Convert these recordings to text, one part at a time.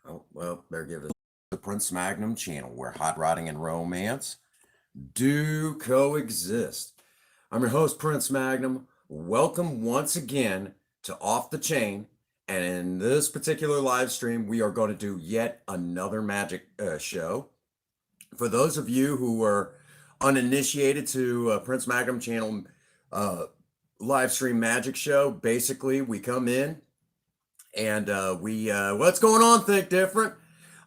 Oh, well, better give it the Prince Magnum channel where hot rodding and romance do coexist. I'm your host, Prince Magnum. Welcome once again to Off the Chain. And in this particular live stream, we are going to do yet another magic show. For those of you who are uninitiated to Prince Magnum channel uh, live stream magic show, basically we come in and what's going on, Think Different?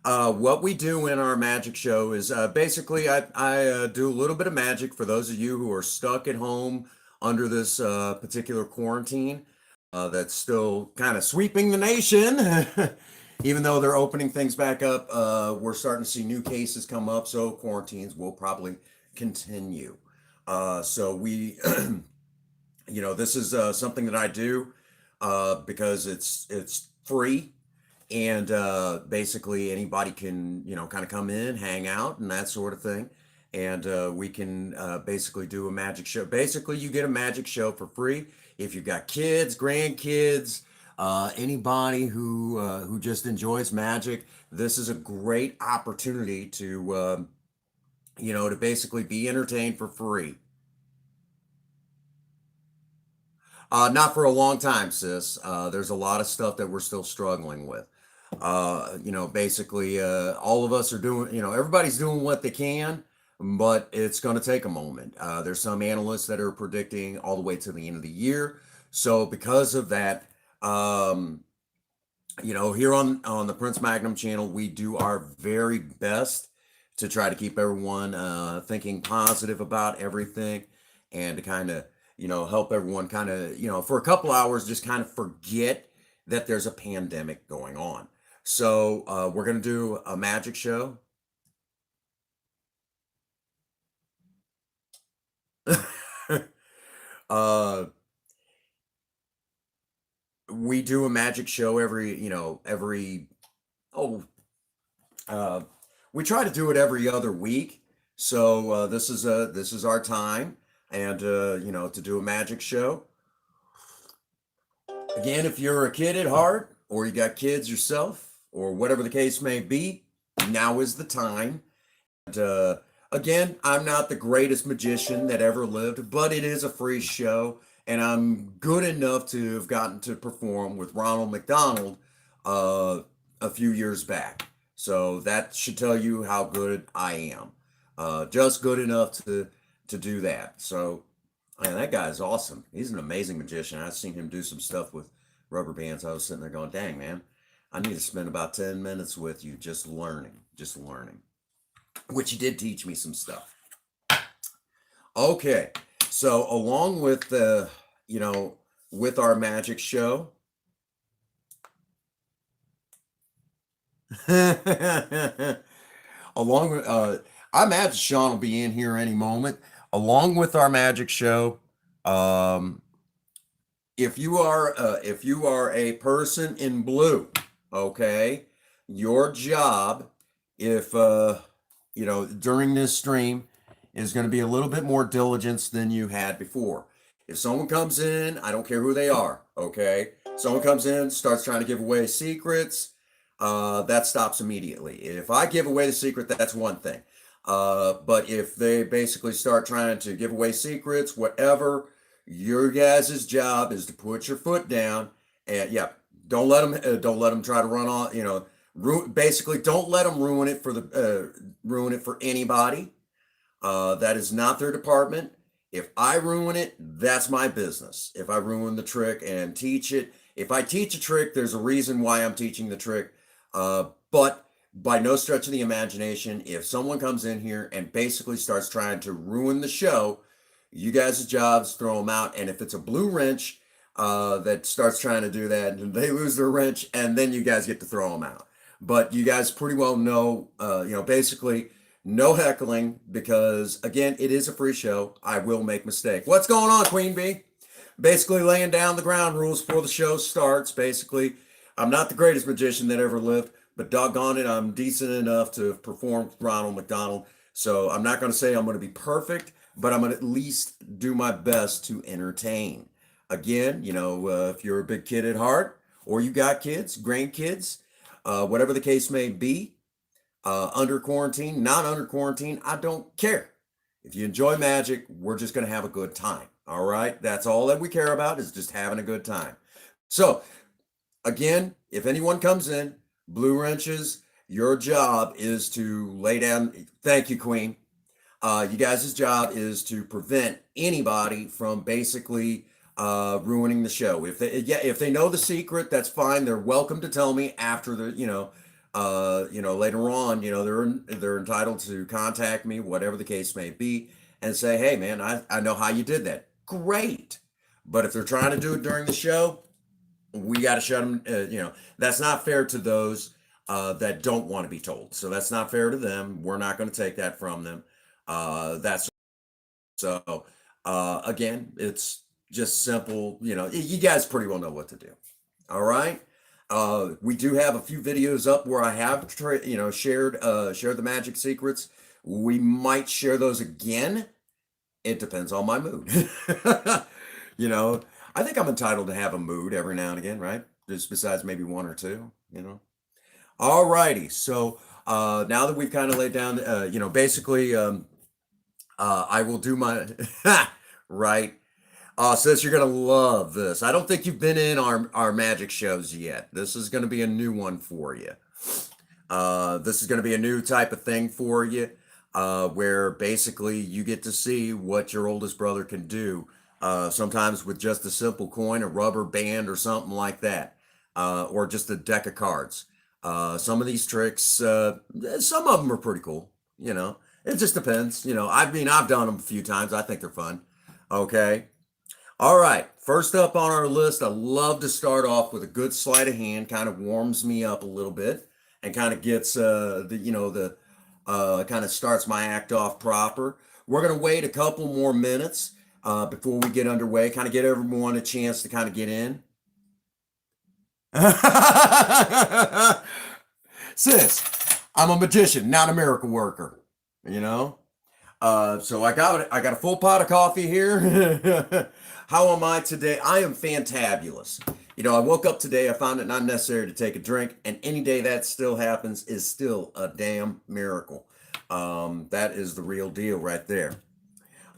What we do in our magic show is basically I do a little bit of magic for those of you who are stuck at home under this particular quarantine that's still kind of sweeping the nation. Even though they're opening things back up, we're starting to see new cases come up, so quarantines will probably continue. So we, this is something that I do because it's free and basically anybody can kind of come in, hang out, and that sort of thing. And we can basically do a magic show. Basically, you get a magic show for free if you've got kids, grandkids, anybody who just enjoys magic. This is a great opportunity to basically be entertained for free. Not for a long time, sis. There's a lot of stuff that we're still struggling with. Basically, all of us are doing, everybody's doing what they can, but it's going to take a moment. There's some analysts that are predicting all the way to the end of the year. So because of that, here on the Prince Magnum channel, we do our very best to try to keep everyone thinking positive about everything and to kind of, help everyone kind of, for a couple hours, just kind of forget that there's a pandemic going on. So we're going to do a magic show. uh, we do a magic show oh, uh, we try to do it every other week. So this is our time, and to do a magic show. Again, if you're a kid at heart, or you got kids yourself, or whatever the case may be, now is the time. And again, I'm not the greatest magician that ever lived, but it is a free show, and I'm good enough to have gotten to perform with Ronald McDonald a few years back. So that should tell you how good I am. Just good enough to do that. So, man, that guy's awesome. He's an amazing magician. I've seen him do some stuff with rubber bands. I was sitting there going, dang, man, I need to spend about 10 minutes with you just learning, which he did teach me some stuff. Okay. So along with with our magic show, along with, I imagine Sean will be in here any moment. Along with our magic show, if you are a person in blue, okay, your job, if during this stream, is going to be a little bit more diligence than you had before. If someone comes in, I don't care who they are, okay? Someone comes in, starts trying to give away secrets, that stops immediately. If I give away the secret, that's one thing. But if they basically start trying to give away secrets, whatever, your guys' job is to put your foot down and yeah, don't let them try to run on. Basically, don't let them ruin it for anybody. That is not their department. If I ruin it, that's my business. If I ruin the trick and teach it, if I teach a trick, there's a reason why I'm teaching the trick. But by no stretch of the imagination, if someone comes in here and basically starts trying to ruin the show, you guys' jobs throw them out. And if it's a blue wrench that starts trying to do that, and they lose their wrench, and then you guys get to throw them out. But you guys pretty well know, basically no heckling because again, it is a free show. I will make mistakes. What's going on, Queen Bee? Basically laying down the ground rules before the show starts. Basically, I'm not the greatest magician that ever lived, but doggone it, I'm decent enough to perform with Ronald McDonald. So I'm not going to say I'm going to be perfect, but I'm going to at least do my best to entertain. Again, if you're a big kid at heart or you got kids, grandkids, whatever the case may be, under quarantine, not under quarantine, I don't care. If you enjoy magic, we're just going to have a good time. All right. That's all that we care about is just having a good time. So, again, if anyone comes in, blue wrenches, your job is to lay down. Thank you, Queen. You guys' job is to prevent anybody from basically ruining the show. If they know the secret, that's fine. They're welcome to tell me after the later on. They're entitled to contact me, whatever the case may be, and say, hey man, I know how you did that. Great. But if they're trying to do it during the show, we got to shut them. That's not fair to those that don't want to be told. So that's not fair to them. We're not going to take that from them. Again, it's just simple. You guys pretty well know what to do. All right. We do have a few videos up where I have shared the magic secrets. We might share those again. It depends on my mood. I think I'm entitled to have a mood every now and again, right? Just besides maybe one or two. All righty. So now that we've kind of laid down, basically, I will do my right. Sis, you're gonna love this. I don't think you've been in our magic shows yet. This is gonna be a new one for you. This is gonna be a new type of thing for you, where basically you get to see what your oldest brother can do. Sometimes with just a simple coin, a rubber band, or something like that, or just a deck of cards. Some of these tricks, some of them are pretty cool. It just depends. I've done them a few times. I think they're fun. Okay. All right. First up on our list, I love to start off with a good sleight of hand. Kind of warms me up a little bit and kind of gets kind of starts my act off proper. We're gonna wait a couple more minutes before we get underway. Kind of get everyone a chance to kind of get in. Sis, I'm a magician, not a miracle worker. So I got a full pot of coffee here. How am I today? I am fantabulous. I woke up today, I found it not necessary to take a drink, and any day that still happens is still a damn miracle. That is the real deal right there.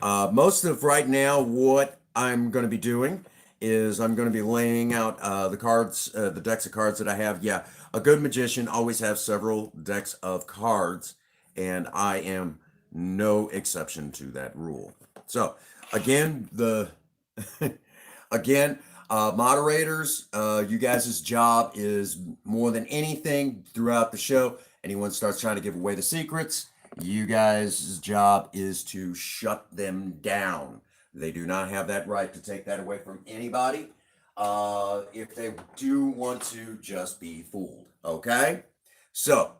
Most of right now, what I'm going to be doing is I'm going to be laying out the cards, the decks of cards that I have. Yeah, a good magician always has several decks of cards, and I am no exception to that rule. So again, moderators, you guys' job is more than anything throughout the show. Anyone starts trying to give away the secrets, you guys' job is to shut them down. They do not have that right to take that away from anybody. If they do want to just be fooled. Okay? So,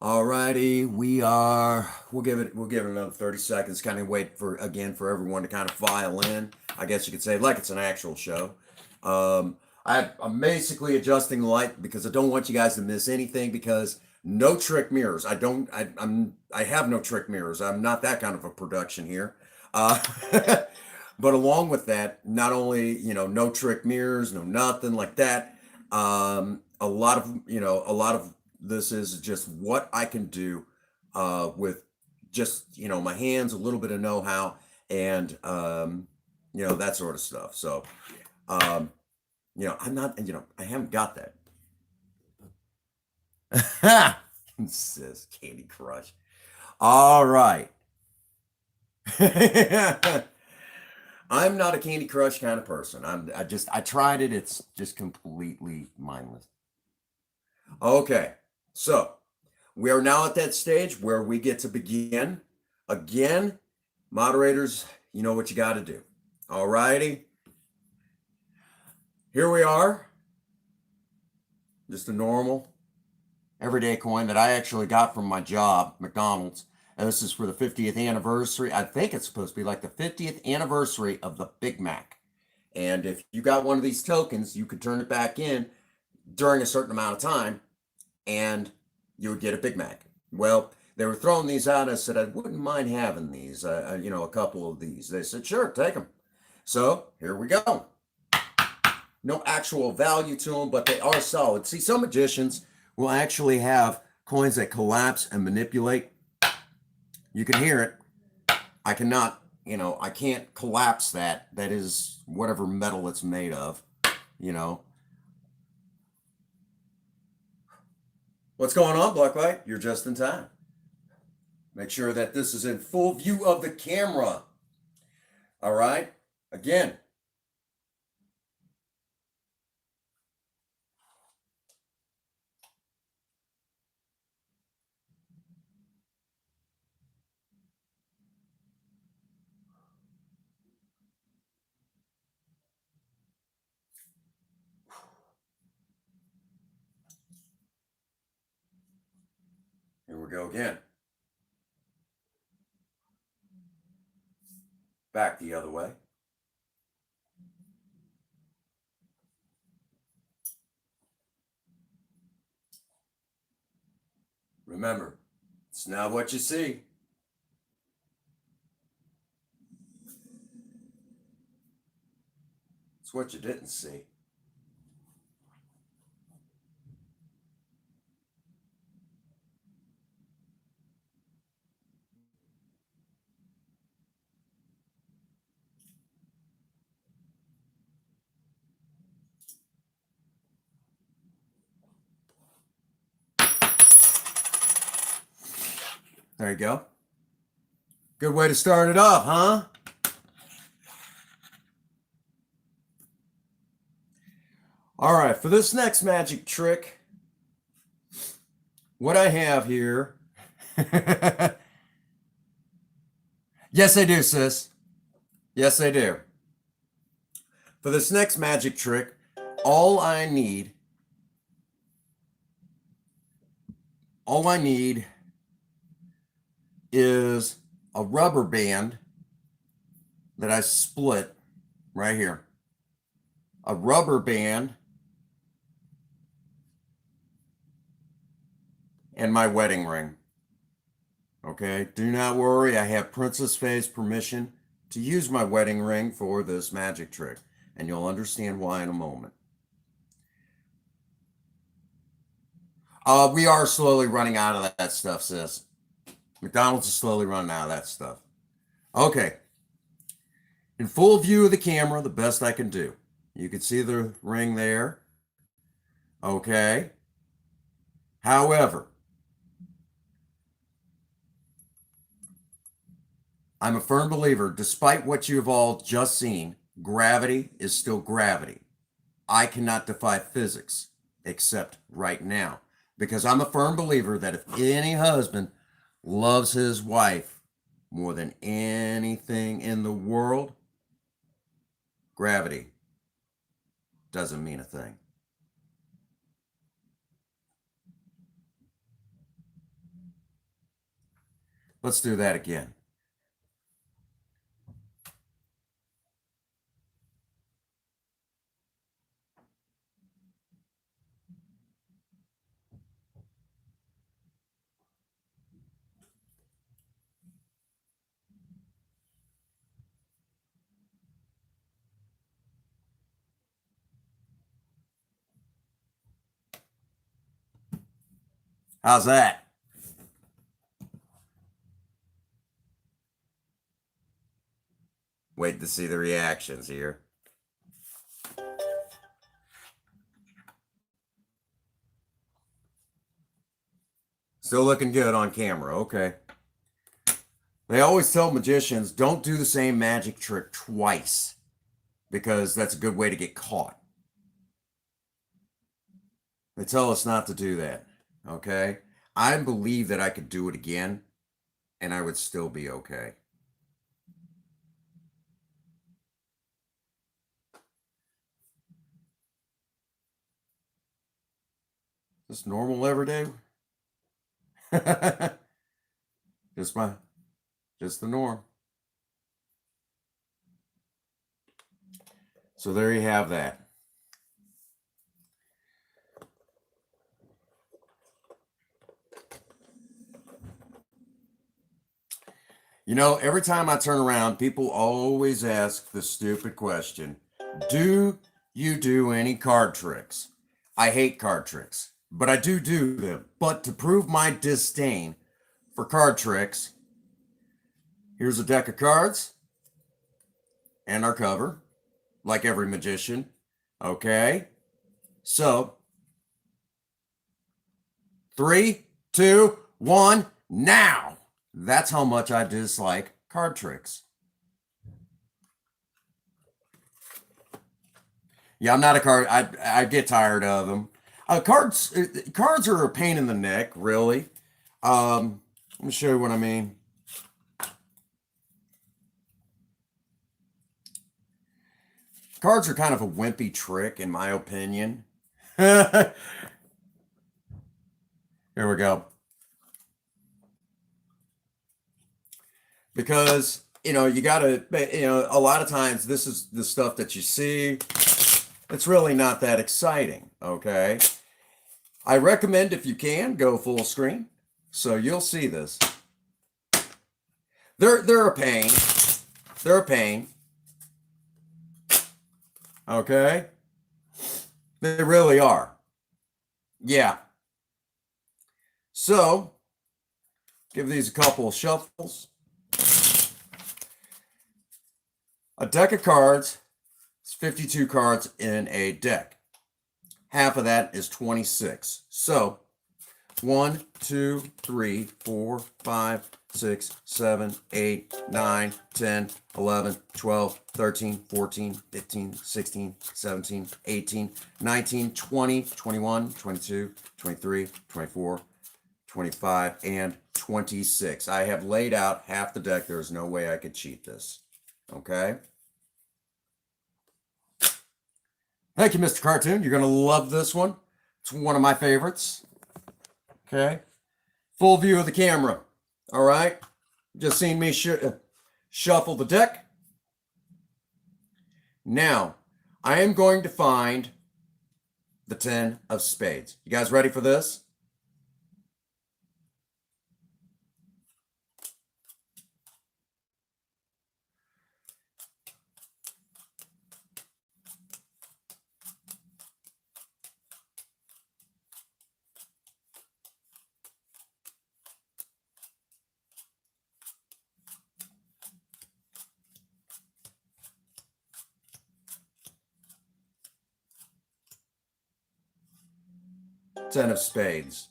alrighty, we'll give it another 30 seconds, kind of wait for everyone to kind of file in. I guess you could say like it's an actual show. I'm basically adjusting the light because I don't want you guys to miss anything, because no trick mirrors. I have no trick mirrors. I'm not that kind of a production here. But along with that, not only, no trick mirrors, no nothing like that. A lot of this is just what I can do with just, my hands, a little bit of know-how, and that sort of stuff. So, I'm not, I haven't got that. Says Candy Crush. All right. I'm not a Candy Crush kind of person. I tried it. It's just completely mindless. Okay. So we are now at that stage where we get to begin. Again, moderators, you know what you got to do. All righty. Here we are. Just a normal everyday coin that I actually got from my job, McDonald's. And this is for the 50th anniversary. I think it's supposed to be like the 50th anniversary of the Big Mac. And if you got one of these tokens, you could turn it back in during a certain amount of time, and you would get a Big Mac. Well, they were throwing these out. I said, I wouldn't mind having these, a couple of these. They said, sure, take them. So here we go. no actual value to them, but they are solid. See, some magicians will actually have coins that collapse and manipulate. You can hear it. I cannot, I can't collapse that. That is whatever metal it's made of, you know. What's going on, Blacklight? You're just in time. Make sure that this is in full view of the camera. All right? Again. Here we go again. Back the other way. Remember, it's not what you see. It's what you didn't see. There you go. Good way to start it off, huh? All right, for this next magic trick, what I have here. Yes, they do, sis. Yes, they do. For this next magic trick, all I need is a rubber band that I split right here. A rubber band and my wedding ring. Okay, do not worry, I have Princess Faye's permission to use my wedding ring for this magic trick, and you'll understand why in a moment. We are slowly running out of that stuff, sis. McDonald's is slowly running out of that stuff. Okay. In full view of the camera, the best I can do. You can see the ring there. Okay. However, I'm a firm believer, despite what you've all just seen, gravity is still gravity. I cannot defy physics, except right now, because I'm a firm believer that if any husband loves his wife more than anything in the world, gravity doesn't mean a thing. Let's do that again. How's that? Wait to see the reactions here. Still looking good on camera. Okay. They always tell magicians, don't do the same magic trick twice, because that's a good way to get caught. They tell us not to do that. Okay. I believe that I could do it again and I would still be okay. Just normal everyday. just the norm. So there you have that. You know, every time I turn around, people always ask the stupid question, do you do any card tricks. I hate card tricks, but I do them. But to prove my disdain for card tricks, here's a deck of cards and our cover, like every magician. Okay? So, 3, 2, 1, now! That's how much I dislike card tricks. Yeah, I'm not a card. I get tired of them. Cards are a pain in the neck, really. Let me show you what I mean. Cards are kind of a wimpy trick, in my opinion. Here we go. Because, you got to, a lot of times this is the stuff that you see. It's really not that exciting, okay? I recommend, if you can, go full screen. So you'll see this. They're a pain. They're a pain. Okay? They really are. Yeah. So, give these a couple of shuffles. A deck of cards is 52 cards in a deck. Half of that is 26. So, 1, 2, 3, 4, 5, 6, 7, 8, 9, 10, 11, 12, 13, 14, 15, 16, 17, 18, 19, 20, 21, 22, 23, 24, 25, and 26. I have laid out half the deck. There's no way I could cheat this. Okay? Thank you, Mr. Cartoon. You're going to love this one. It's one of my favorites. Okay? Full view of the camera. All right? Just seen me shuffle the deck. Now, I am going to find the 10 of spades. You guys ready for this? Ten of spades.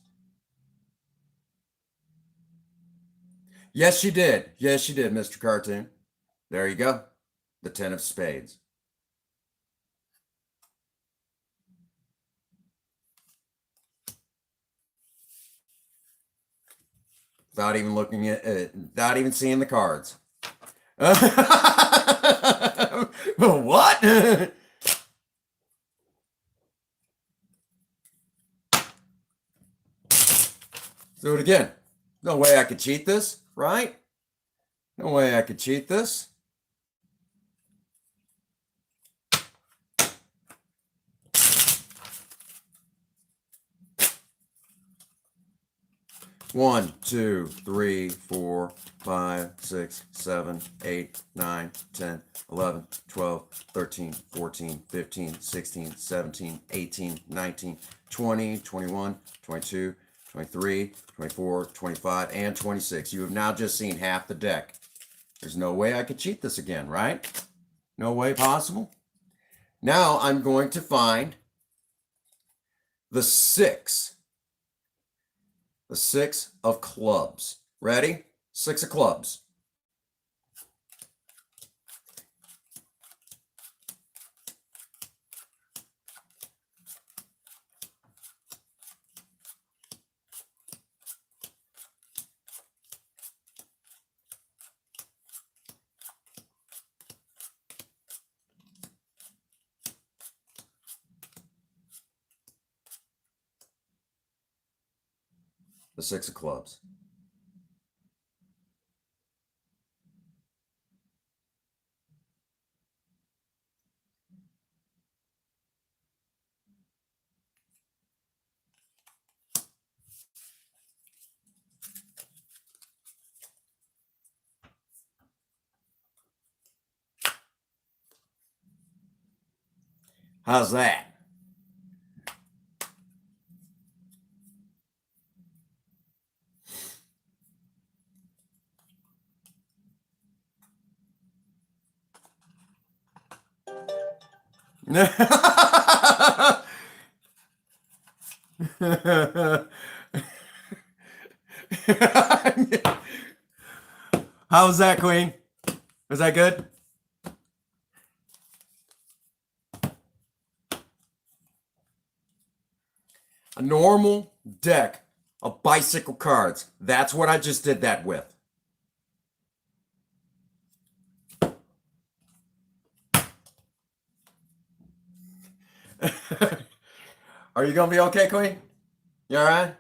Yes, you did. Yes, you did, Mr. Cartoon. There you go. The 10 of spades. Without even looking at it, without even seeing the cards. What? Do it again. No way I could cheat this, right? No way I could cheat this. One, 2, 3, 4, 5, 6, 7, 8, 9, 10, 11, 12, 13, 14, 15, 16, 17, 18, 19, 20, 21, 22, 23, 24, 25, and 26. You have now just seen half the deck. There's no way I could cheat this again, right? No way possible. Now I'm going to find the 6. The 6 of clubs. Ready? 6 of clubs. The 6 of clubs. How's that? How was that, Queen? Was that good? A normal deck of bicycle cards. That's what I just did that with. Are you going to be okay, Queen? You all right?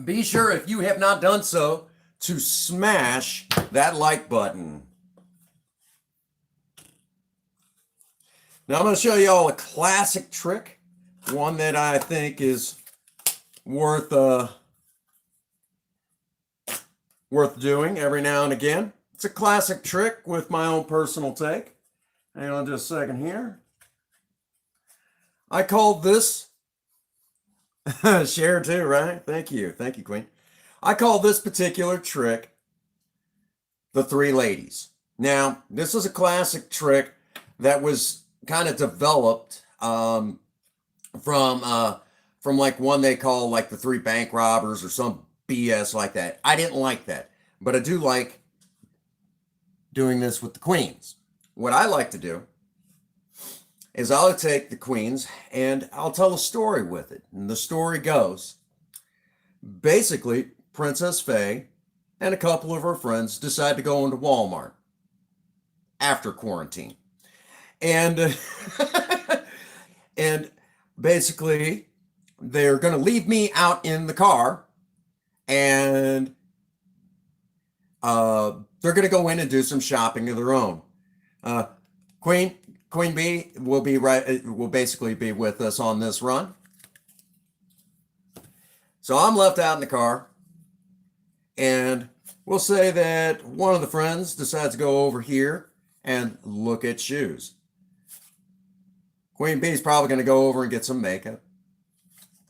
Be sure, if you have not done so, to smash that like button. Now I'm going to show you all a classic trick, one that I think is worth doing every now and again. It's a classic trick with my own personal take. Hang on just a second here. I call this share too, right? Thank you, Queen. I call this particular trick the Three Ladies. Now, this is a classic trick that was kind of developed from like one they call like the Three Bank Robbers or some BS like that. I didn't like that, but I do like doing this with the queens. What I like to do is I'll take the queens and I'll tell a story with it. And the story goes, basically, Princess Faye and a couple of her friends decide to go into Walmart after quarantine. And and basically they're going to leave me out in the car, and they're going to go in and do some shopping of their own. Queen Bee will basically be with us on this run. So I'm left out in the car, and we'll say that one of the friends decides to go over here and look at shoes. Queen Bee's probably going to go over and get some makeup.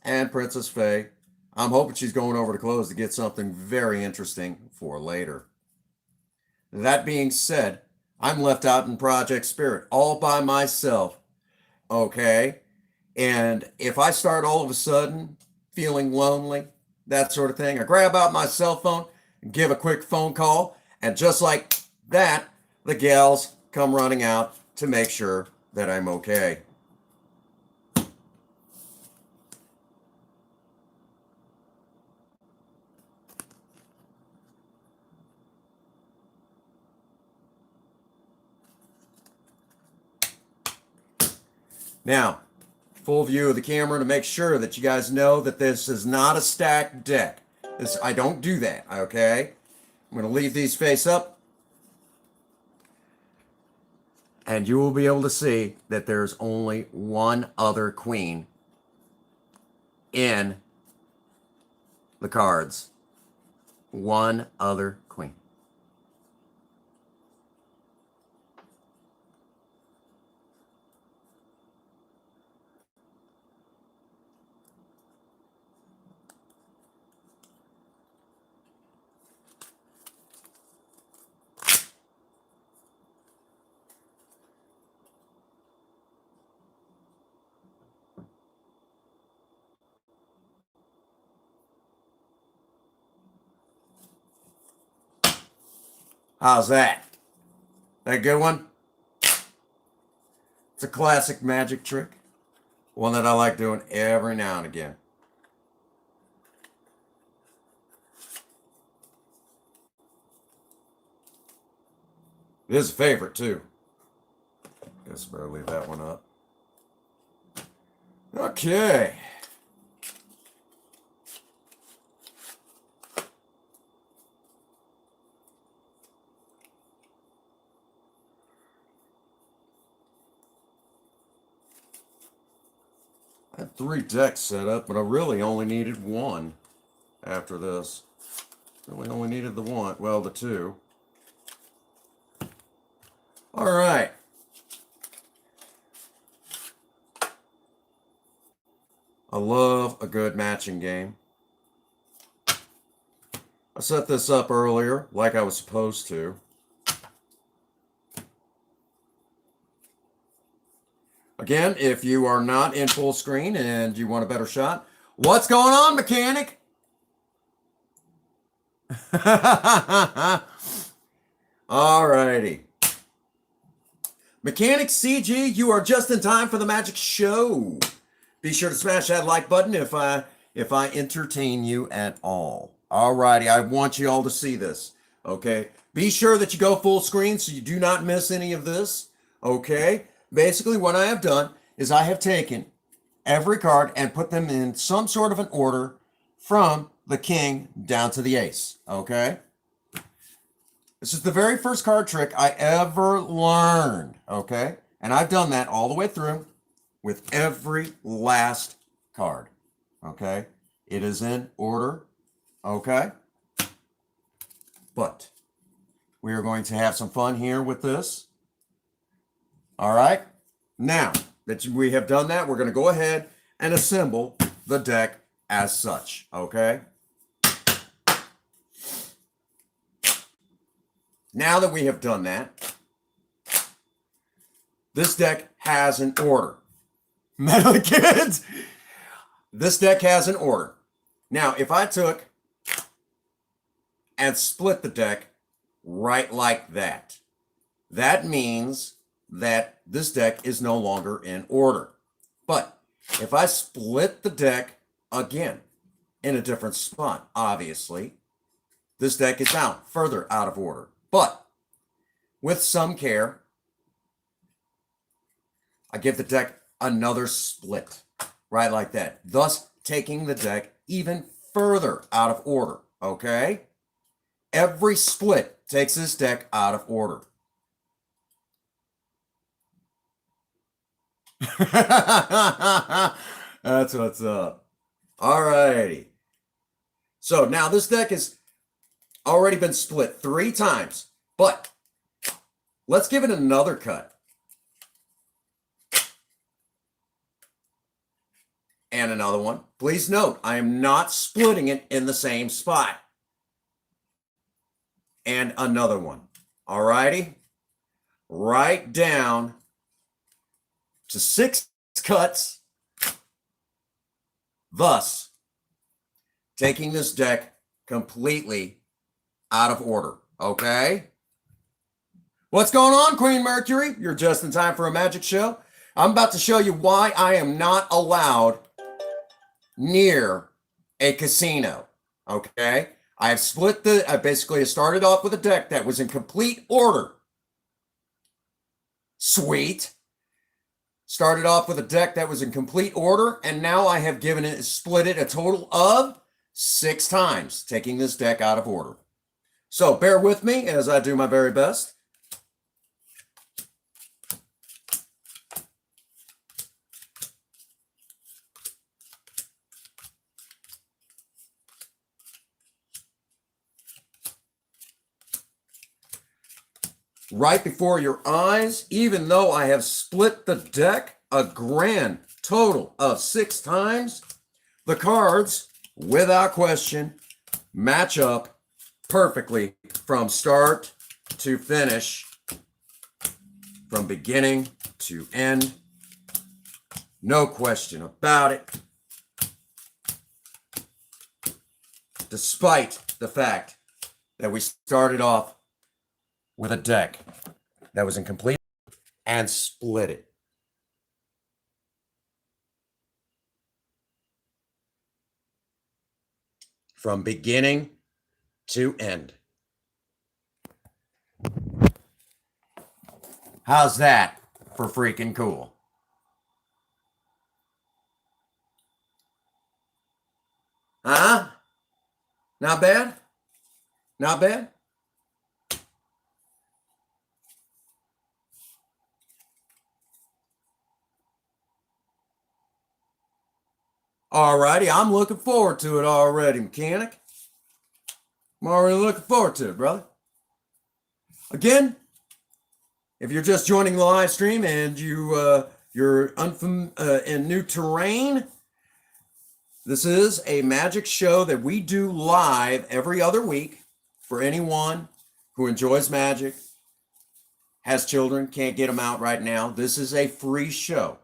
And Princess Faye, I'm hoping she's going over to clothes to get something very interesting for later. That being said, I'm left out in Project Spirit all by myself, okay? And if I start all of a sudden feeling lonely, that sort of thing, I grab out my cell phone and give a quick phone call, and just like that, the gals come running out to make sure that I'm okay. Now, full view of the camera to make sure that you guys know that this is not a stacked deck. I don't do that, okay? I'm going to leave these face up, and you will be able to see that there's only one other queen in the cards. One other queen. How's that? That a good one? It's a classic magic trick. One that I like doing every now and again. It is a favorite too. Guess I better leave that one up. Okay. I had 3 decks set up, but I really only needed one after this. Really only needed the 2. All right. I love a good matching game. I set this up earlier like I was supposed to. Again, if you are not in full screen and you want a better shot, what's going on, mechanic? Alrighty. Mechanic CG, you are just in time for the magic show. Be sure to smash that like button if I entertain you at all. Alrighty, I want you all to see this. Okay. Be sure that you go full screen so you do not miss any of this. Okay. Basically, what I have done is I have taken every card and put them in some sort of an order from the king down to the ace. Okay. This is the very first card trick I ever learned. Okay. And I've done that all the way through with every last card. Okay. It is in order. Okay. But we are going to have some fun here with this. All right. Now that we have done that, we're going to go ahead and assemble the deck as such. Okay. Now that we have done that, this deck has an order. Metal kids, this deck has an order. Now, if I took and split the deck right like that, that means that this deck is no longer in order. But if I split the deck again in a different spot, obviously, this deck is now further out of order. But with some care, I give the deck another split, right like that, thus taking the deck even further out of order, okay? Every split takes this deck out of order. That's what's up. All righty. So now this deck has already been split 3 times, but let's give it another cut. And another one. Please note, I am not splitting it in the same spot. And another one. All righty. Right down to 6 cuts. Thus, taking this deck completely out of order. Okay? What's going on, Queen Mercury? You're just in time for a magic show. I'm about to show you why I am not allowed near a casino. Okay? I basically started off with a deck that was in complete order. Sweet. Started off with a deck that was in complete order, and now I have split it a total of 6 times, taking this deck out of order. So bear with me as I do my very best. Right before your eyes, even though I have split the deck a grand total of 6 times, the cards, without question, match up perfectly from start to finish, from beginning to end. No question about it. Despite the fact that we started off with a deck that was incomplete and split it. From beginning to end. How's that for freaking cool? Huh? Not bad? Not bad? Alrighty, I'm looking forward to it already, mechanic. I'm already looking forward to it, brother. Again, if you're just joining the live stream and you're in new terrain, This is a magic show that we do live every other week for anyone who enjoys magic, has children, can't get them out right now. This is a free show.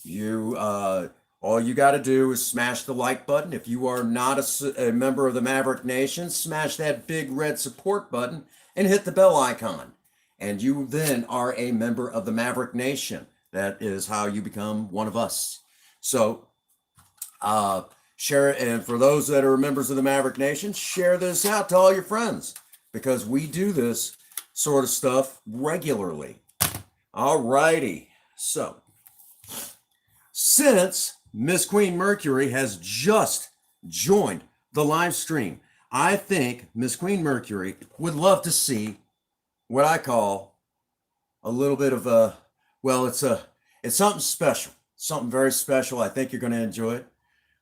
You all you got to do is smash the like button. If you are not a member of the Maverick Nation, smash that big red support button and hit the bell icon. And you then are a member of the Maverick Nation. That is how you become one of us. So share it. And for those that are members of the Maverick Nation, share this out to all your friends, because we do this sort of stuff regularly. All righty. So since Miss Queen Mercury has just joined the live stream, I think Miss Queen Mercury would love to see what I call a little bit of a, well, it's something special, something very special. I think you're going to enjoy it.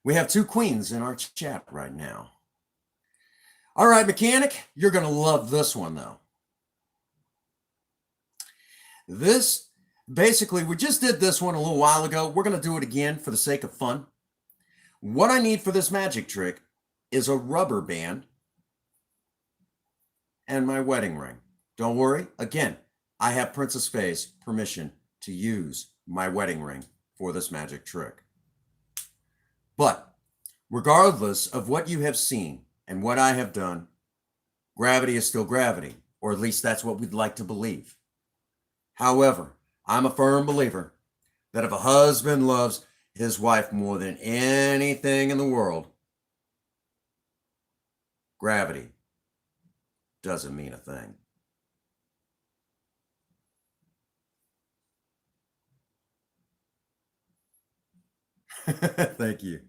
We have two queens in our chat right now. All right, Mechanic, you're going to love this one, though. This, basically, we just did this one a little while ago. We're going to do it again for the sake of fun. What I need for this magic trick is a rubber band and my wedding ring. Don't worry. Again, I have Princess Faye's permission to use my wedding ring for this magic trick. But regardless of what you have seen and what I have done, gravity is still gravity, or at least that's what we'd like to believe. However, I'm a firm believer that if a husband loves his wife more than anything in the world, gravity doesn't mean a thing. Thank you.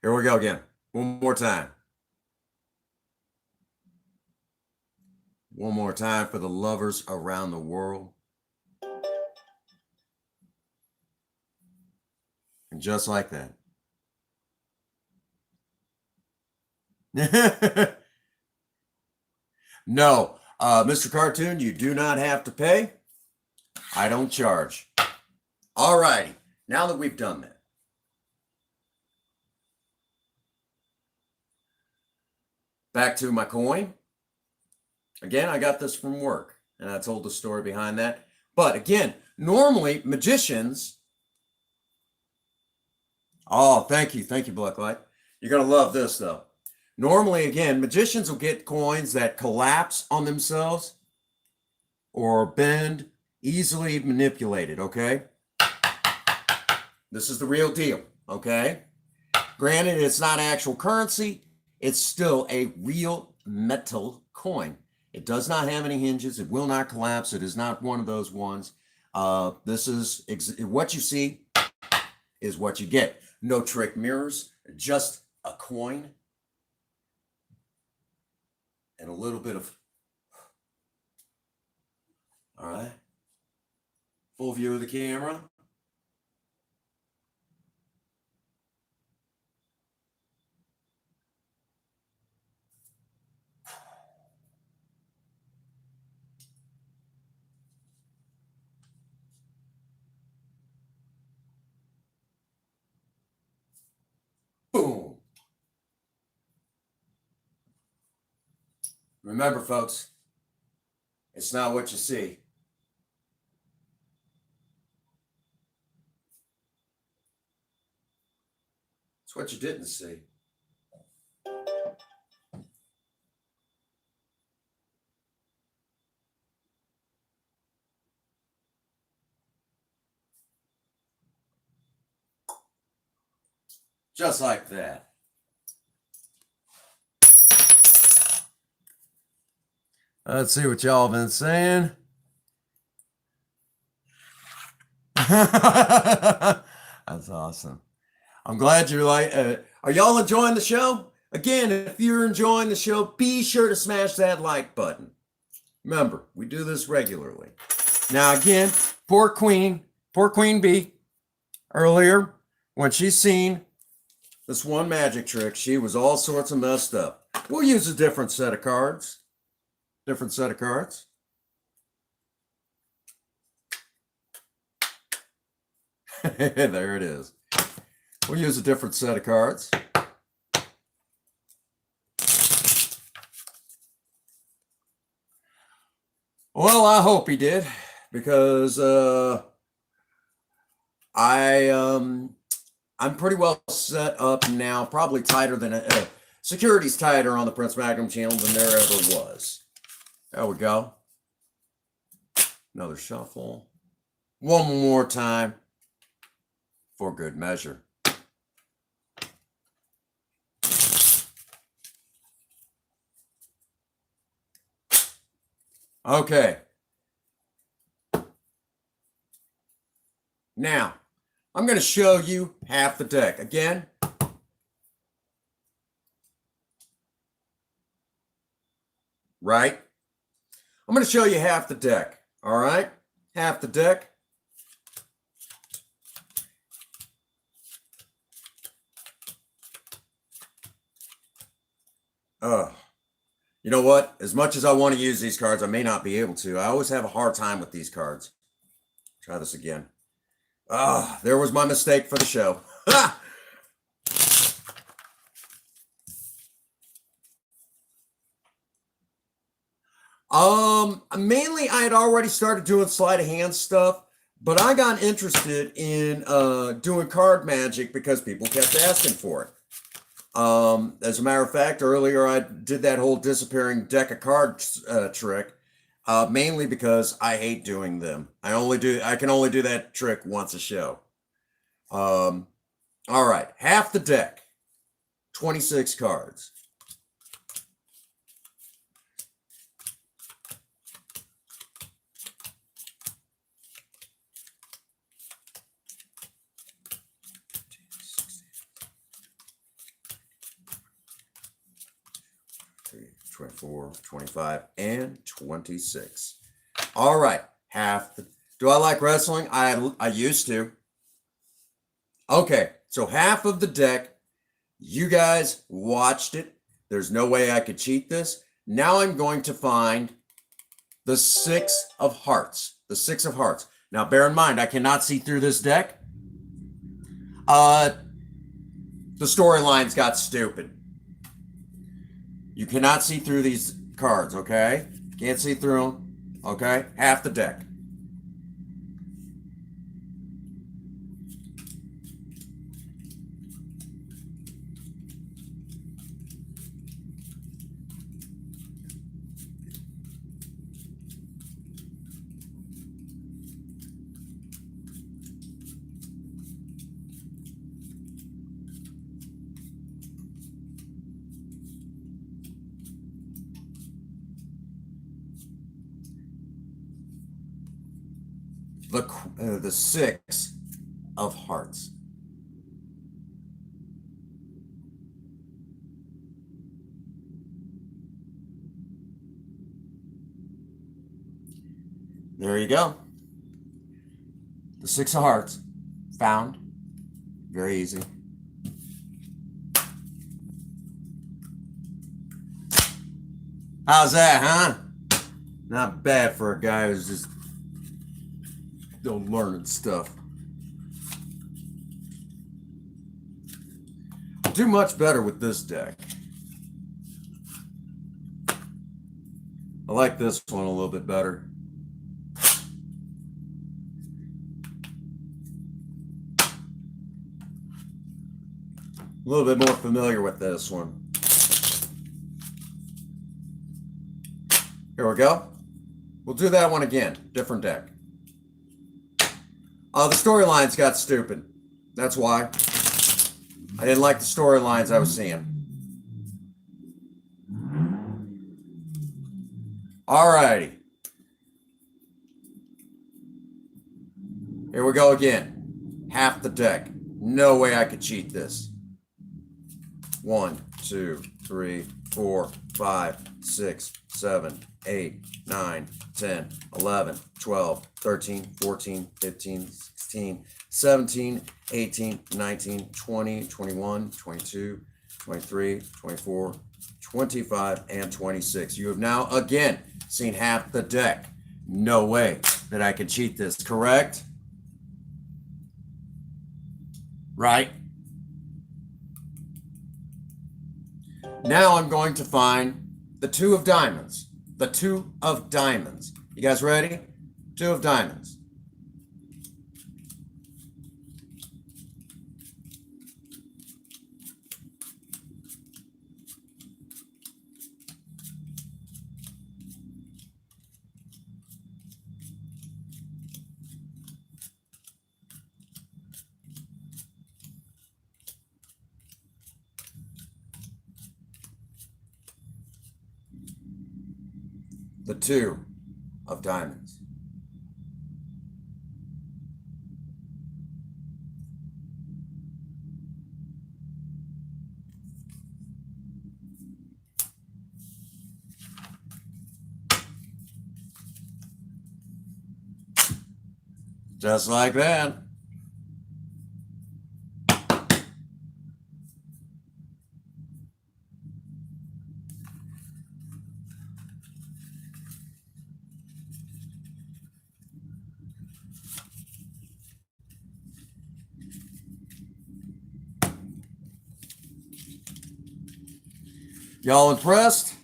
Here we go again. One more time. One more time for the lovers around the world. And just like that. No, Mr. Cartoon, you do not have to pay. I don't charge. All righty. Now that we've done that, back to my coin. Again, I got this from work, and I told the story behind that. But again, normally magicians. Oh, thank you, Blacklight. You're gonna love this though. Normally, again, magicians will get coins that collapse on themselves or bend, easily manipulated. Okay, this is the real deal. Okay, granted, it's not actual currency. It's still a real metal coin. It does not have any hinges. It will not collapse. It is not one of those ones. This is what you see is what you get. No trick mirrors, just a coin and a little bit of, all right, full view of the camera. Boom. Remember, folks, it's not what you see. It's what you didn't see. Just like that. Let's see what y'all been saying. That's awesome. I'm glad you're like, are y'all enjoying the show? Again, if you're enjoying the show, be sure to smash that like button. Remember, we do this regularly. Now, again, poor Queen Bee, earlier, when she's seen this one magic trick, she was all sorts of messed up. We'll use a different set of cards. Different set of cards. There it is. We'll use a different set of cards. Well, I hope he did, because I'm pretty well set up now. Probably tighter than security's tighter on the Prince Magnum channel than there ever was. There we go. Another shuffle. One more time for good measure. Okay. Now, I'm going to show you half the deck. Again, right? I'm going to show you half the deck. All right? Half the deck. You know what? As much as I want to use these cards, I may not be able to. I always have a hard time with these cards. Try this again. There was my mistake for the show. Ha! Mainly I had already started doing sleight of hand stuff, but I got interested in doing card magic because people kept asking for it. As a matter of fact, earlier I did that whole disappearing deck of cards trick, mainly because I hate doing them. I can only do that trick once a show. All right, half the deck, 26 cards. Three, 24, 25, and 26. All right, half the... Do I like wrestling? I used to. Okay, so half of the deck, you guys watched it. There's no way I could cheat this. Now I'm going to find the 6 of hearts. The 6 of hearts. Now, bear in mind, I cannot see through this deck. The storylines got stupid. You cannot see through these cards, okay? Can't see through them, okay? Half the deck. The 6 of hearts. There you go. The 6 of hearts. Found. Very easy. How's that, huh? Not bad for a guy who's just still learning stuff. I'll do much better with this deck. I like this one a little bit better. A little bit more familiar with this one. Here we go. We'll do that one again. Different deck. The storylines got stupid. That's why. I didn't like the storylines I was seeing. Alrighty. Here we go again. Half the deck. No way I could cheat this. 1, 2, 3, 4, 5, 6, 7, 8, 9, 10, 11, 12, 13, 14, 15, 16, 17, 18, 19, 20, 21, 22, 23, 24, 25, and 26. You have now again seen half the deck. No way that I can cheat this, correct? right? Now I'm going to find the two of diamonds. The two of diamonds. You guys ready? Two of diamonds. The two of diamonds. Just like that. Y'all impressed?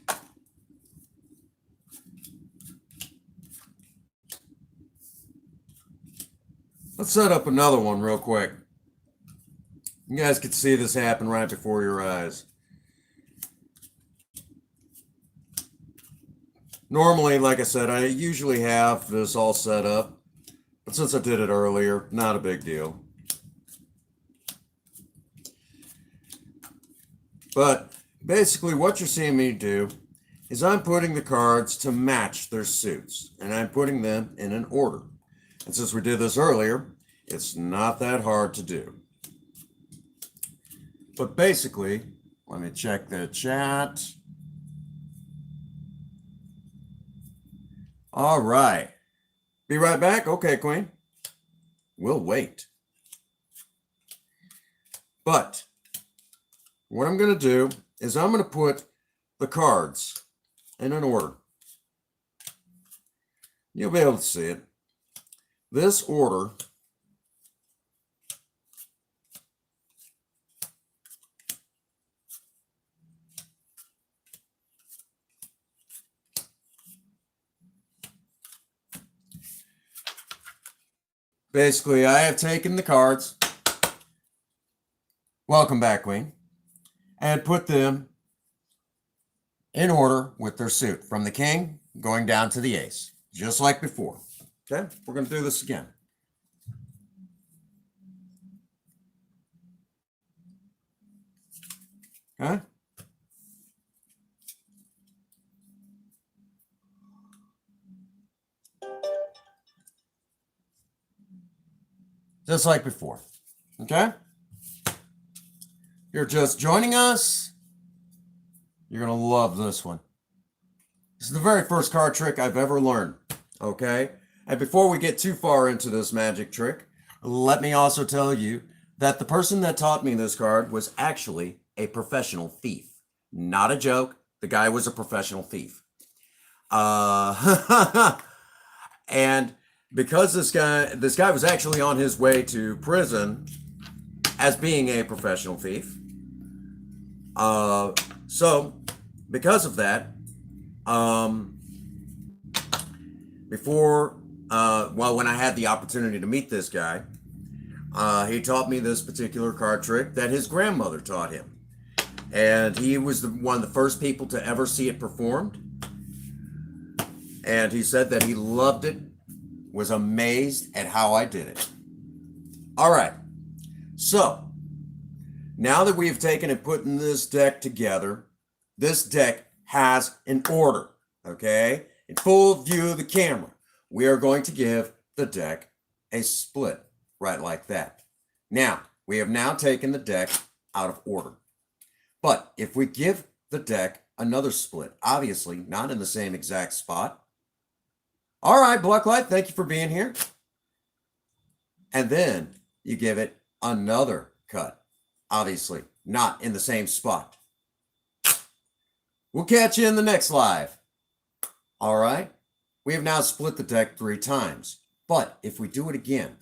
Let's set up another one real quick. You guys could see this happen right before your eyes. Normally, like I said, I usually have this all set up, but since I did it earlier, not a big deal. But basically what you're seeing me do is I'm putting the cards to match their suits, and I'm putting them in an order. And since we did this earlier, it's not that hard to do. But basically, let me check the chat. All right. Be right back. Okay, Queen. We'll wait. But what I'm going to do is I'm going to put the cards in an order. You'll be able to see it. This order basically, I have taken the cards, welcome back, Queen, and put them in order with their suit, from the king going down to the ace, just like before. Okay, we're going to do this again. Okay. Just like before. Okay? You're just joining us. You're going to love this one. This is the very first card trick I've ever learned. Okay? And before we get too far into this magic trick, let me also tell you that the person that taught me this card was actually a professional thief. Not a joke. The guy was a professional thief. And because this guy was actually on his way to prison as being a professional thief. So because of that, when I had the opportunity to meet this guy, he taught me this particular card trick that his grandmother taught him. And he was one of the first people to ever see it performed. And he said that he loved it, was amazed at how I did it. All right. So, now that we've taken and put this deck together, this deck has an order, okay? In full view of the camera, we are going to give the deck a split, right like that. Now, we have now taken the deck out of order. But if we give the deck another split, obviously not in the same exact spot. All right, Blacklight, thank you for being here. And then you give it another cut. Obviously, not in the same spot. We'll catch you in the next live. All right? We have now split the deck 3 times. But if we do it again,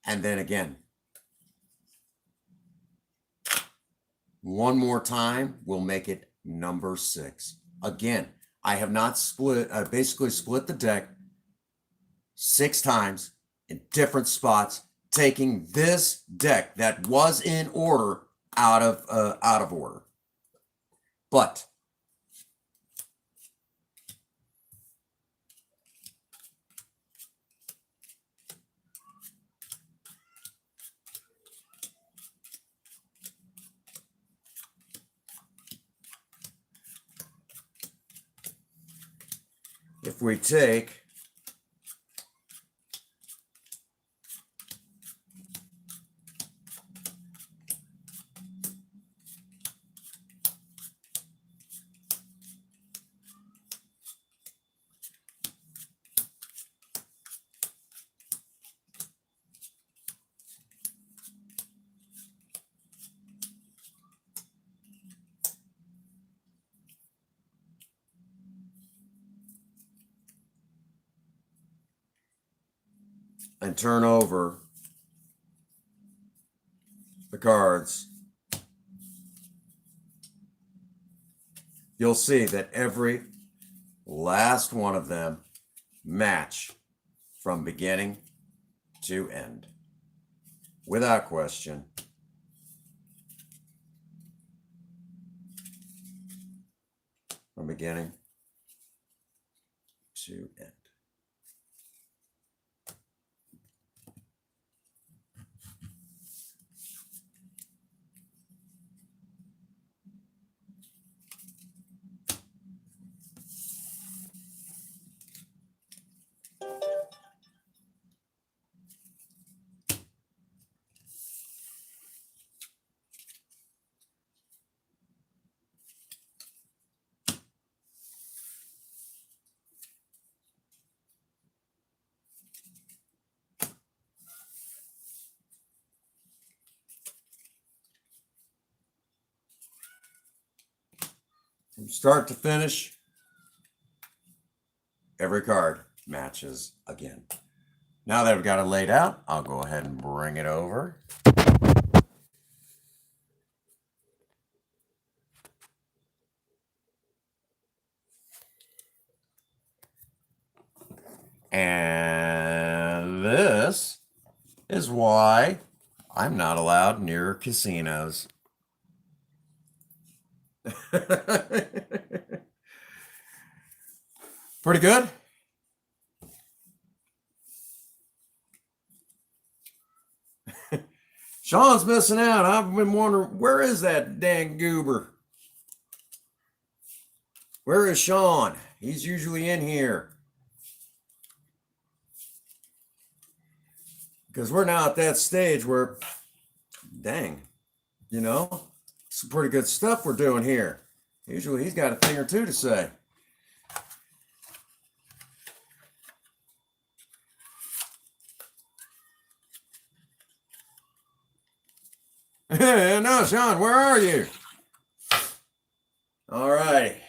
and then again. One more time, we'll make it number 6. Again, I have not split, I basically split the deck 6 times in different spots, taking this deck that was in order out of order. But if we take and turn over the cards, you'll see that every last one of them match from beginning to end, without question. From beginning to end. From start to finish, every card matches again. Now that I've got it laid out, I'll go ahead and bring it over. And this is why I'm not allowed near casinos. Pretty good. Sean's missing out. I've been wondering, where is that dang goober? Where is Sean? He's usually in here. Because we're now at that stage where, dang, you know, some pretty good stuff we're doing here. Usually he's got a thing or two to say. No, Sean, where are you? All right.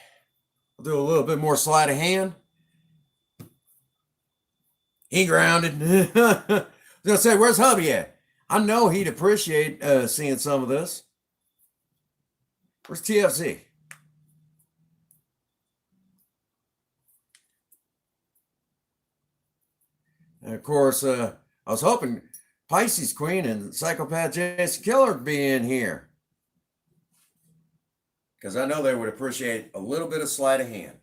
We'll do a little bit more sleight of hand. He grounded. I was going to say, where's hubby at? I know he'd appreciate seeing some of this. Where's TFC? And of course, I was hoping Pisces Queen and Psychopath Jason Killer would be in here, because I know they would appreciate a little bit of sleight of hand.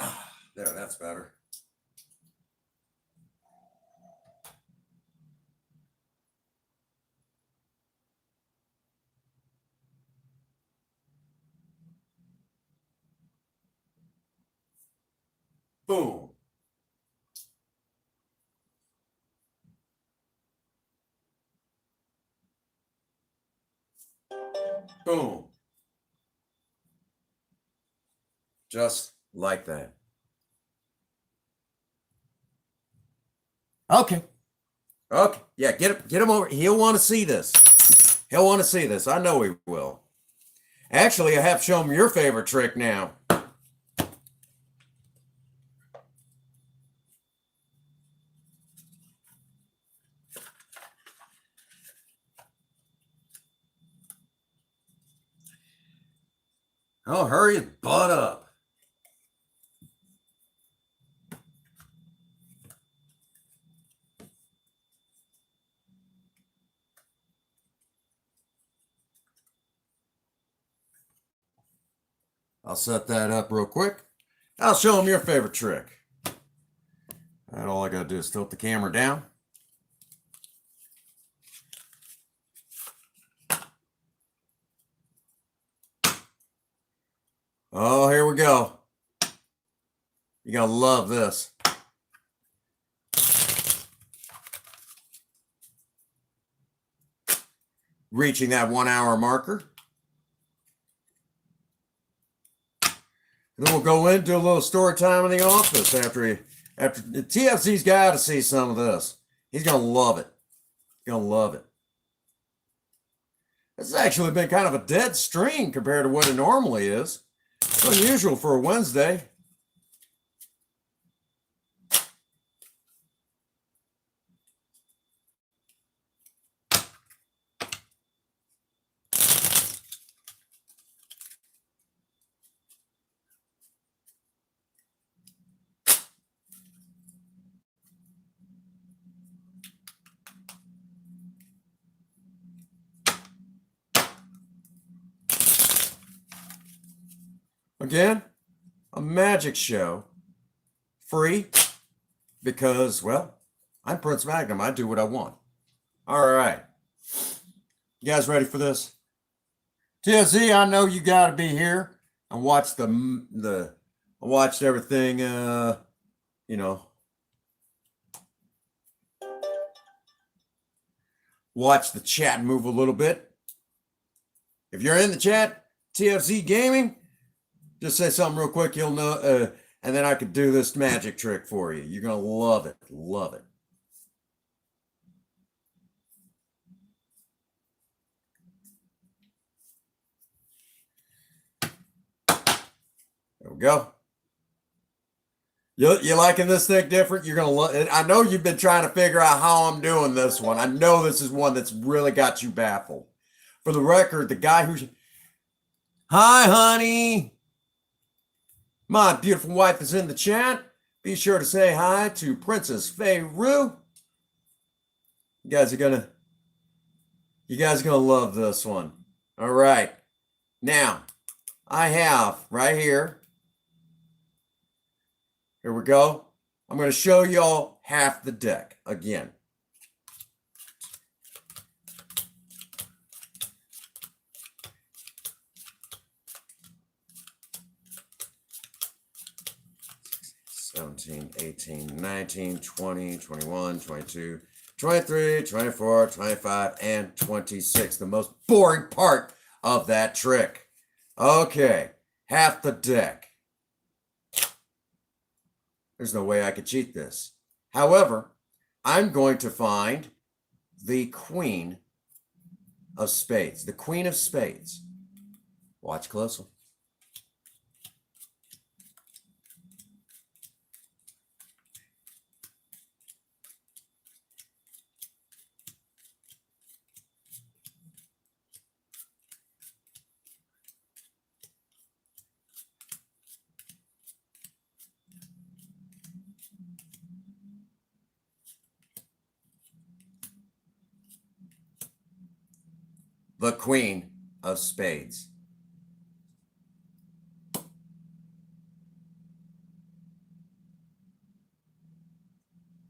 Ah, there, that's better. Boom. Boom. Just like that. Okay. Okay. Yeah, get him over. He'll want to see this. He'll want to see this. I know he will. Actually, I have to show him your favorite trick now. Oh, hurry your butt up. I'll set that up real quick. I'll show them your favorite trick. And all I gotta do is tilt the camera down. Oh, here we go. You're gonna love this. Reaching that 1 hour marker. Then we'll go in, do a little story time in the office after TFC's got to see some of this. He's gonna love it. He's gonna love it. This has actually been kind of a dead stream compared to what it normally is. It's unusual for a Wednesday. Again, a magic show, free, because, well, I'm Prince Magnum. I do what I want. All right. You guys ready for this? TSC, I know you got to be here. I watched I watched everything, you know, watch the chat move a little bit. If you're in the chat, TFC Gaming, just say something real quick, you'll know, and then I could do this magic trick for you. You're going to love it. Love it. There we go. You liking this thing different? You're going to love it. I know you've been trying to figure out how I'm doing this one. I know this is one that's really got you baffled. For the record, the guy who's... Hi, honey. My beautiful wife is in the chat. Be sure to say hi to Princess Fei Rue. You guys are gonna love this one. All right. Now, I have right here. Here we go. I'm going to show y'all half the deck again. 17, 18, 19, 20, 21, 22, 23, 24, 25, and 26. The most boring part of that trick. Okay, half the deck. There's no way I could cheat this. However, I'm going to find the Queen of Spades. The Queen of Spades. Watch closely. The Queen of Spades.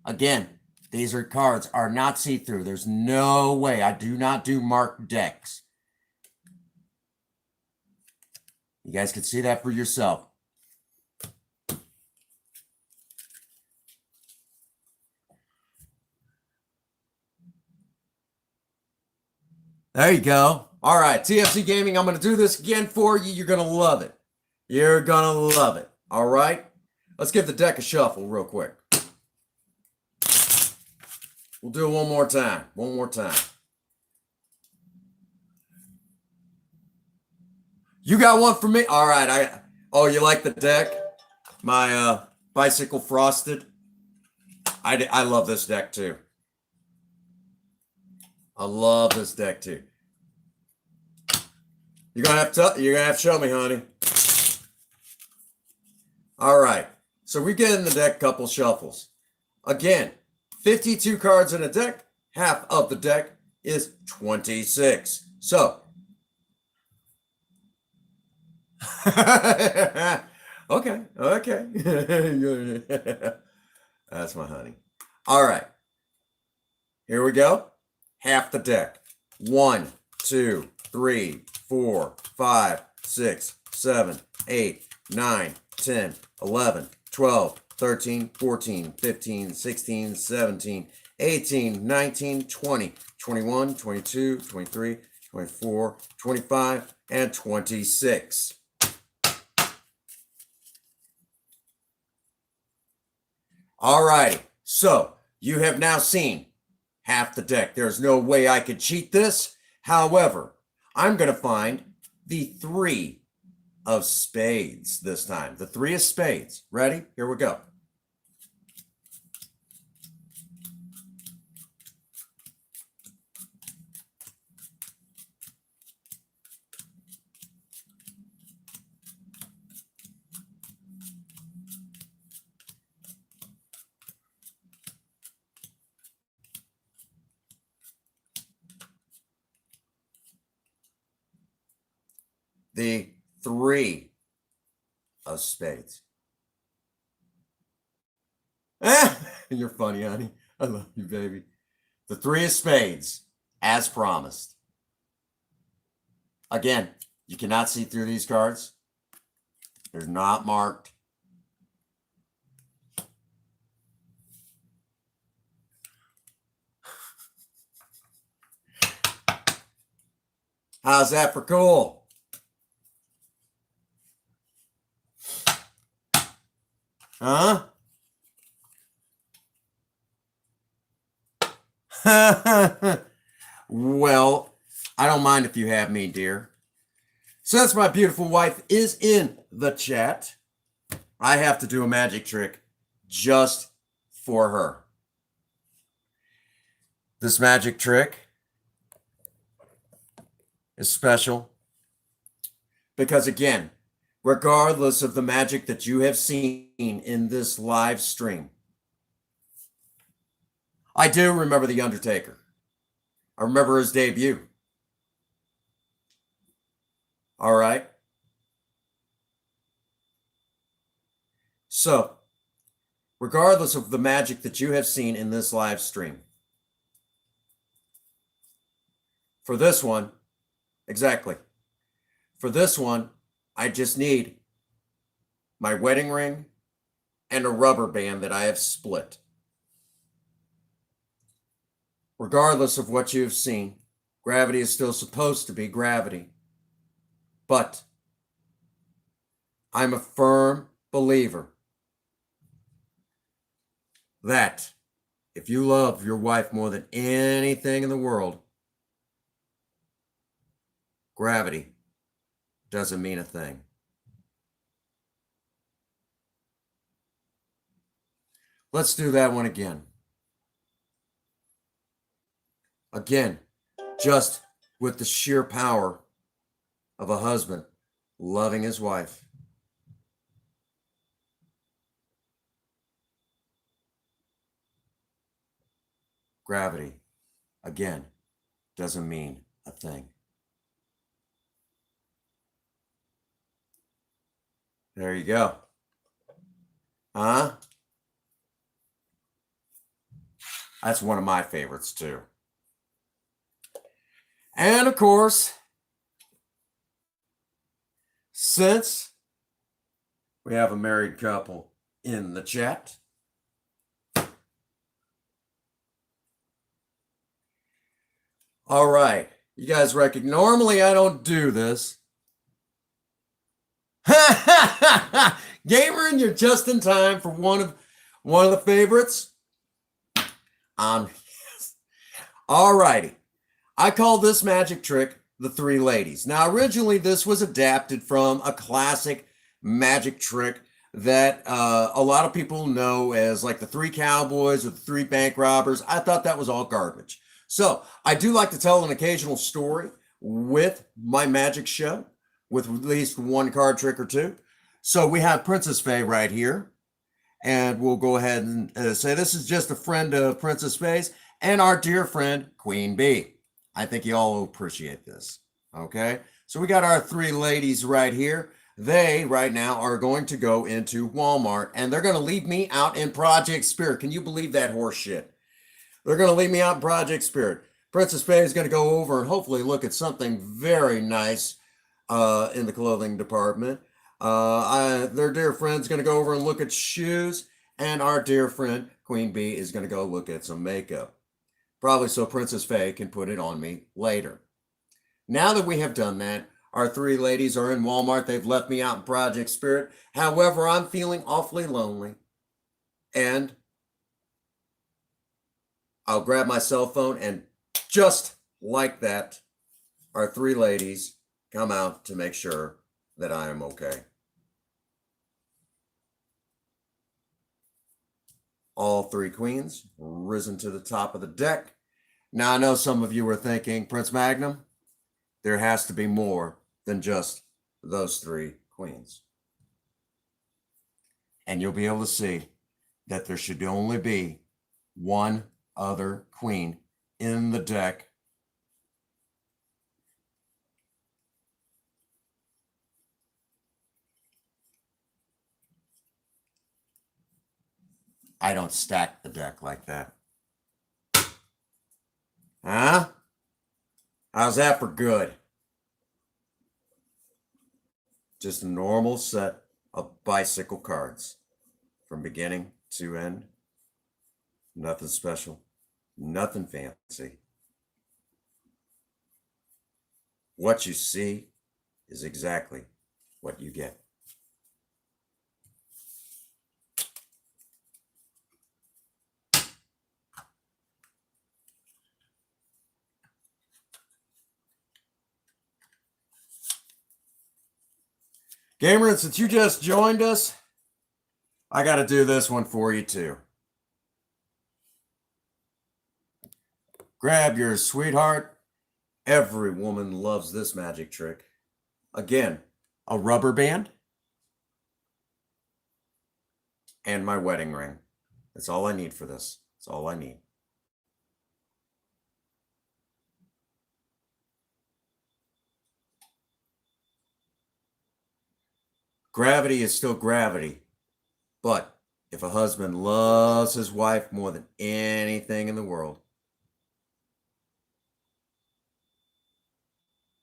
Again, these cards are not see-through. There's no way. I do not do marked decks. You guys can see that for yourself. There you go. All right, TFC Gaming, I'm going to do this again for you. You're going to love it. You're going to love it. All right? Let's give the deck a shuffle real quick. We'll do it one more time. One more time. You got one for me? All right. Oh, you like the deck? My bicycle frosted? I love this deck too. I love this deck too. You're gonna have to show me, honey. All right. So we get in the deck couple shuffles. Again, 52 cards in a deck. Half of the deck is 26. So, okay. That's my honey. All right. Here we go. Half the deck. 1, 2, 3, 4, 5, 6, 7, 8, 9, 10, 11, 12, 13, 14, 15, 16, 17, 18, 19, 20, 21, 22, 23, 24, 25, and 26. All righty. So you have now seen half the deck. There's no way I could cheat this. However, I'm going to find the 3 of spades this time. The 3 of spades. Ready? Here we go. The 3 of spades. You're funny, honey. I love you, baby. The 3 of spades, as promised. Again, you cannot see through these cards. They're not marked. How's that for cool? Huh? Well, I don't mind if you have me, dear. Since my beautiful wife is in the chat, I have to do a magic trick just for her. This magic trick is special because, again, regardless of the magic that you have seen in this live stream, I do remember The Undertaker. I remember his debut. All right. So, regardless of the magic that you have seen in this live stream, for this one, exactly. For this one, I just need my wedding ring and a rubber band that I have split. Regardless of what you have seen, gravity is still supposed to be gravity. But I'm a firm believer that if you love your wife more than anything in the world, gravity doesn't mean a thing. Let's do that one again. Again, just with the sheer power of a husband loving his wife. Gravity, again, doesn't mean a thing. There you go. Huh? That's one of my favorites too. And of course, since we have a married couple in the chat, all right, you guys recognize, normally I don't do this. Gamer, you're just in time for one of the favorites. All righty. I call this magic trick the 3 ladies. Now, originally, this was adapted from a classic magic trick that a lot of people know as like the 3 cowboys or the 3 bank robbers. I thought that was all garbage. So I do like to tell an occasional story with my magic show, with at least one card trick or two. So we have Princess Faye right here. And we'll go ahead and say this is just a friend of Princess Faye's and our dear friend, Queen Bee. I think you all will appreciate this. Okay? So we got our three ladies right here. They, right now, are going to go into Walmart and they're going to leave me out in Project Spirit. Can you believe that horse shit? They're going to leave me out in Project Spirit. Princess Faye is going to go over and hopefully look at something very nice in the clothing department. Their dear friend's going to go over and look at shoes, and our dear friend Queen Bee is going to go look at some makeup. Probably so Princess Faye can put it on me later. Now that we have done that, our three ladies are in Walmart. They've left me out in Project Spirit. However, I'm feeling awfully lonely. And I'll grab my cell phone and just like that, our three ladies come out to make sure that I am okay. All three queens risen to the top of the deck. Now I know some of you are thinking, Prince Magnum, there has to be more than just those three queens. And you'll be able to see that there should only be one other queen in the deck. I don't stack the deck like that. Huh? How's that for good? Just a normal set of bicycle cards from beginning to end. Nothing special, nothing fancy. What you see is exactly what you get. Gamer, since you just joined us, I got to do this one for you too. Grab your sweetheart. Every woman loves this magic trick. Again, a rubber band and my wedding ring. That's all I need for this. That's all I need. Gravity is still gravity, but if a husband loves his wife more than anything in the world,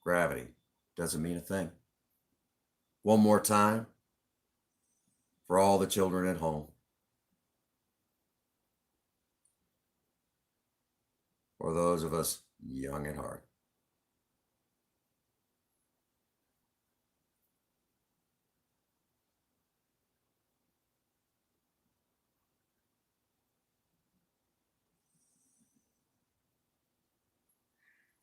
gravity doesn't mean a thing. One more time for all the children at home. Or those of us young at heart.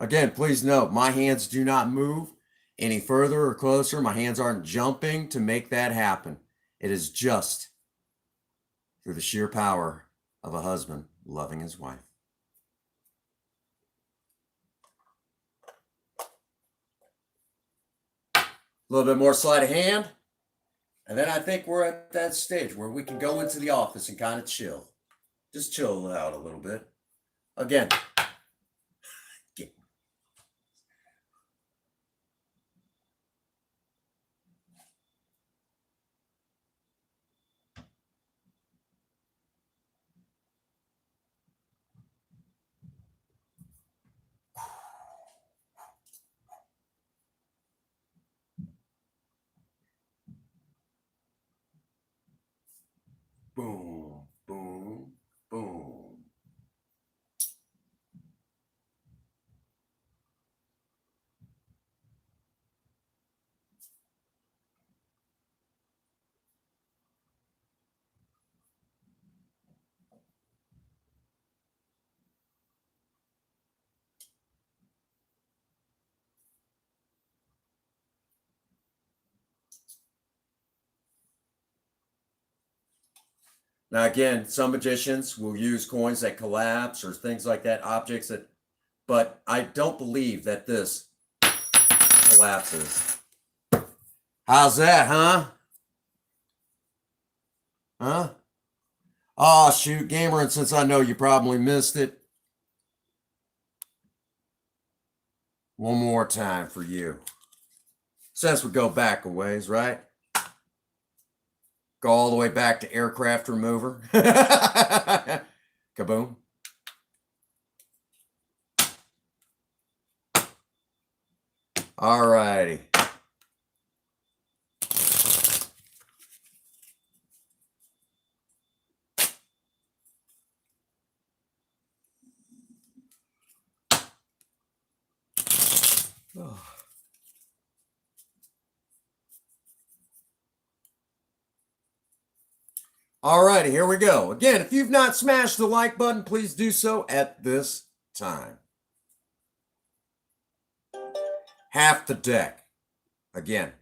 Again, please note, my hands do not move any further or closer. My hands aren't jumping to make that happen. It is just through the sheer power of a husband loving his wife. A little bit more sleight of hand. And then I think we're at that stage where we can go into the office and kind of chill. Just chill out a little bit. Again. Boom, boom, boom. Now, again, some magicians will use coins that collapse or things like that, objects that, but I don't believe that this collapses. How's that, huh? Huh? Oh, shoot, gamer, and since I know you probably missed it, one more time for you. Since we go back a ways, right? Go all the way back to aircraft remover. Kaboom. All righty. Oh. All righty, here we go. Again, if you've not smashed the like button, please do so at this time. Half the deck. Again.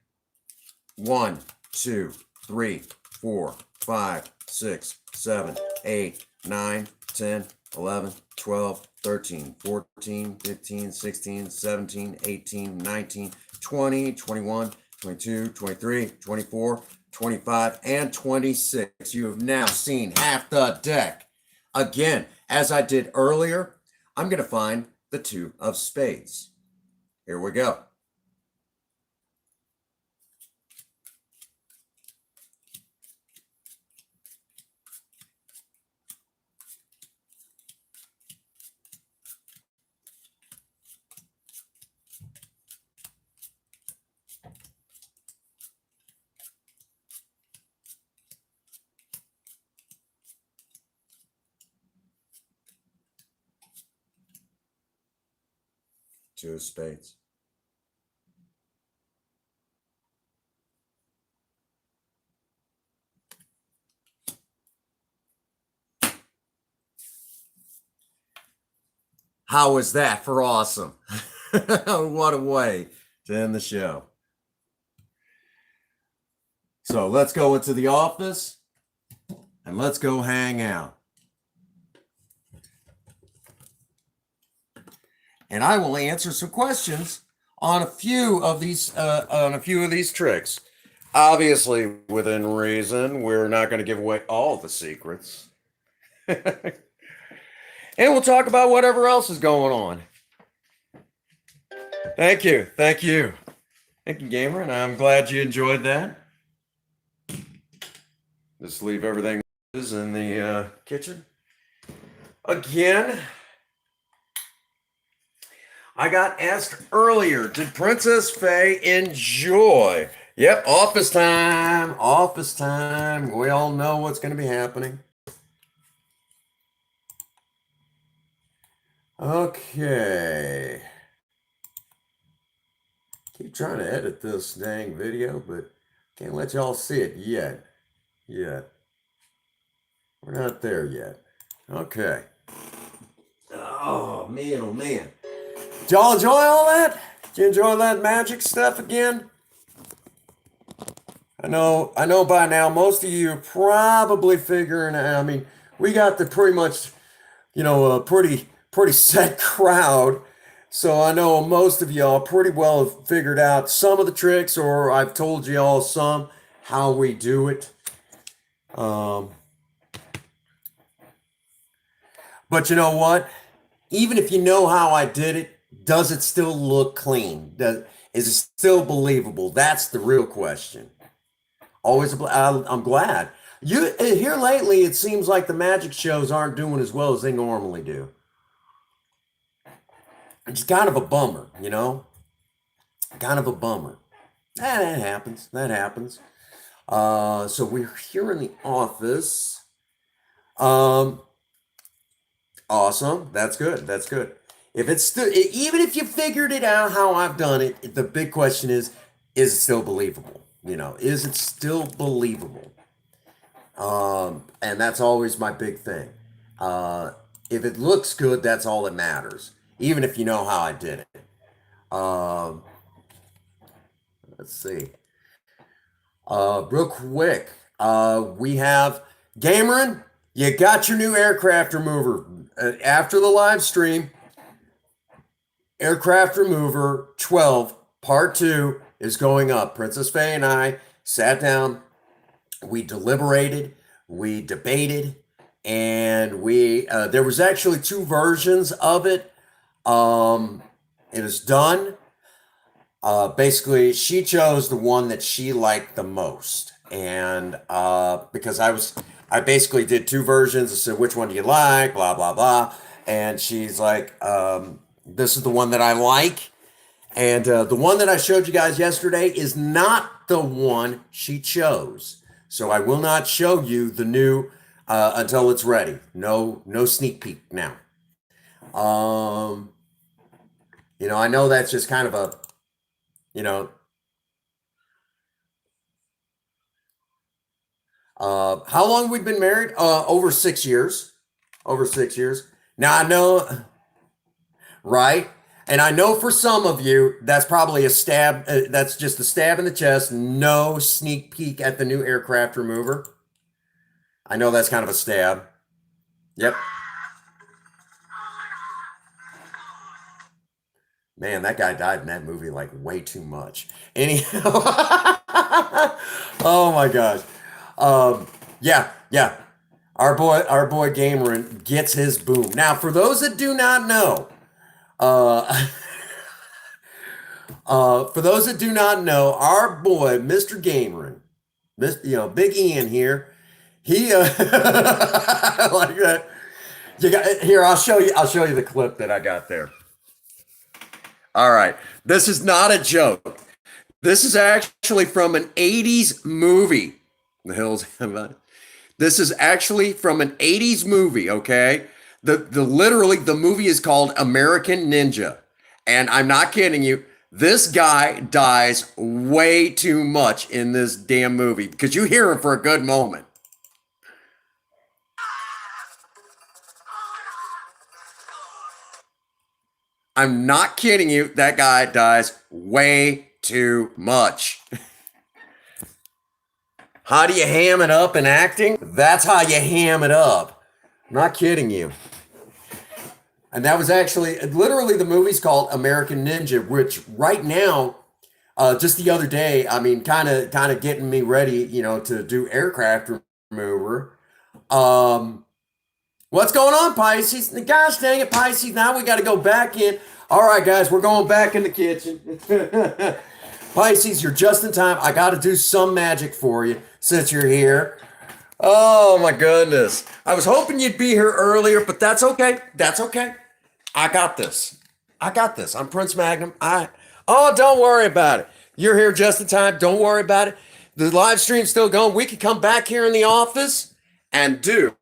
1, 2, 3, 4, 5, 6, 7, 8, 9, 10, 11, 12, 13, 14, 15, 16, 17, 18, 19, 20, 21, 22, 23, 24, 25, and 26. You have now seen half the deck. Again, as I did earlier, I'm going to find the 2 of spades. Here we go. Two of spades. How was that for awesome? What a way to end the show. So let's go into the office and let's go hang out. And I will answer some questions on a few of these tricks. Obviously, within reason, we're not going to give away all the secrets. And we'll talk about whatever else is going on. Thank you. Thank you. Thank you, gamer, and I'm glad you enjoyed that. Just leave everything in the kitchen. Again, I got asked earlier, did Princess Faye enjoy? Yep, office time. Office time. We all know what's going to be happening. Okay. Keep trying to edit this dang video, but can't let y'all see it yet. We're not there yet. Okay. Oh, man, oh, man. Did y'all enjoy all that? Did you enjoy that magic stuff again? I know by now most of you are probably figuring out. I mean, we got the pretty much, a pretty set crowd. So I know most of y'all pretty well have figured out some of the tricks, or I've told y'all some how we do it. But you know what? Even if you know how I did it, does it still look clean? Is it still believable? That's the real question. I'm glad. Here lately, it seems like the magic shows aren't doing as well as they normally do. It's kind of a bummer, Kind of a bummer. That happens. So we're here in the office. Awesome. That's good. If it's still, even if you figured it out how I've done it, the big question is it still believable? Is it still believable? And that's always my big thing. If it looks good, that's all that matters, even if you know how I did it. Let's see. Real quick, we have Gamerin. You got your new aircraft remover. After the live stream, aircraft remover 12, part 2 is going up. Princess Faye and I sat down. We deliberated. we debated, and we there was actually two versions of it. It is done. Basically, she chose the one that she liked the most, and because I basically did two versions. I said, "Which one do you like?" Blah blah blah, and she's like, "This is the one that I like." And the one that I showed you guys yesterday is not the one she chose. So I will not show you the new until it's ready. No, no sneak peek now. Um, I know that's just kind of a, you know, how long we've been married? Over 6 years. Over 6 years. Now I know, right? And I know for some of you, that's probably a stab. That's just a stab in the chest. No sneak peek at the new aircraft remover. I know that's kind of a stab. Yep. Man, that guy died in that movie like way too much. Anyhow, oh my gosh. Yeah, yeah. Our boy Gamerin gets his boom. Now, for those that do not know, uh, for those that do not know, our boy Mr. Gamerin, Big Ian here, he like that. You got here. I'll show you. I'll show you the clip that I got there. All right. This is not a joke. This is actually from an 80s movie. The hell's about it? This is actually from an 80s movie, okay? The literally the movie is called American Ninja. And I'm not kidding you. This guy dies way too much in this damn movie because you hear him for a good moment. I'm not kidding you. That guy dies way too much. How do you ham it up in acting? That's how you ham it up. I'm not kidding you. And that was actually literally the movie's called American Ninja, which right now, just the other day, I mean, kind of getting me ready, to do aircraft remover. Um, what's going on, Pisces? Gosh dang it, Pisces! Now we got to go back in. All right, guys, we're going back in the kitchen. Pisces, you're just in time. I got to do some magic for you since you're here. Oh my goodness. I was hoping you'd be here earlier, but that's okay. That's okay. I got this. I got this. I'm Prince Magnum. Don't worry about it. You're here just in time. Don't worry about it. The live stream's still going. We could come back here in the office and do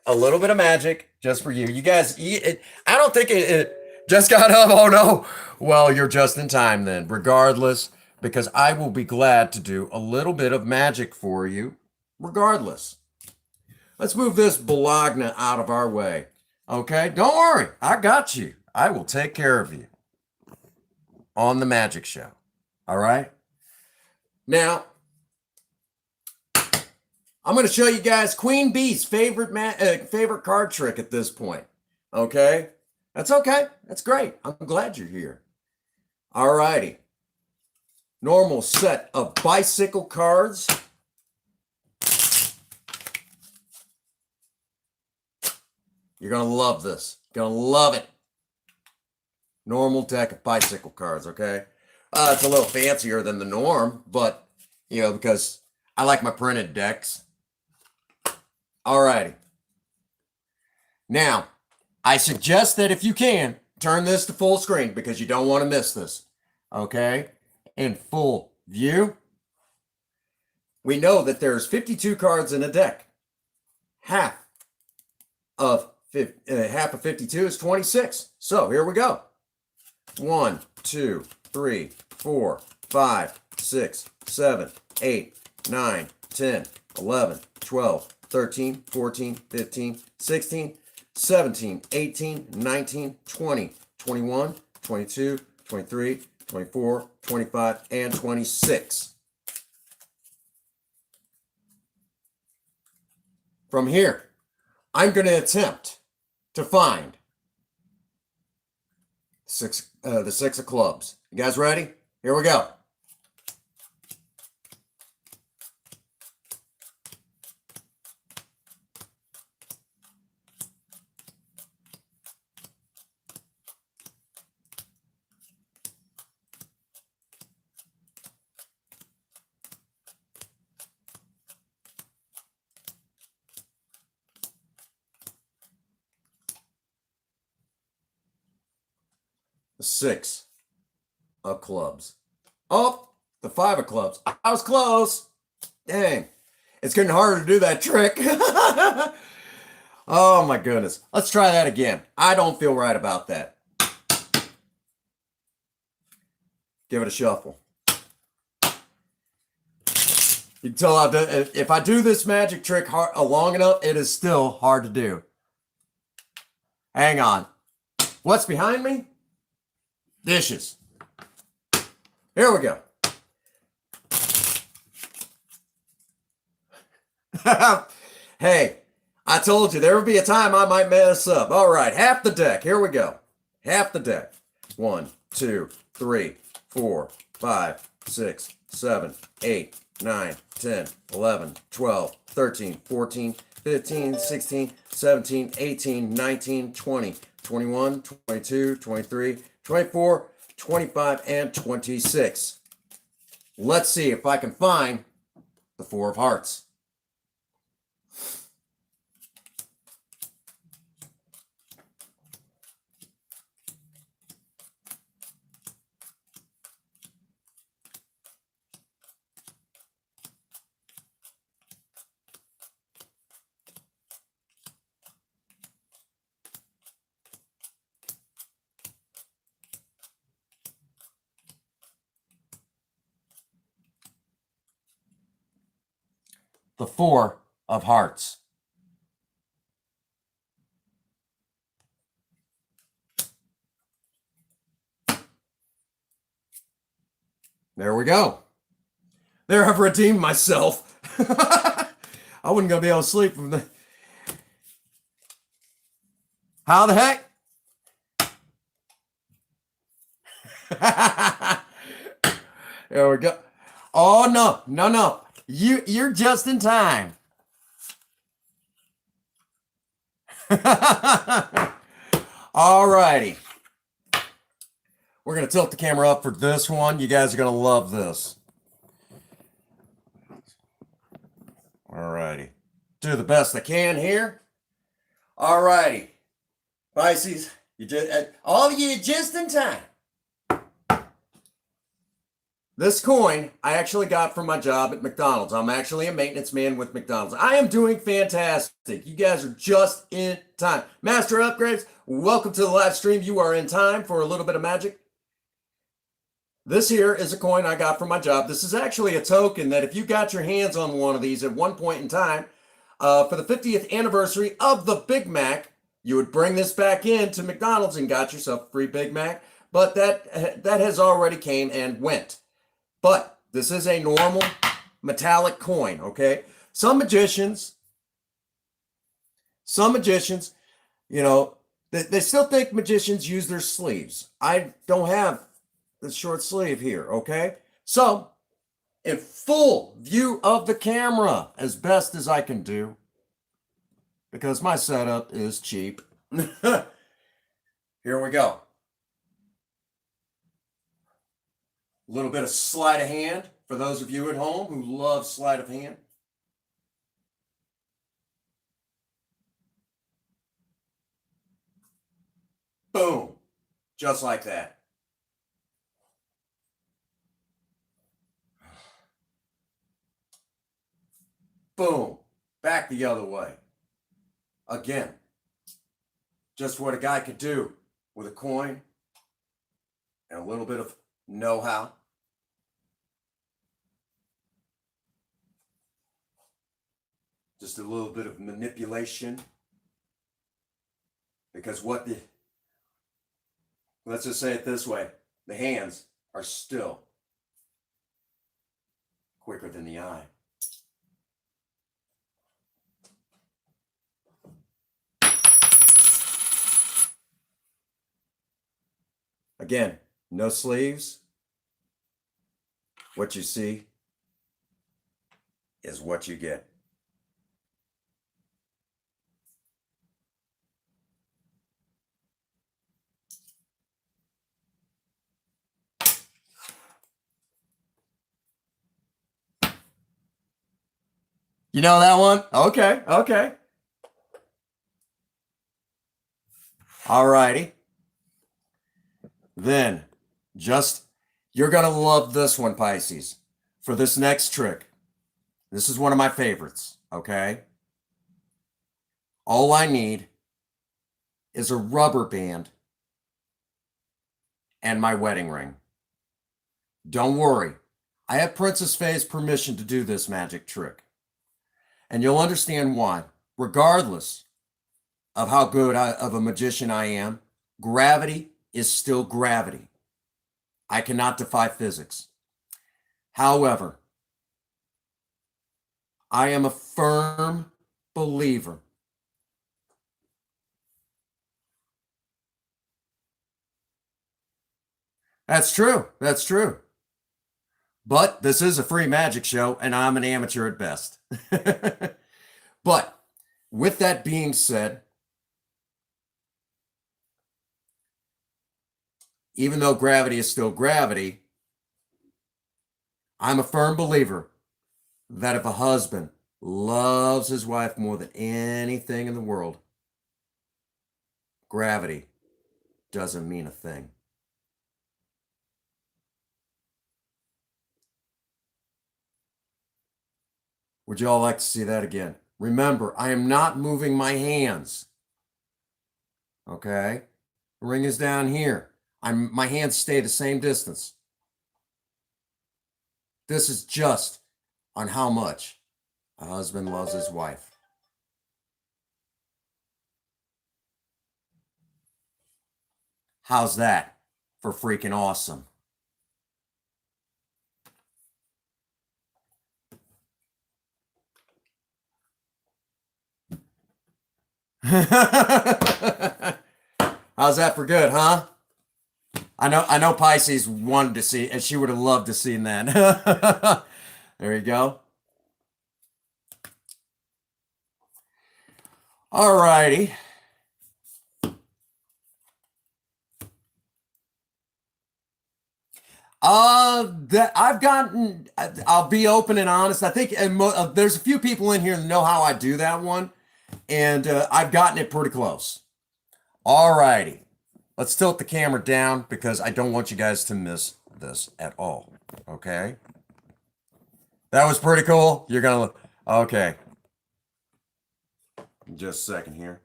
a little bit of magic just for you. You guys, I don't think it just got up. Oh no. Well, you're just in time then, regardless, because I will be glad to do a little bit of magic for you, regardless. Let's move this Bologna out of our way. Okay? Don't worry. I got you. I will take care of you on the magic show. All right? Now, I'm going to show you guys Queen Bee's favorite card trick at this point. Okay? That's okay. That's great. I'm glad you're here. All righty. Normal set of bicycle cards. You're going to love this. You're going to love it. Normal deck of bicycle cards, okay? It's a little fancier than the norm, but, because I like my printed decks. All righty. Now, I suggest that if you can, turn this to full screen because you don't want to miss this, okay? In full view, we know that there's 52 cards in a deck. Half of 52 is 26. So here we go. 1, 2, 3, 4, 5, 6, 7, 8, 9, 10, 11, 12, 13, 14, 15, 16, 17, 18, 19, 20, 21, 22, 23, 24, 25, and 26. From here, I'm going to attempt to find the 6 of clubs. You guys ready? Here we go. 6 of clubs. Oh, the 5 of clubs. I was close. Dang. It's getting harder to do that trick. Oh my goodness. Let's try that again. I don't feel right about that. Give it a shuffle. You can tell if I do this magic trick long enough, it is still hard to do. Hang on. What's behind me? Dishes. Here we go. Hey, I told you there would be a time I might mess up. All right, half the deck. Here we go. Half the deck. 1, 2, 3, 4, 5, 6, 7, 8, 9, 10, 11, 12, 13, 14, 15, 16, 17, 18, 19, 20, 21, 22, 23, 24, 25, and 26. Let's see if I can find the 4 of hearts. The 4 of hearts. There we go. There, I've redeemed myself. I wasn't going to be able to sleep from the... How the heck? There we go. Oh, no, no, no. You're just in time. All righty. We're going to tilt the camera up for this one. You guys are going to love this. All righty. Do the best I can here. All righty. Pisces, all of you just in time. This coin I actually got from my job at McDonald's. I'm actually a maintenance man with McDonald's. I am doing fantastic. You guys are just in time. Master Upgrades, welcome to the live stream. You are in time for a little bit of magic. This here is a coin I got from my job. This is actually a token that if you got your hands on one of these at one point in time, for the 50th anniversary of the Big Mac, you would bring this back in to McDonald's and got yourself a free Big Mac. But that has already came and went. But this is a normal metallic coin, okay? Some magicians, you know, they still think magicians use their sleeves. I don't have the short sleeve here, okay? So, in full view of the camera, as best as I can do, because my setup is cheap. Here we go. A little bit of sleight of hand for those of you at home who love sleight of hand. Boom. Just like that. Boom. Back the other way. Again. Just what a guy could do with a coin and a little bit of know-how. Just a little bit of manipulation. Because let's just say it this way, the hands are still quicker than the eye. Again, no sleeves. What you see is what you get. You know that one? Okay, okay. All righty. then you're going to love this one, Pisces. For this next trick, this is one of my favorites, okay? All I need is a rubber band and my wedding ring. Don't worry, I have Princess Faye's permission to do this magic trick. And you'll understand why. Regardless of how good of a magician I am, gravity is still gravity. I cannot defy physics. However, I am a firm believer That's true. That's true. But this is a free magic show, and I'm an amateur at best. But with that being said, even though gravity is still gravity, I'm a firm believer that if a husband loves his wife more than anything in the world, gravity doesn't mean a thing. Would you all like to see that again? Remember, I am not moving my hands. Okay? The ring is down here. My hands stay the same distance. This is just on how much a husband loves his wife. How's that for freaking awesome? How's that for good, huh? I know Pisces wanted to see, and she would have loved to see that. There you go. All righty. That I've gotten, I'll be open and honest. I think there's a few people in here that know how I do that one, and I've gotten it pretty close. All righty. Let's tilt the camera down because I don't want you guys to miss this at all. Okay? That was pretty cool. You're going to look. Okay. Just a second here.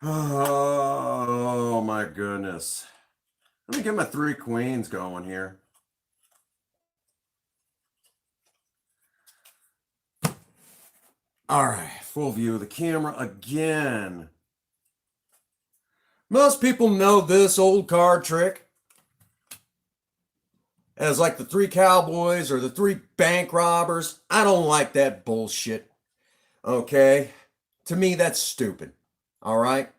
Oh, my goodness. Let me get my 3 queens going here. All right. Full view of the camera again. Most people know this old card trick as like the 3 cowboys or the 3 bank robbers. I don't like that bullshit. Okay? To me, that's stupid. All right?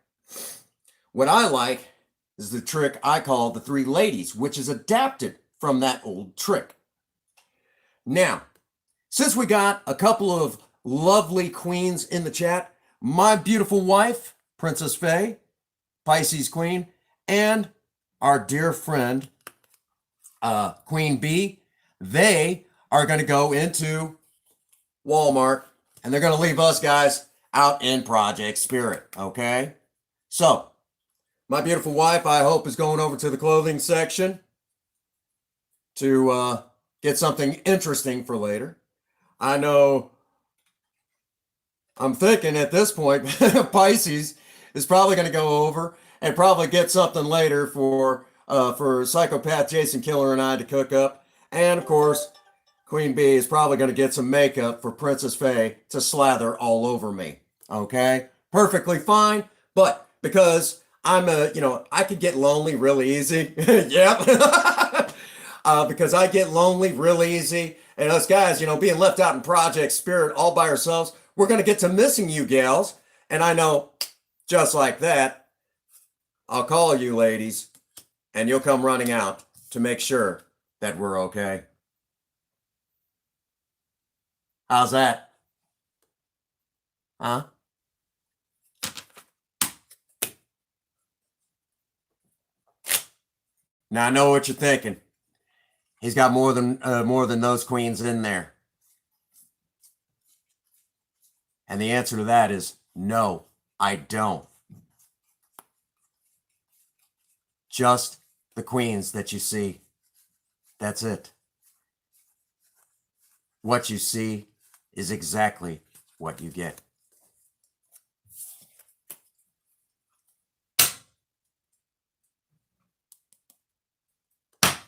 What I like is the trick I call the 3 ladies, which is adapted from that old trick. Now, since we got a couple of lovely queens in the chat, my beautiful wife, Princess Faye, Pisces Queen, and our dear friend, Queen Bee, they are going to go into Walmart, and they're going to leave us guys out in Project Spirit, okay? So, my beautiful wife, I hope, is going over to the clothing section to get something interesting for later. I know, I'm thinking at this point, Pisces is probably going to go over and probably get something later for Psychopath Jason Killer and I to cook up. And of course, Queen Bee is probably going to get some makeup for Princess Faye to slather all over me. Okay? Perfectly fine. But because I'm I could get lonely real easy. Yep. Because I get lonely real easy. And us guys, being left out in Project Spirit all by ourselves, we're going to get to missing you gals. And I know, just like that, I'll call you ladies, and you'll come running out to make sure that we're okay. How's that? Huh? Now I know what you're thinking. He's got more than those queens in there. And the answer to that is no, I don't. just the queens that you see. That's it. What you see is exactly what you get.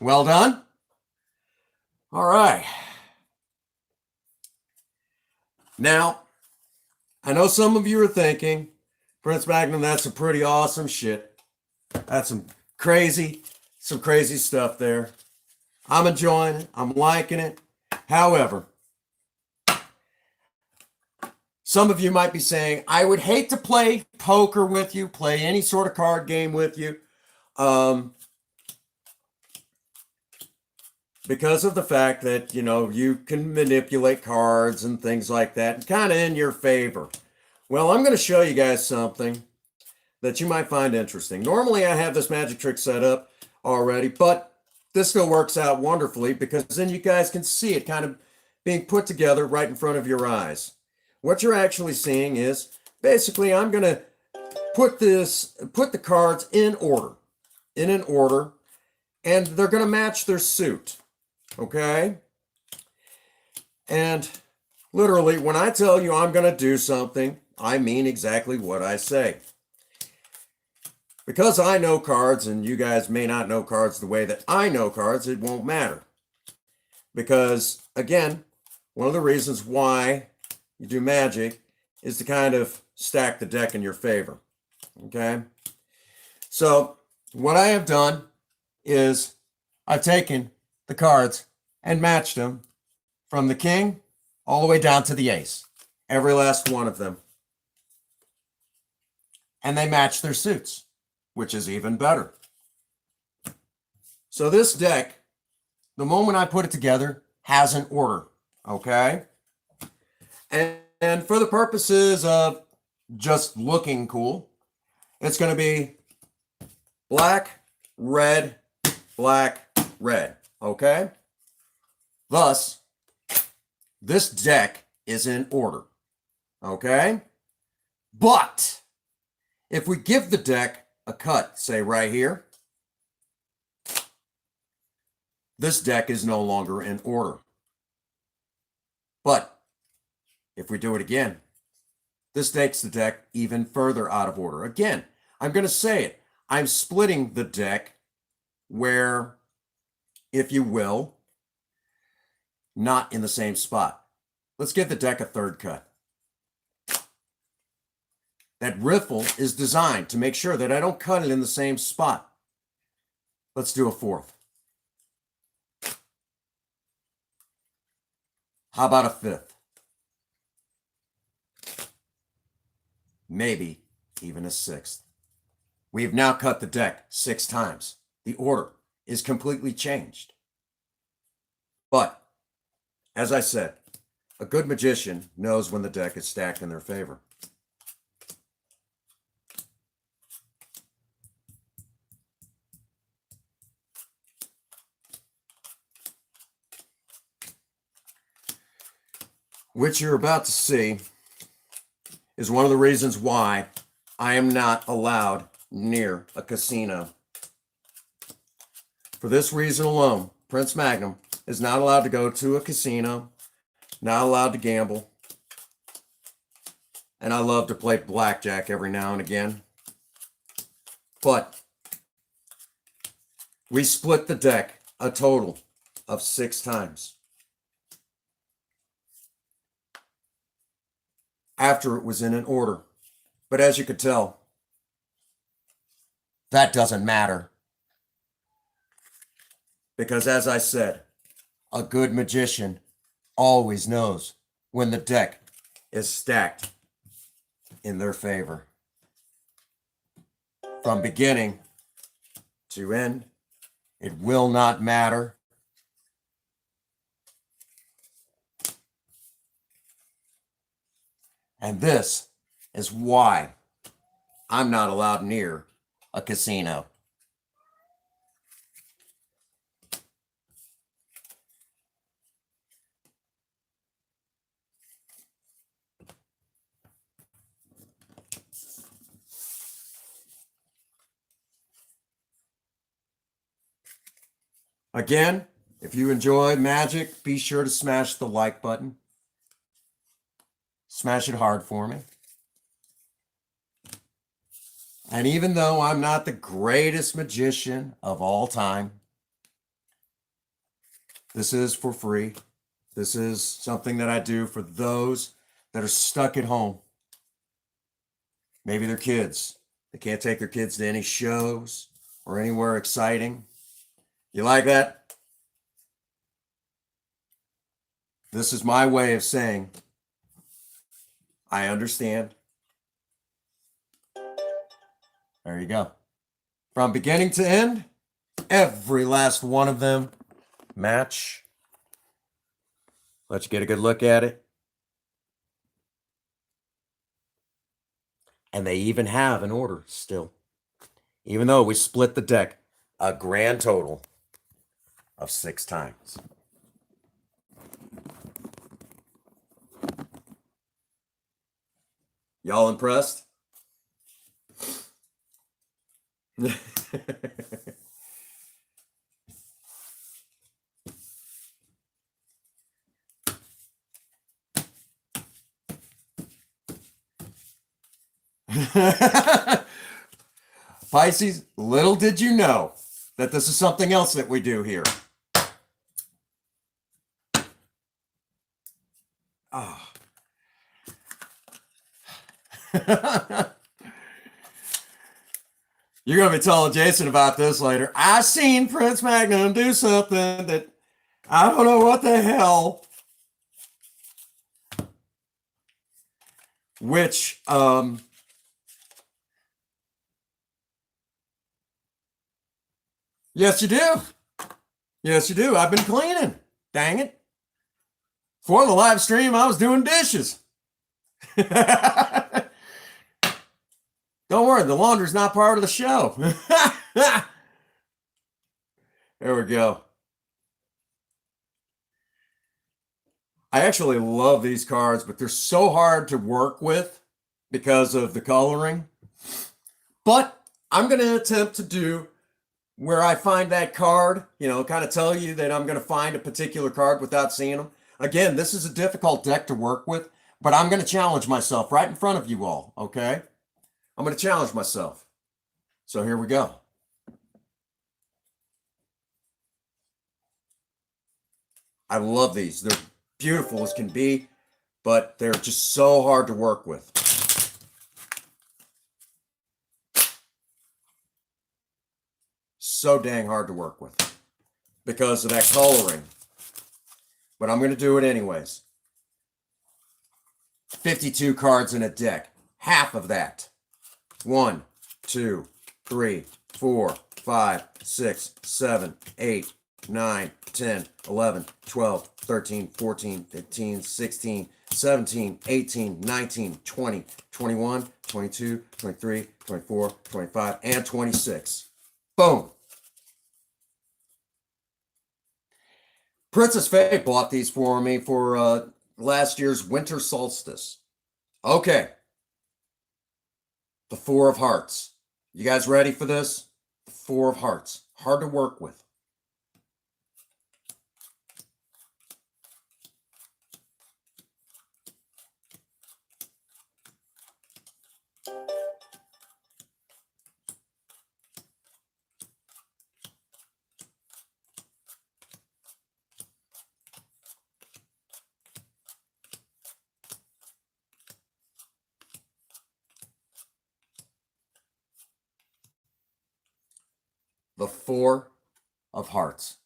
Well done. All right. Now, I know some of you are thinking, Prince Magnum, that's some pretty awesome shit. That's some crazy stuff there. I'm enjoying it. I'm liking it. However, some of you might be saying, I would hate to play poker with you, play any sort of card game with you, because of the fact that, you know, you can manipulate cards and things like that, kind of in your favor. Well, I'm going to show you guys something that you might find interesting. Normally, I have this magic trick set up already, but this still works out wonderfully because then you guys can see it kind of being put together right in front of your eyes. What you're actually seeing is basically I'm going to put the cards in an order, and they're going to match their suit. Okay? And literally, when I tell you I'm going to do something, I mean exactly what I say. Because I know cards and you guys may not know cards the way that I know cards, it won't matter. Because, again, one of the reasons why you do magic is to kind of stack the deck in your favor. Okay? So, what I have done is I've taken the cards and matched them from the king all the way down to the ace. Every last one of them. And they match their suits, which is even better. So this deck, the moment I put it together, has an order, okay? And for the purposes of just looking cool, it's going to be black, red, okay? Thus, this deck is in order, okay? But if we give the deck a cut, say right here, this deck is no longer in order. But if we do it again, this takes the deck even further out of order. Again, I'm going to say it. I'm splitting the deck where, if you will, not in the same spot. Let's give the deck a third cut. That riffle is designed to make sure that I don't cut it in the same spot. Let's do a fourth. How about a fifth? Maybe even a sixth. We have now cut the deck 6 times. The order is completely changed. But, as I said, a good magician knows when the deck is stacked in their favor. Which you're about to see is one of the reasons why I am not allowed near a casino. For this reason alone, Prince Magnum is not allowed to go to a casino, not allowed to gamble, and I love to play blackjack every now and again. But we split the deck a total of 6 times. After it was in an order. But as you could tell, that doesn't matter. Because as I said, a good magician always knows when the deck is stacked in their favor. From beginning to end, it will not matter. And this is why I'm not allowed near a casino. Again, if you enjoy Magic, be sure to smash the like button. Smash it hard for me. And even though I'm not the greatest magician of all time, this is for free. This is something that I do for those that are stuck at home. Maybe they're kids. They can't take their kids to any shows or anywhere exciting. You like that? This is my way of saying, I understand. There you go. From beginning to end, every last one of them match. Let's get a good look at it. And they even have an order still. Even though we split the deck a grand total of 6 times. Y'all impressed? Pisces, little did you know that this is something else that we do here. Oh. You're going to be telling Jason about this later. I seen Prince Magnum do something that I don't know what the hell. Which, yes, you do. Yes, you do. I've been cleaning. Dang it. For the live stream, I was doing dishes. Don't worry, the laundry's not part of the show. There we go. I actually love these cards, but they're so hard to work with because of the coloring. But I'm going to attempt to do where I find that card, kind of tell you that I'm going to find a particular card without seeing them. Again, this is a difficult deck to work with, but I'm going to challenge myself right in front of you all, okay? I'm going to challenge myself. So here we go. I love these. They're beautiful as can be, but they're just so hard to work with. So dang hard to work with because of that coloring. But I'm going to do it anyways. 52 cards in a deck. Half of that. 1, 2, 3, 4, 5, 6, 7, 8, 9, 10, 11, 12, 13, 14, 15, 16, 17, 18, 19, 20, 21, 22, 23, 24, 25, and 26. Boom. Princess Faye bought these for me for last year's winter solstice. Okay. The 4 of Hearts. You guys ready for this? The 4 of Hearts. Hard to work with. The 4 of Hearts.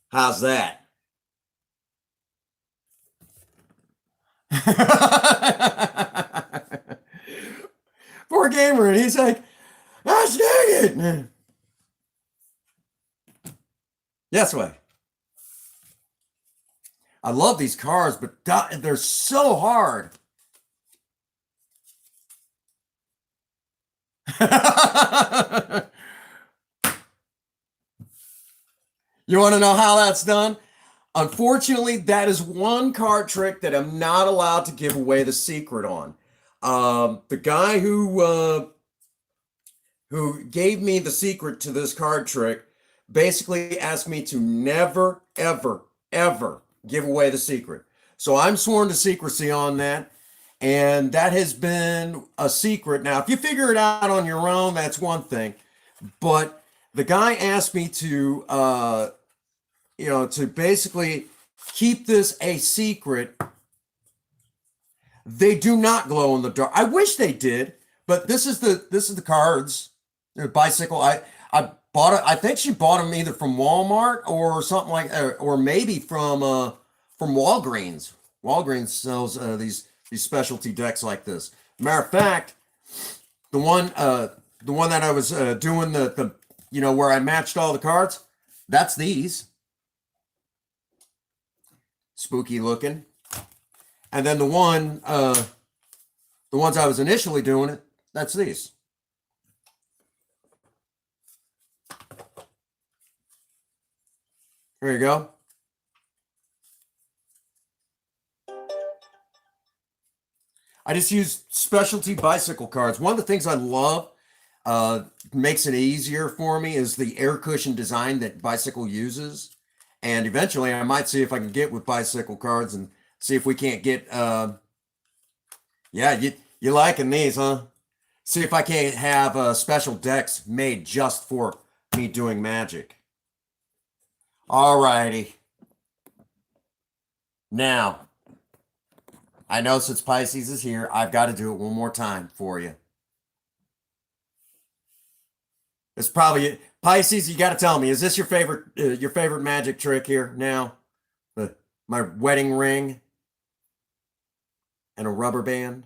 How's that? Poor gamer, and he's like, "Gosh dang it!" Yes, way. I love these cards, but they're so hard. You want to know how that's done? Unfortunately, that is one card trick that I'm not allowed to give away the secret on. The guy who gave me the secret to this card trick basically asked me to never, ever, ever give away the secret. So I'm sworn to secrecy on that. And that has been a secret. Now, if you figure it out on your own, that's one thing. But the guy asked me to basically keep this a secret. They do not glow in the dark. I wish they did, but this is the cards. The bicycle. I bought it. I think she bought them either from Walmart or something like, or maybe from Walgreens. Walgreens sells these specialty decks like this. Matter of fact, the one that I was doing the where I matched all the cards, that's these spooky looking, and then the ones I was initially doing it, that's these. There you go. I just use specialty bicycle cards. One of the things I love, makes it easier for me, is the air cushion design that Bicycle uses. And eventually I might see if I can get with Bicycle cards and see if we can't get, yeah, you liking these, huh? See if I can't have special decks made just for me doing magic. All righty. Now, I know since Pisces is here, I've got to do it one more time for you. It's probably Pisces. You got to tell me, is this your favorite magic trick here now? My wedding ring and a rubber band.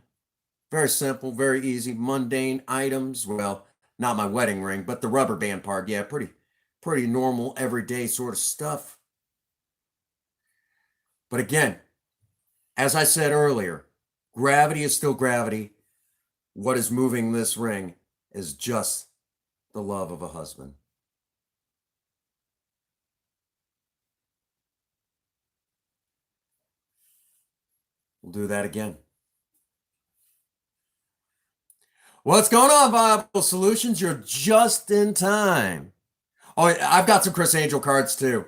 Very simple, very easy, mundane items. Well, not my wedding ring, but the rubber band part. Yeah, pretty normal, everyday sort of stuff. But again, as I said earlier, gravity is still gravity. What is moving this ring is just the love of a husband. We'll do that again. What's going on, Viable Solutions? You're just in time. Oh, I've got some Chris Angel cards too.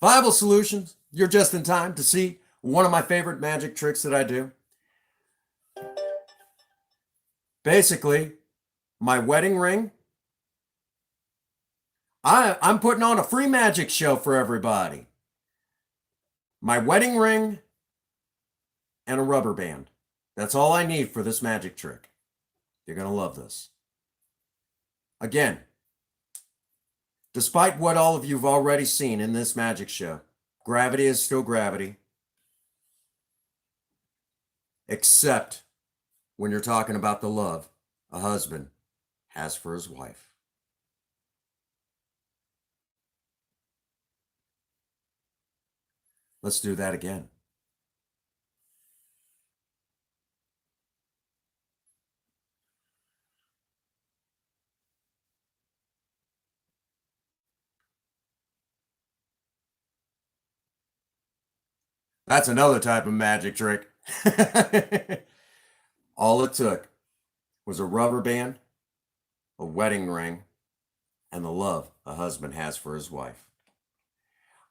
Viable Solutions, you're just in time to see one of my favorite magic tricks that I do. Basically, my wedding ring. I'm putting on a free magic show for everybody. My wedding ring and a rubber band. That's all I need for this magic trick. You're going to love this. Again, despite what all of you have already seen in this magic show, gravity is still gravity. Except when you're talking about the love a husband has for his wife. Let's do that again. That's another type of magic trick. All it took was a rubber band, a wedding ring, and the love a husband has for his wife.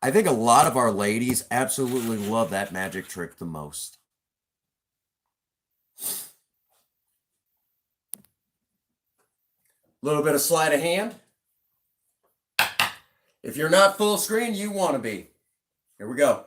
I think a lot of our ladies absolutely love that magic trick the most. A little bit of sleight of hand. If you're not full screen, you want to be. Here we go.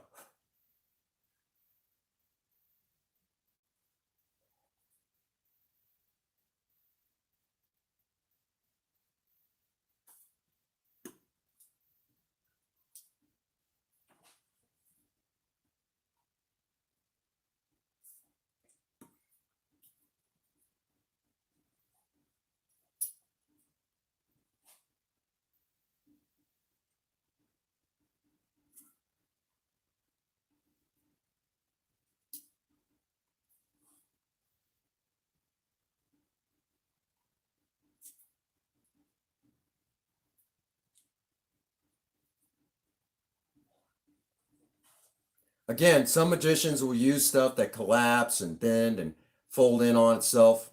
Again, some magicians will use stuff that collapse and bend and fold in on itself.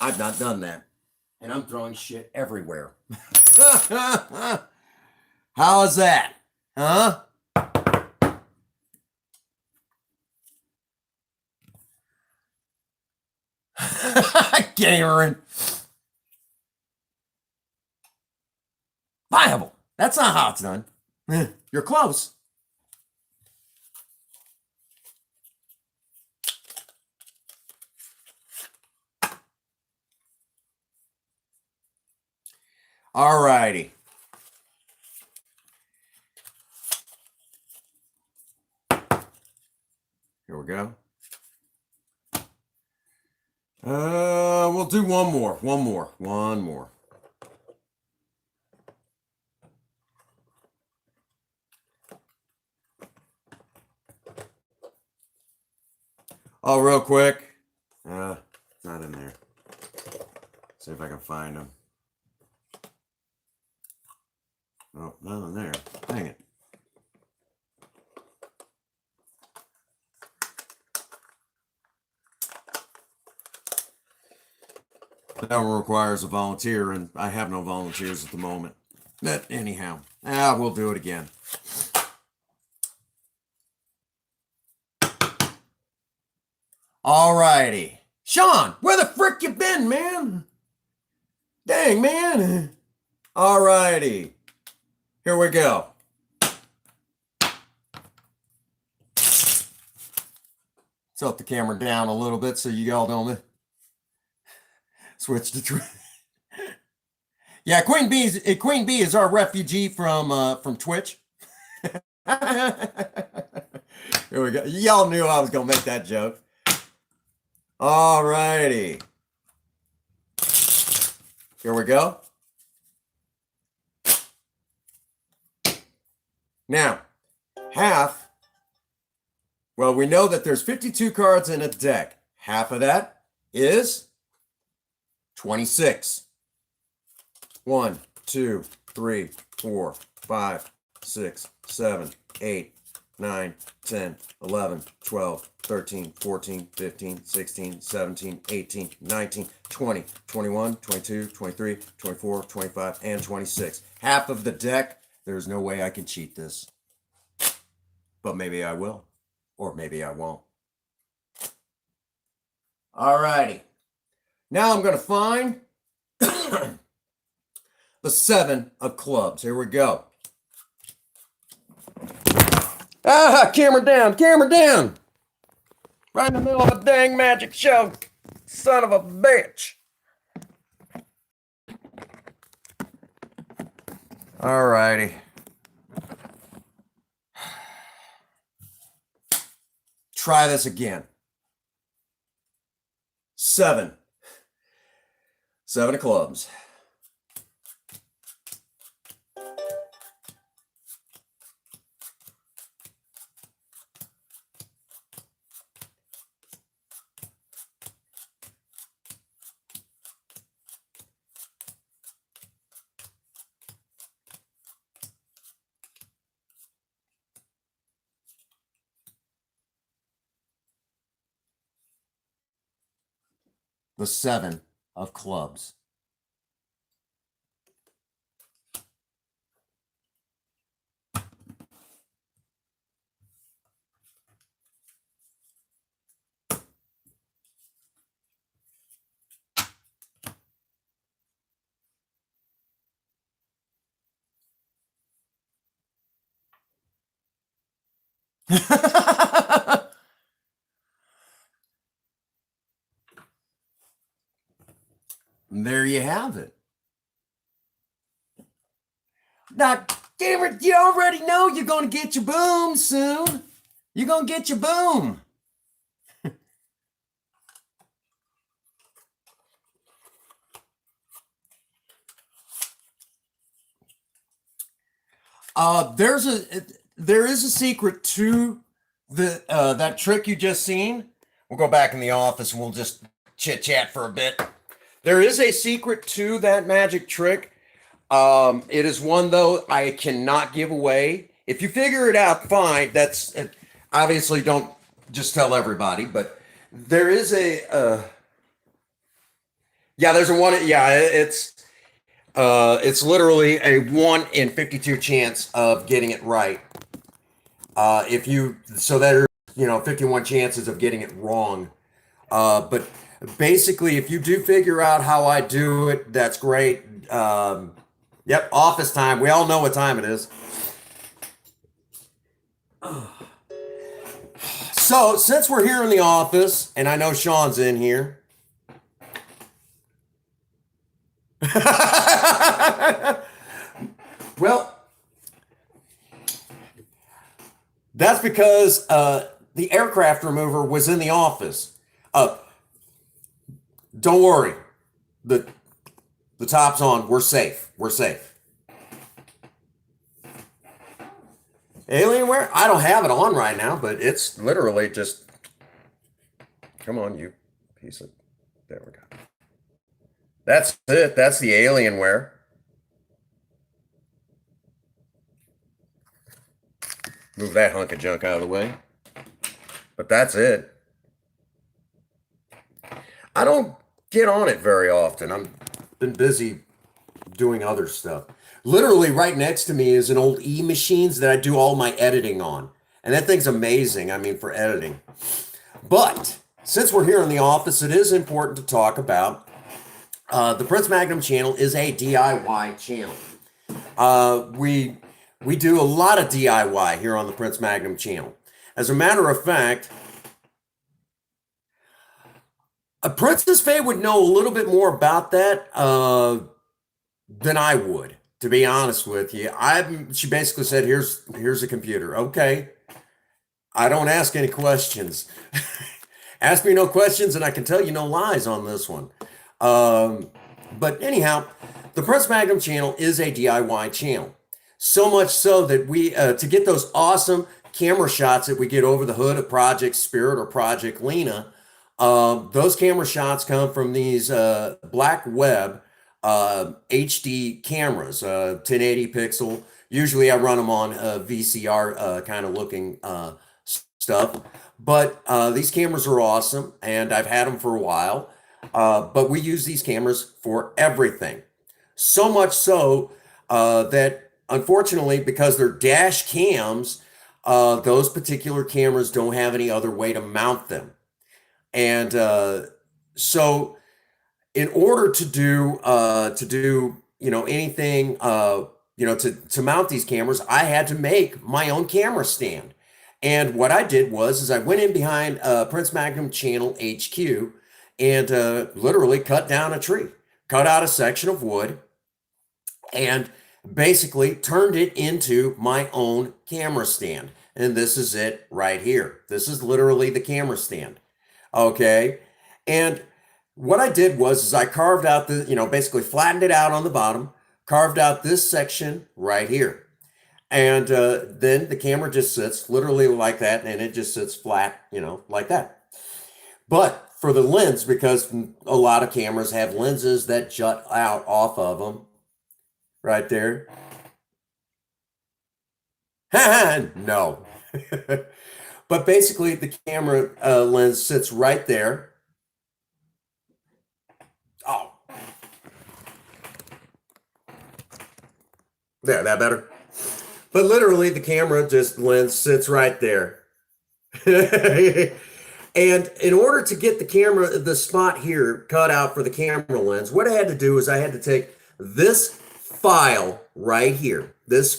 I've not done that. And I'm throwing shit everywhere. How is that? Huh? Gamering. Viable. That's not how it's done. You're close. All righty. Here we go. We'll do one more. Oh, real quick. It's not in there. See if I can find them. Oh, not in there. Dang it. That one requires a volunteer, and I have no volunteers at the moment. But anyhow, we'll do it again. All righty. Sean, where the frick you been, man? Dang, man. All righty. Here we go. Tilt the camera down a little bit so you all don't switch to yeah, Queen B is our refugee from Twitch. Here we go. Y'all knew I was gonna make that joke. All righty. Here we go. Now, half. Well, we know that there's 52 cards in a deck. Half of that is 26. 1, 2, 3, 4, 5, 6, 7, 8, 9, 10, 11, 12, 13, 14, 15, 16, 17, 18, 19, 20, 21, 22, 23, 24, 25, and 26. Half of the deck. There's no way I can cheat this. But maybe I will. Or maybe I won't. All righty. Now I'm going to find the 7 of clubs. Here we go. Camera down. Right in the middle of a dang magic show. Son of a bitch. All righty. Try this again. 7. 7 of clubs. The 7 of clubs. And there you have it. Now, damn it, you already know you're going to get your boom soon. You're going to get your boom. There is a secret to the that trick you just seen. We'll go back in the office and we'll just chit chat for a bit. There is a secret to that magic trick. It is one though I cannot give away. If you figure it out, fine. That's obviously don't just tell everybody, but there is yeah, there's a one. Yeah, it's literally a 1 in 52 chance of getting it right. If you so there's 51 chances of getting it wrong. But basically, if you do figure out how I do it, that's great. Yep, office time. We all know what time it is. So, since we're here in the office, and I know Sean's in here. Well, that's because the aircraft remover was in the office. Don't worry. The top's on. We're safe. We're safe. Alienware? I don't have it on right now, but it's literally just. Come on, you piece of. There we go. That's it. That's the Alienware. Move that hunk of junk out of the way. But that's it. I don't get on it very often. I've been busy doing other stuff. Literally right next to me is an old E-machines that I do all my editing on. And that thing's amazing, I mean, for editing. But since we're here in the office, it is important to talk about the Prince Magnum channel is a DIY channel. We do a lot of DIY here on the Prince Magnum channel. As a matter of fact, Princess Faye would know a little bit more about that than I would, to be honest with you. She basically said, here's a computer. Okay. I don't ask any questions. Ask me no questions and I can tell you no lies on this one. But anyhow, the Prince Magnum channel is a DIY channel. So much so that we, to get those awesome camera shots that we get over the hood of Project Spirit or Project Lena, those camera shots come from these Black Web HD cameras, 1080 pixel. Usually I run them on VCR kind of looking stuff. But these cameras are awesome, and I've had them for a while. But we use these cameras for everything. So much so that, unfortunately, because they're dash cams, those particular cameras don't have any other way to mount them. And so in order to do anything, to mount these cameras, I had to make my own camera stand. And what I did was I went in behind Prince Magnum Channel HQ and literally cut down a tree, cut out a section of wood, and basically turned it into my own camera stand. And this is it right here. This is literally the camera stand. Okay. And what I did was I carved out basically flattened it out on the bottom, carved out this section right here. And then the camera just sits literally like that, and it just sits flat, like that. But for the lens, because a lot of cameras have lenses that jut out off of them, right there. No. But basically, the camera lens sits right there. Oh. There, that better? But literally, the camera lens sits right there. And in order to get the spot here cut out for the camera lens, what I had to do is I had to take this file right here, this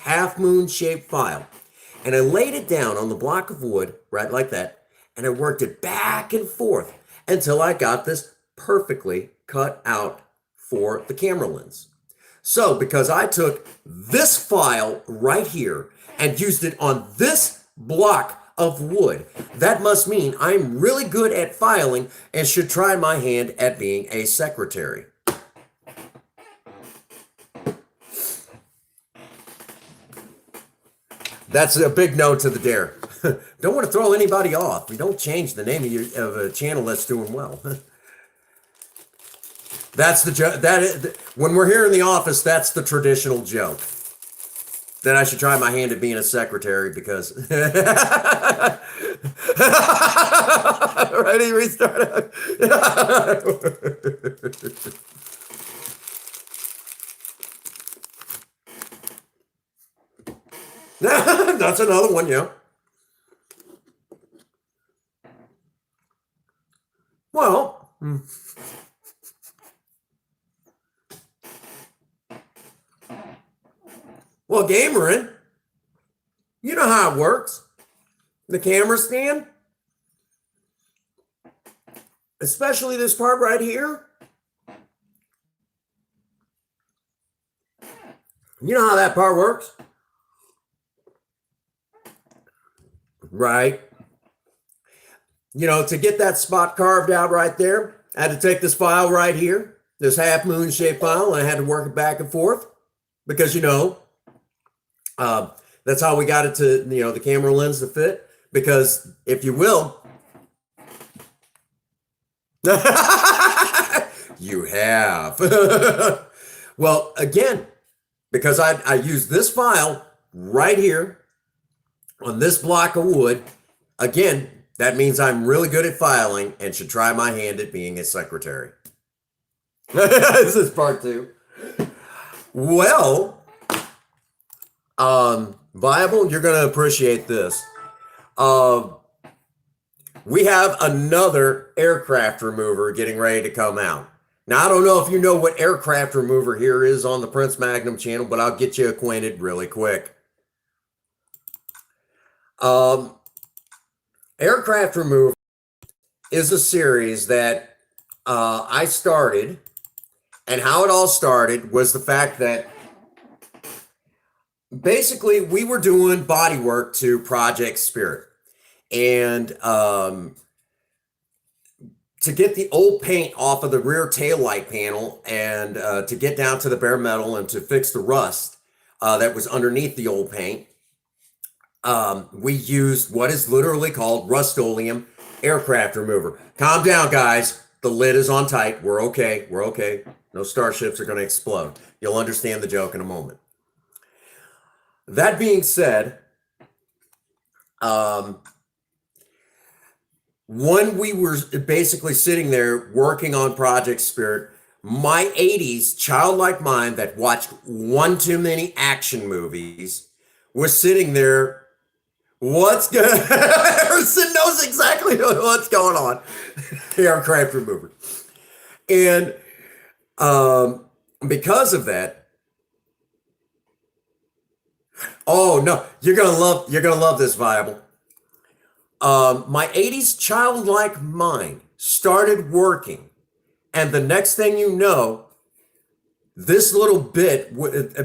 half moon shaped file, and I laid it down on the block of wood, right like that, and I worked it back and forth until I got this perfectly cut out for the camera lens. So because I took this file right here and used it on this block of wood, that must mean I'm really good at filing and should try my hand at being a secretary. That's a big no to the dare. Don't want to throw anybody off. We don't change the name of a channel that's doing well. That's the joke. When we're here in the office, that's the traditional joke. Then I should try my hand at being a secretary because. Ready, restart. That's another one, yeah. Well, gamering, you know how it works. The camera stand, especially this part right here. You know how that part works? Right. You know, to get that spot carved out right there, I had to take this file right here, this half moon shaped file, and I had to work it back and forth because, you know, that's how we got it to, you know, the camera lens to fit. Because if you will, you have. Well, again, because I use this file right here on this block of wood, again, that means I'm really good at filing and should try my hand at being a secretary. This is part 2. Well, Viable, you're going to appreciate this. We have another aircraft remover getting ready to come out. Now, I don't know if you know what aircraft remover here is on the Prince Magnum channel, but I'll get you acquainted really quick. Aircraft remover is a series that I started, and how it all started was the fact that basically we were doing body work to Project Spirit, and to get the old paint off of the rear taillight panel and to get down to the bare metal and to fix the rust that was underneath the old paint, we used what is literally called Rust-Oleum aircraft remover. Calm down, guys. The lid is on tight. We're okay. We're okay. No starships are going to explode. You'll understand the joke in a moment. That being said, when we were basically sitting there working on Project Spirit, my 80s childlike mind that watched one too many action movies was sitting there. What's going on? Harrison knows exactly what's going on. Aircraft remover. And because of that, oh no, you're gonna love this, Viable. My 80s childlike mind started working, and the next thing you know, this little bit,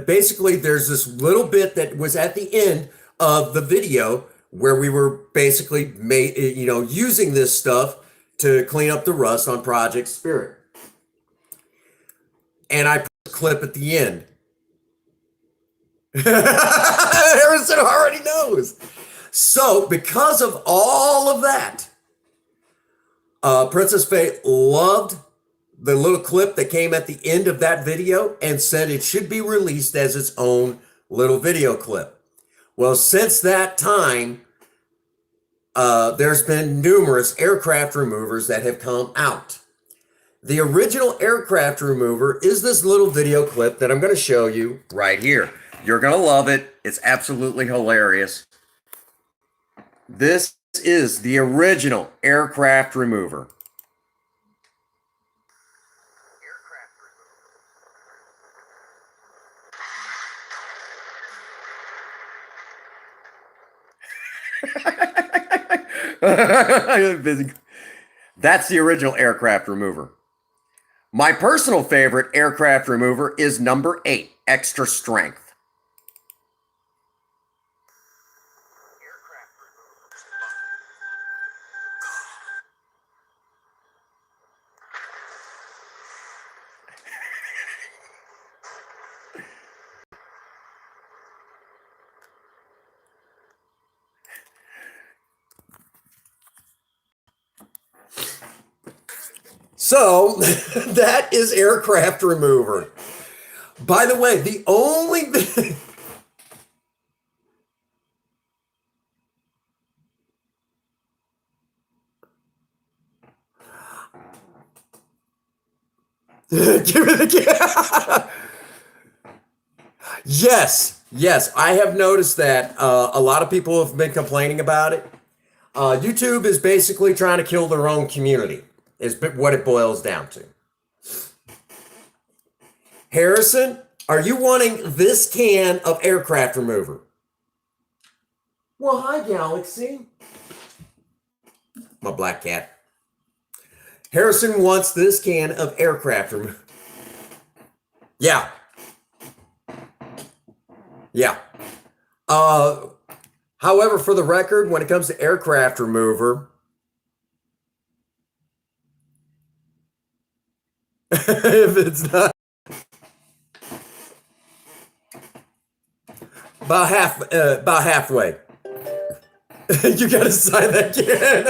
basically there's this little bit that was at the end of the video where we were basically using this stuff to clean up the rust on Project Spirit. And I put a clip at the end. Harrison already knows. So because of all of that, Princess Faye loved the little clip that came at the end of that video and said it should be released as its own little video clip. Well, since that time, there's been numerous aircraft removers that have come out. The original aircraft remover is this little video clip that I'm going to show you right here. You're going to love it. It's absolutely hilarious. This is the original aircraft remover. That's the original aircraft remover. My personal favorite aircraft remover is number 8, extra strength. So that is aircraft remover. By the way, the only Give me the Yes, yes, I have noticed that a lot of people have been complaining about it. YouTube is basically trying to kill their own community, is what it boils down to. Harrison, are you wanting this can of aircraft remover? Well, hi, Galaxy. My black cat. Harrison wants this can of aircraft remover. Yeah. Yeah. However, for the record, when it comes to aircraft remover, if it's not about halfway, you gotta sign that can.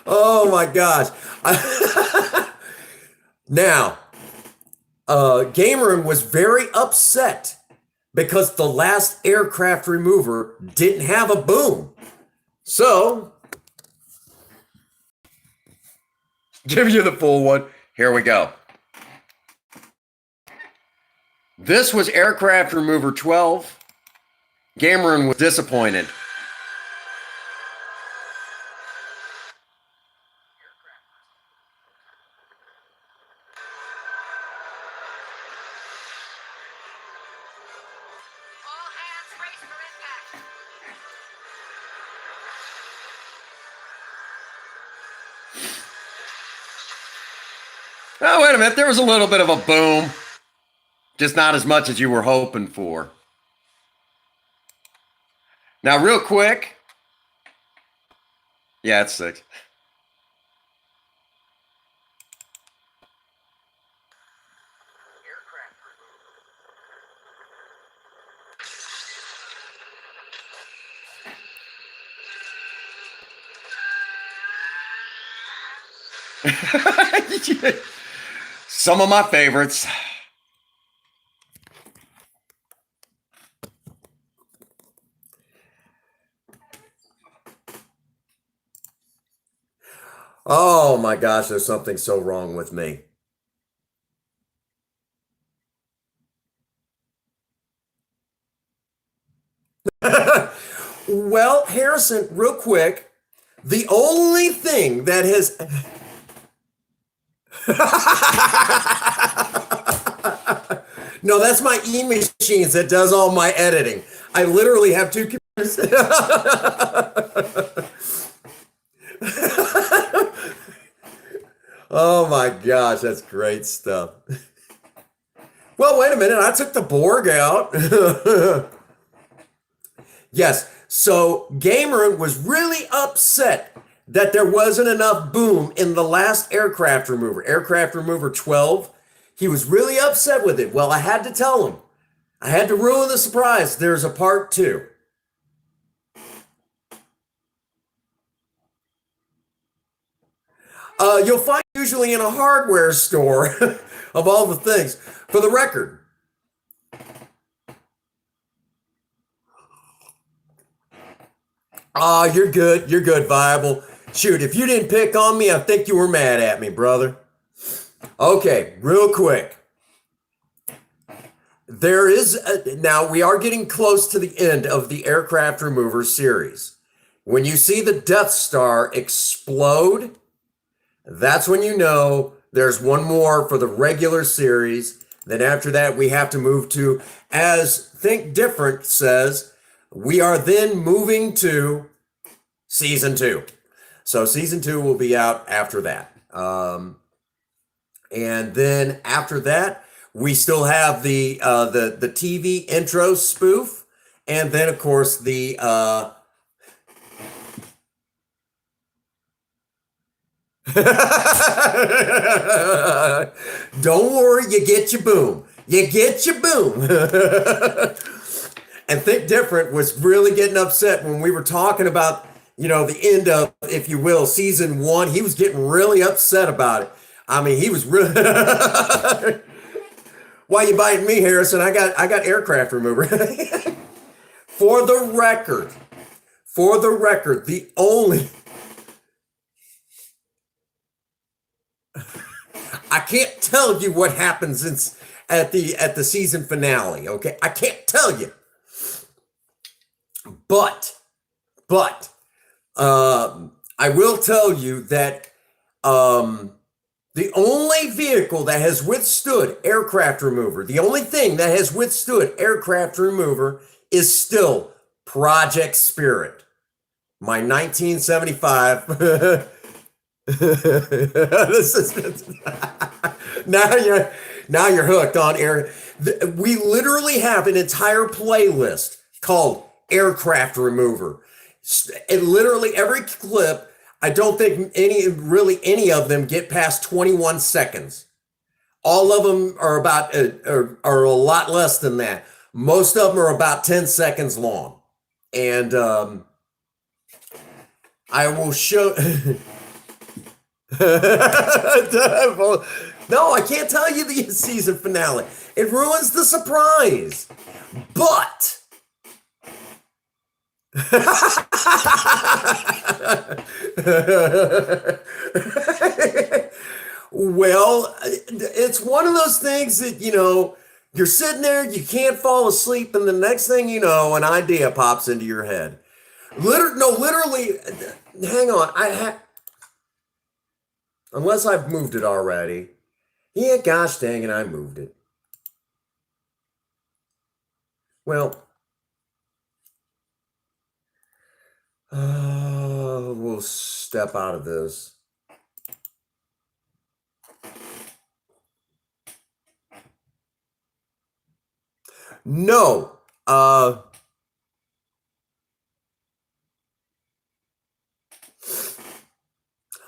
Oh my gosh! Now, Gamerin was very upset because the last aircraft remover didn't have a boom. So, give you the full one. Here we go. This was aircraft remover 12. Gamerin was disappointed. Oh, wait a minute. There was a little bit of a boom. Just not as much as you were hoping for. Now, real quick. Yeah, it's 6. Some of my favorites. Oh my gosh, there's something so wrong with me. Well, Harrison, real quick, the only thing that has No, that's my e-machines that does all my editing. I literally have 2 computers. Oh my gosh, that's great stuff. Well, wait a minute, I took the Borg out. Yes, so Gamer was really upset that there wasn't enough boom in the last aircraft remover 12. He was really upset with it. Well, I had to tell him. I had to ruin the surprise. There's a part 2. You'll find usually in a hardware store of all the things. For the record, you're good. You're good, Viable. Shoot, if you didn't pick on me, I think you were mad at me, brother. Okay, real quick. There is, now we are getting close to the end of the aircraft remover series. When you see the Death Star explode, that's when you know there's one more for the regular series. Then after that, we have to move to, as Think Different says, we are then moving to season 2. So season 2 will be out after that. And then after that, we still have the TV intro spoof, and then of course the don't worry, you get your boom. You get your boom. And Think Different was really getting upset when we were talking about, the end of, if you will, season 1. He was getting really upset about it. I mean, he was really. Why you biting me, Harrison? I got aircraft remover. For the record, the only. I can't tell you what happens at the season finale. Okay, I can't tell you. But but I will tell you that the only vehicle that has withstood aircraft remover, the only thing that has withstood aircraft remover is still Project Spirit. My 1975. This is now you're hooked on air. We literally have an entire playlist called Aircraft Remover. It literally every clip. I don't think any of them get past 21 seconds. All of them are are a lot less than that. Most of them are about 10 seconds long. And I will show. No, I can't tell you the season finale. It ruins the surprise. But well, it's one of those things that, you're sitting there, you can't fall asleep, and the next thing you know, an idea pops into your head. Literally, hang on. Unless I've moved it already. Yeah, gosh dang it, I moved it. Well, we'll step out of this. No.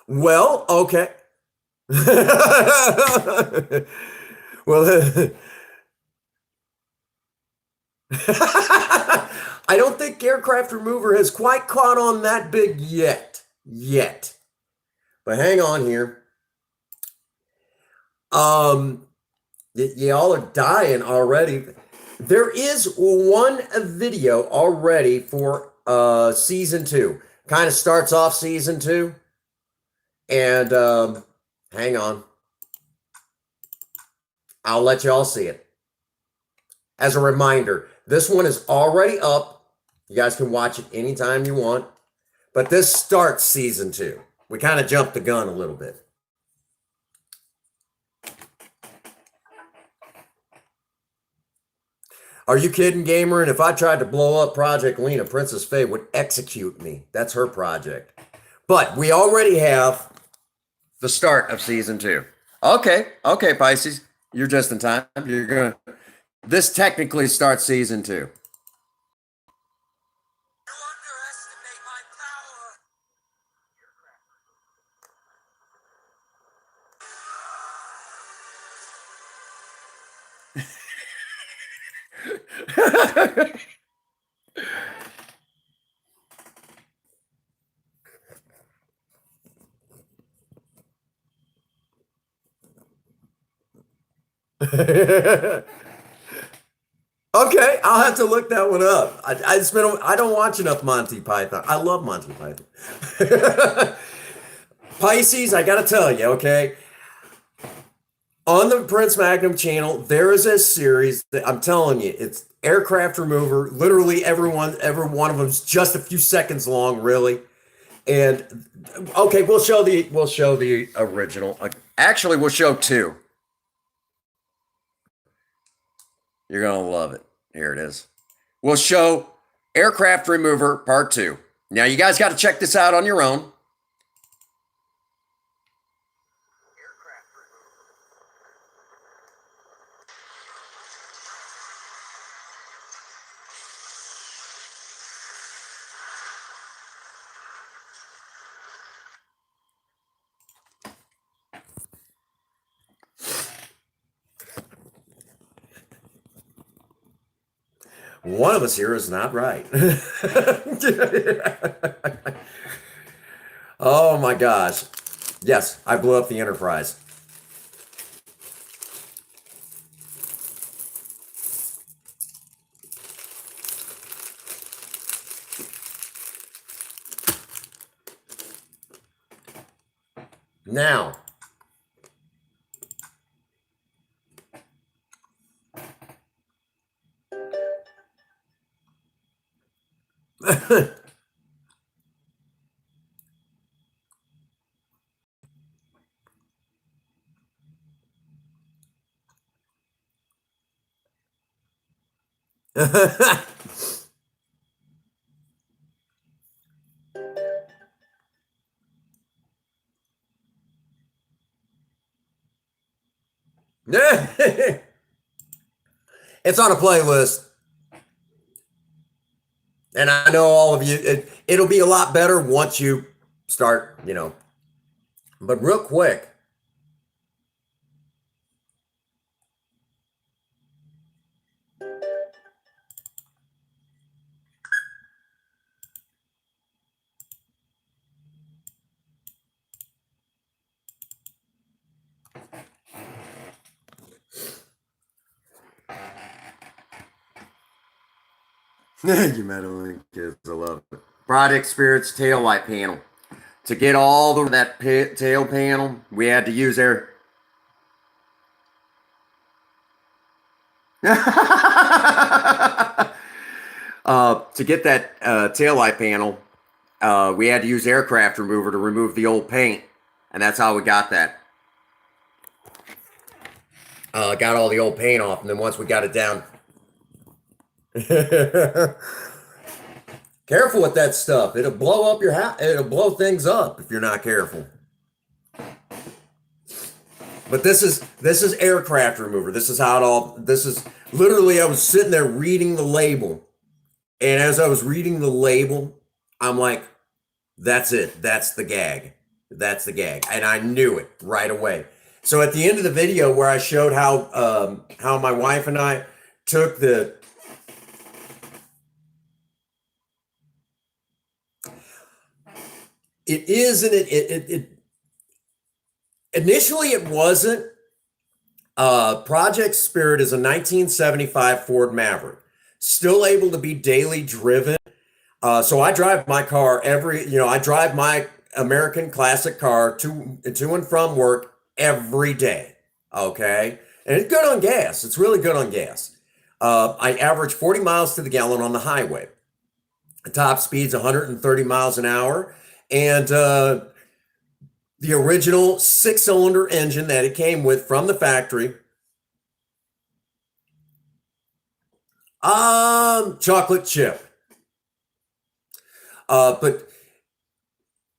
Well, okay. Well, I don't think aircraft remover has quite caught on that big yet. But hang on here. Y'all are dying already. There is one video already for season 2. Kind of starts off season 2. And hang on. I'll let y'all see it. As a reminder, this one is already up. You guys can watch it anytime you want. But this starts season 2. We kind of jumped the gun a little bit. Are you kidding, gamer? And if I tried to blow up Project Lena, Princess Faye would execute me. That's her project. But we already have the start of season 2. Okay, Pisces. You're just in time. This technically starts season 2. Okay, I'll have to look that one up. I don't watch enough Monty Python. I love Monty Python. Pisces, I gotta tell you, okay. On the Prince Magnum channel, there is a series that I'm telling you, it's aircraft remover. Literally, every one of them is just a few seconds long, really. And okay, we'll show the original. Actually, we'll show 2. You're gonna love it. Here it is. We'll show Aircraft Remover Part 2. Now, you guys got to check this out on your own. One of us here is not right. Oh my gosh. Yes, I blew up the Enterprise. Now, It's on a playlist, and I know all of you. It'll be a lot better once you start, But real quick, you meddling kids, I love it. Project Spirit's tail light panel. To get all that tail panel, we had to use air. To get that tail light panel, we had to use aircraft remover to remove the old paint, and that's how we got that. Got all the old paint off, and then once we got it down. Careful with that stuff. It'll blow up your house. It'll blow things up if you're not careful. But this is aircraft remover. This is how it all. This is literally. I was sitting there reading the label, and as I was reading the label, I'm like, "That's it. That's the gag. That's the gag," and I knew it right away. So at the end of the video, where I showed how my wife and I took the. It is, and it initially it wasn't. Project Spirit is a 1975 Ford Maverick, still able to be daily driven. So I drive my car I drive my American classic car to and from work every day. Okay, and it's good on gas. It's really good on gas. I average 40 miles to the gallon on the highway. The top speed's 130 miles an hour. And the original 6-cylinder engine that it came with from the factory. Chocolate chip. But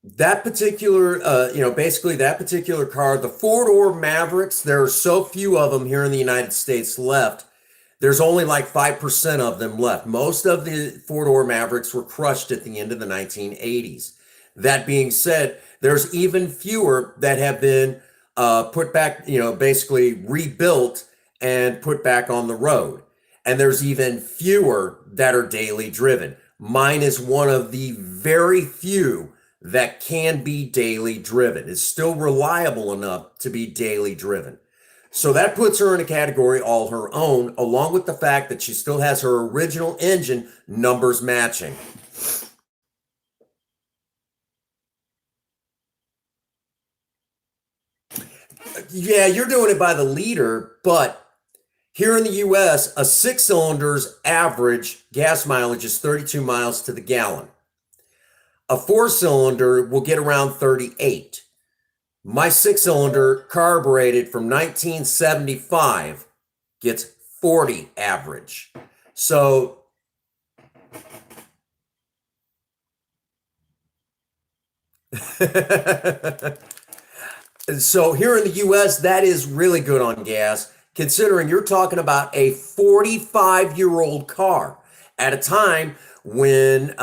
that particular, basically that particular car, the 4-door Mavericks, there are so few of them here in the United States left. There's only like 5% of them left. Most of the 4-door Mavericks were crushed at the end of the 1980s. That being said, there's even fewer that have been put back, basically rebuilt and put back on the road. And there's even fewer that are daily driven. Mine is one of the very few that can be daily driven. It's still reliable enough to be daily driven. So that puts her in a category all her own, along with the fact that she still has her original engine numbers matching. Yeah, you're doing it by the liter, but here in the US, a 6-cylinder's average gas mileage is 32 miles to the gallon. A 4-cylinder will get around 38. My 6-cylinder carbureted from 1975 gets 40 average. So So here in the US, that is really good on gas, considering you're talking about a 45-year-old car at a time when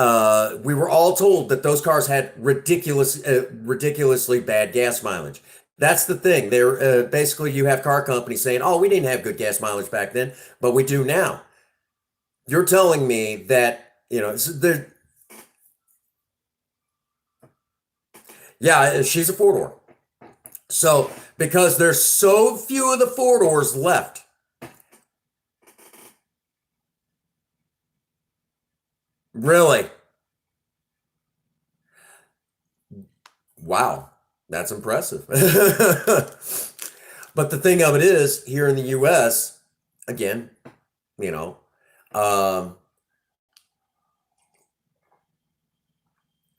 we were all told that those cars had ridiculously bad gas mileage. That's the thing. They're basically, you have car companies saying, "Oh, we didn't have good gas mileage back then, but we do now." You're telling me that, yeah, she's a 4-door. So, because there's so few of the 4-doors left. Really? Wow, that's impressive. But the thing of it is, here in the US, again, you know, um,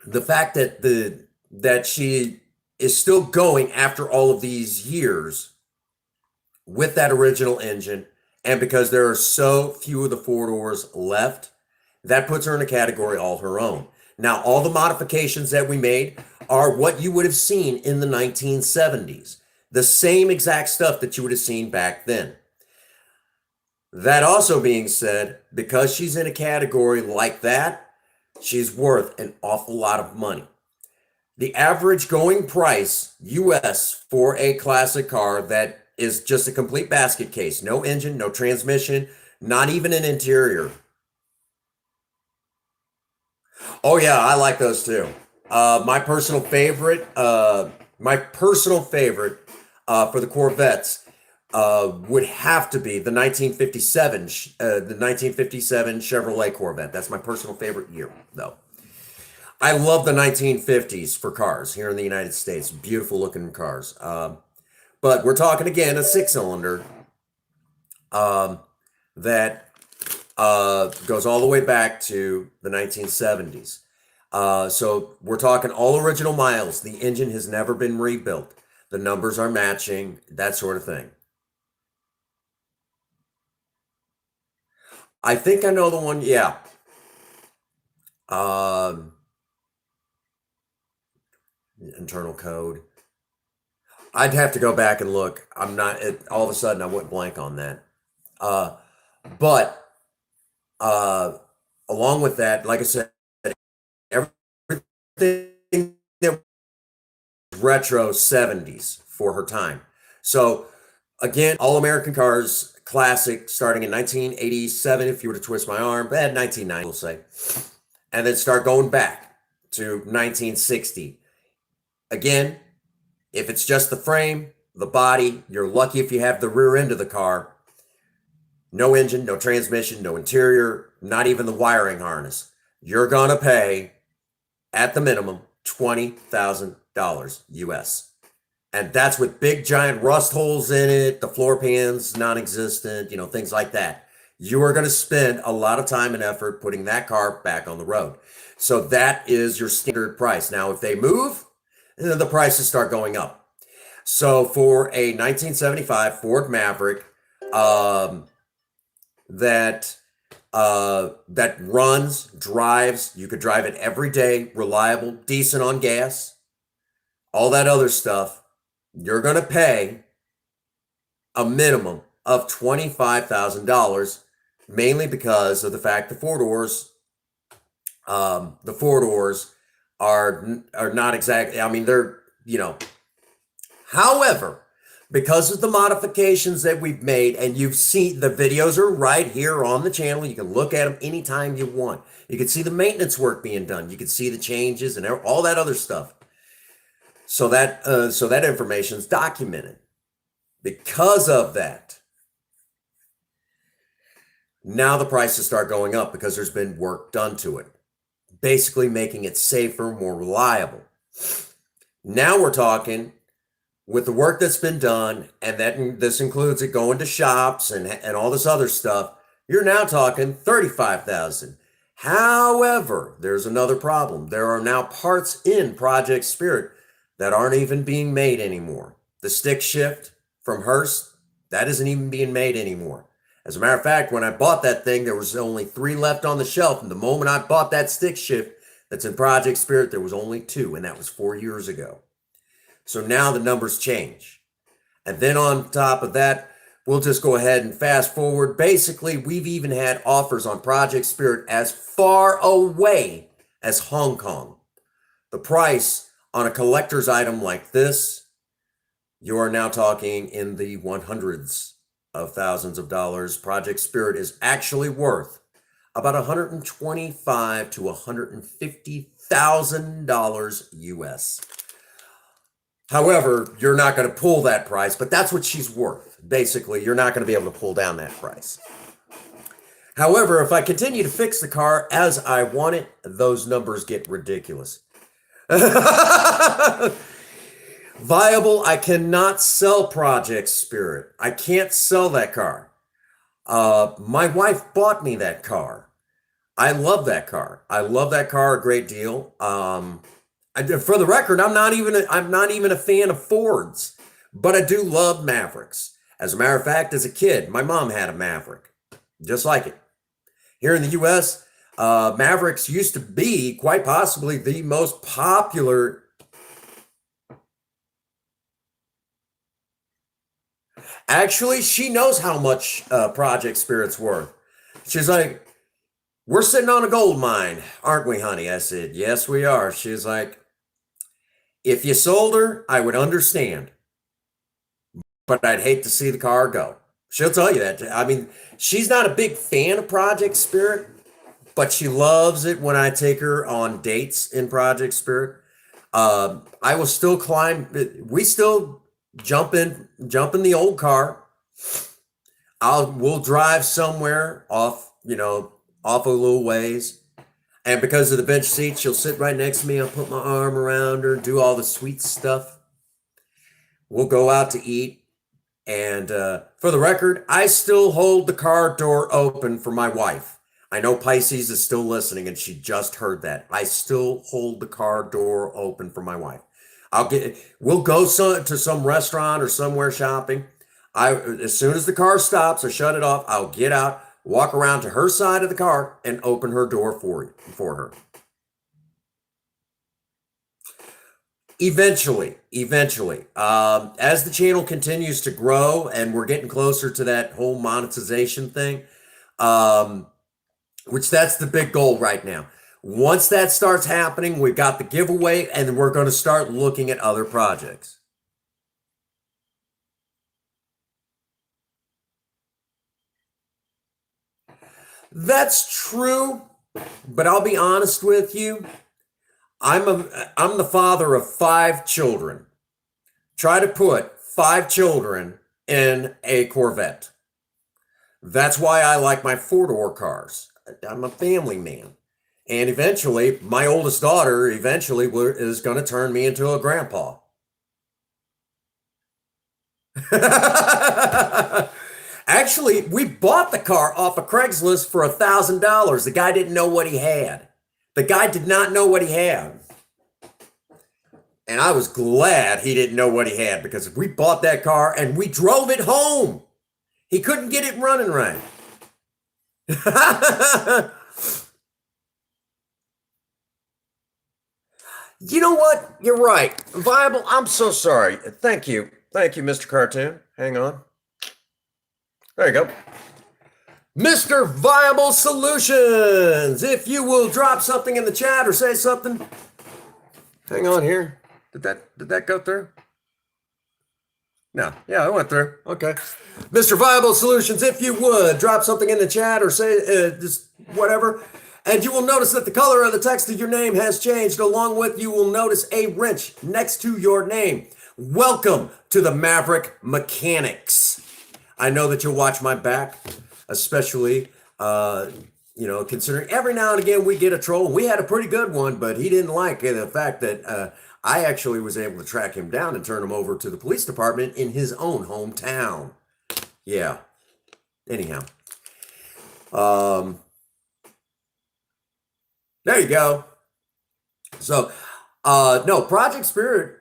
the fact that she is still going after all of these years with that original engine, and because there are so few of the four doors left, that puts her in a category all her own. Now, all the modifications that we made are what you would have seen in the 1970s, the same exact stuff that you would have seen back then. That also being said, because she's in a category like that, she's worth an awful lot of money. The average going price US for a classic car that is just a complete basket case, no engine, no transmission, not even an interior. Oh yeah, I like those too. My personal favorite, for the Corvettes would have to be the 1957 Chevrolet Corvette. That's my personal favorite year, though. I love the 1950s for cars here in the United States. Beautiful looking cars. But we're talking again a six-cylinder that goes all the way back to the 1970s. So we're talking all original miles. The engine has never been rebuilt. The numbers are matching, that sort of thing. I think I know the one. Yeah. Internal code. I'd have to go back and look. I'm not. All of a sudden, I went blank on that. But along with that, like I said, everything that was retro 70s for her time. So again, all American cars, classic, starting in 1987. If you were to twist my arm, 1990, we'll say, and then start going back to 1960. Again, if it's just the frame, the body, you're lucky if you have the rear end of the car. No engine, no transmission, no interior, not even the wiring harness. You're going to pay, at the minimum, $20,000 US. And that's with big giant rust holes in it, the floor pans non-existent, things like that. You are going to spend a lot of time and effort putting that car back on the road. So that is your standard price. Now, if they move, then the prices start going up. So for a 1975 Ford Maverick that runs, drives, you could drive it every day, reliable, decent on gas, all that other stuff, you're going to pay a minimum of $25,000, mainly because of the fact the four doors are not exactly, I mean, they're, however, because of the modifications that we've made, and you've seen the videos are right here on the channel. You can look at them anytime you want. You can see the maintenance work being done. You can see the changes and all that other stuff. So that information is documented. Because of that, now the prices start going up because there's been work done to it, basically making it safer, more reliable. Now we're talking, with the work that's been done, and this includes it going to shops and all this other stuff, you're now talking $35,000. However, there's another problem. There are now parts in Project Spirit that aren't even being made anymore. The stick shift from Hearst, that isn't even being made anymore. As a matter of fact, when I bought that thing, there was only 3 left on the shelf. And the moment I bought that stick shift that's in Project Spirit, there was only 2, and that was 4 years ago. So now the numbers change. And then on top of that, we'll just go ahead and fast forward. Basically, we've even had offers on Project Spirit as far away as Hong Kong. The price on a collector's item like this, you are now talking in the 100s of thousands of dollars. Project Spirit is actually worth about $125,000 to $150,000 US. However, you're not going to pull that price, but that's what she's worth. Basically, you're not going to be able to pull down that price. However, if I continue to fix the car as I want it, those numbers get ridiculous. Viable, I cannot sell Project Spirit. I can't sell that car. My wife bought me that car. I love that car. I love that car a great deal. For the record, I'm not even a fan of Fords, but I do love Mavericks. As a matter of fact, as a kid, my mom had a Maverick, just like it. Here in the U.S., Mavericks used to be quite possibly the most popular. Actually, she knows how much Project Spirit's worth. She's like, "We're sitting on a gold mine, aren't we, honey?" I said, "Yes, we are." She's like, "If you sold her, I would understand, but I'd hate to see the car go." She'll tell you that. I mean, she's not a big fan of Project Spirit, but she loves it when I take her on dates in Project Spirit. I will still climb. We still jump in the old car. We'll drive somewhere off, off a little ways. And because of the bench seat, she'll sit right next to me. I'll put my arm around her, do all the sweet stuff. We'll go out to eat. And for the record, I still hold the car door open for my wife. I know Pisces is still listening and she just heard that. I still hold the car door open for my wife. We'll go to some restaurant or somewhere shopping. As soon as the car stops or shut it off, I'll get out, walk around to her side of the car and open her door for her. Eventually, as the channel continues to grow and we're getting closer to that whole monetization thing, which that's the big goal right now. Once that starts happening, we've got the giveaway and we're going to start looking at other projects. That's true, but I'll be honest with you. I'm the father of 5 children. Try to put 5 children in a Corvette. That's why I like my 4-door cars. I'm a family man. And eventually, my oldest daughter is going to turn me into a grandpa. Actually, we bought the car off of Craigslist for $1,000. The guy didn't know what he had. The guy did not know what he had. And I was glad he didn't know what he had because we bought that car and we drove it home. He couldn't get it running right. You know what? You're right. Viable, I'm so sorry. Thank you. Thank you, Mr. Cartoon. Hang on. There you go. Mr. Viable Solutions. If you will drop something in the chat or say something. Hang on here. Did that go through? No. Yeah, it went through. Okay. Mr. Viable Solutions, if you would drop something in the chat or say just whatever. And you will notice that the color of the text of your name has changed. Along with, you will notice a wrench next to your name. Welcome to the Maverick Mechanics. I know that you'll watch my back, especially, considering every now and again we get a troll. We had a pretty good one, but he didn't like the fact that I actually was able to track him down and turn him over to the police department in his own hometown. Yeah. Anyhow. There you go. So, no, Project Spirit,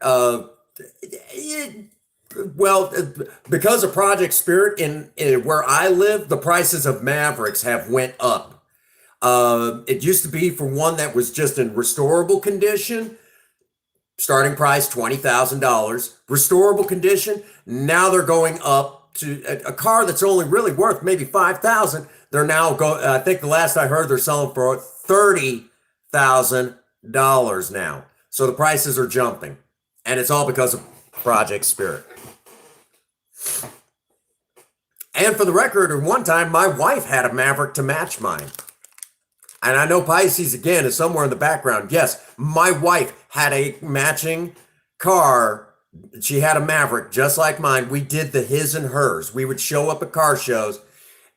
because of Project Spirit in where I live, the prices of Mavericks have went up. It used to be for one that was just in restorable condition, starting price $20,000. Restorable condition, now they're going up to a car that's only really worth maybe $5,000. They're now I think the last I heard they're selling for $30,000 now. So the prices are jumping, and it's all because of Project Spirit. And for the record, at one time, my wife had a Maverick to match mine. And I know Pisces, again, is somewhere in the background. Yes, my wife had a matching car. She had a Maverick just like mine. We did the his and hers. We would show up at car shows,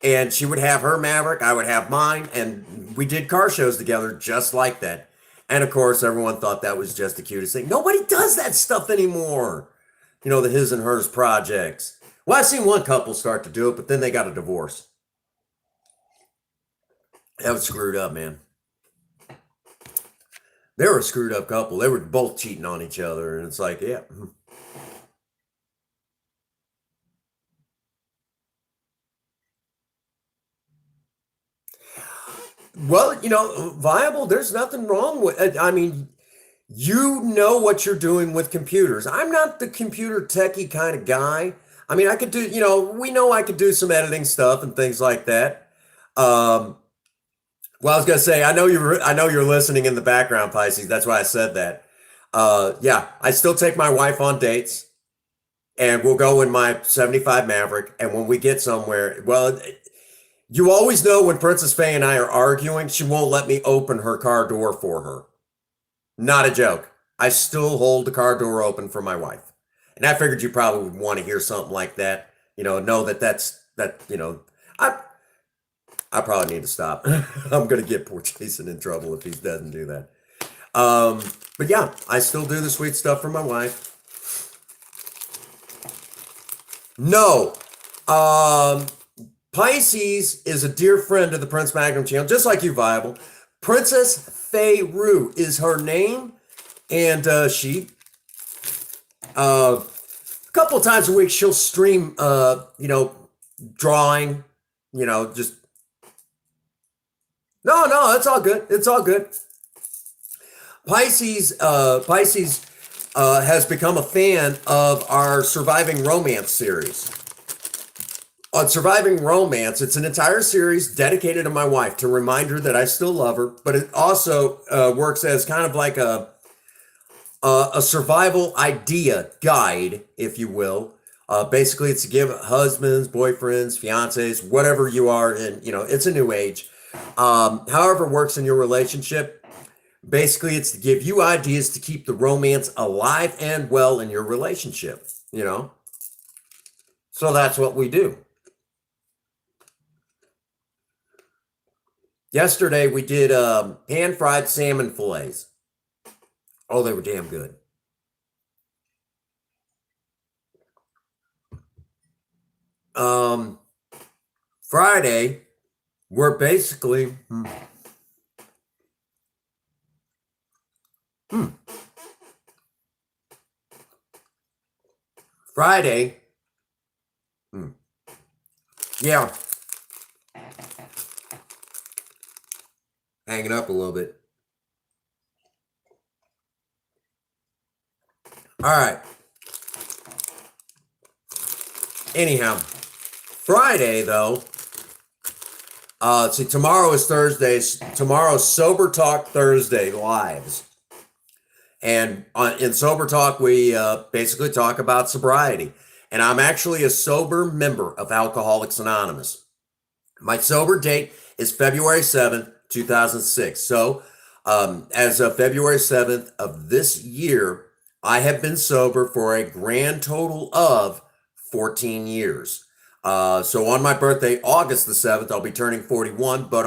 and she would have her Maverick, I would have mine, and we did car shows together just like that. And of course, everyone thought that was just the cutest thing. Nobody does that stuff anymore. You know, the his and hers projects. Well, I've seen one couple start to do it, but then they got a divorce. That was screwed up, man. They were a screwed up couple. They were both cheating on each other, and it's like, yeah. Well, viable. There's nothing wrong with it. I mean, you know what you're doing with computers. I'm not the computer techie kind of guy. I mean, I could do, we know I could do some editing stuff and things like that. Um, well, I was gonna say, I know you're listening in the background, Pisces. That's why I said that. Yeah, I still take my wife on dates, and we'll go in my '75 Maverick. And when we get somewhere, well, you always know when Princess Faye and I are arguing, she won't let me open her car door for her. Not a joke. I still hold the car door open for my wife. And I figured you probably would want to hear something like that. Know that I I probably need to stop. I'm gonna get poor Jason in trouble if he doesn't do that. But yeah, I still do the sweet stuff for my wife. No. Um, Pisces is a dear friend of the Prince Magnum channel, just like you, Viable. Princess Faye Rue is her name, and she a couple of times a week she'll stream drawing, just no, it's all good. It's all good. Pisces has become a fan of our Surviving Romance series. On Surviving Romance, it's an entire series dedicated to my wife to remind her that I still love her, but it also works as kind of like a survival idea guide, if you will. Basically, it's to give husbands, boyfriends, fiancés, whatever you are, and it's a new age. However it works in your relationship, basically, it's to give you ideas to keep the romance alive and well in your relationship. So that's what we do. Yesterday we did pan fried salmon fillets. Oh, they were damn good. Um, Friday, we're basically hmm, Friday. hmm, yeah, hanging up a little bit. All right. Anyhow, Friday though. See, tomorrow is Thursday. Tomorrow's Sober Talk Thursday lives. And in Sober Talk, we basically talk about sobriety. And I'm actually a sober member of Alcoholics Anonymous. My sober date is February 7th, 2006. So, as of February 7th of this year, I have been sober for a grand total of 14 years. So on my birthday, August the 7th, I'll be turning 41, but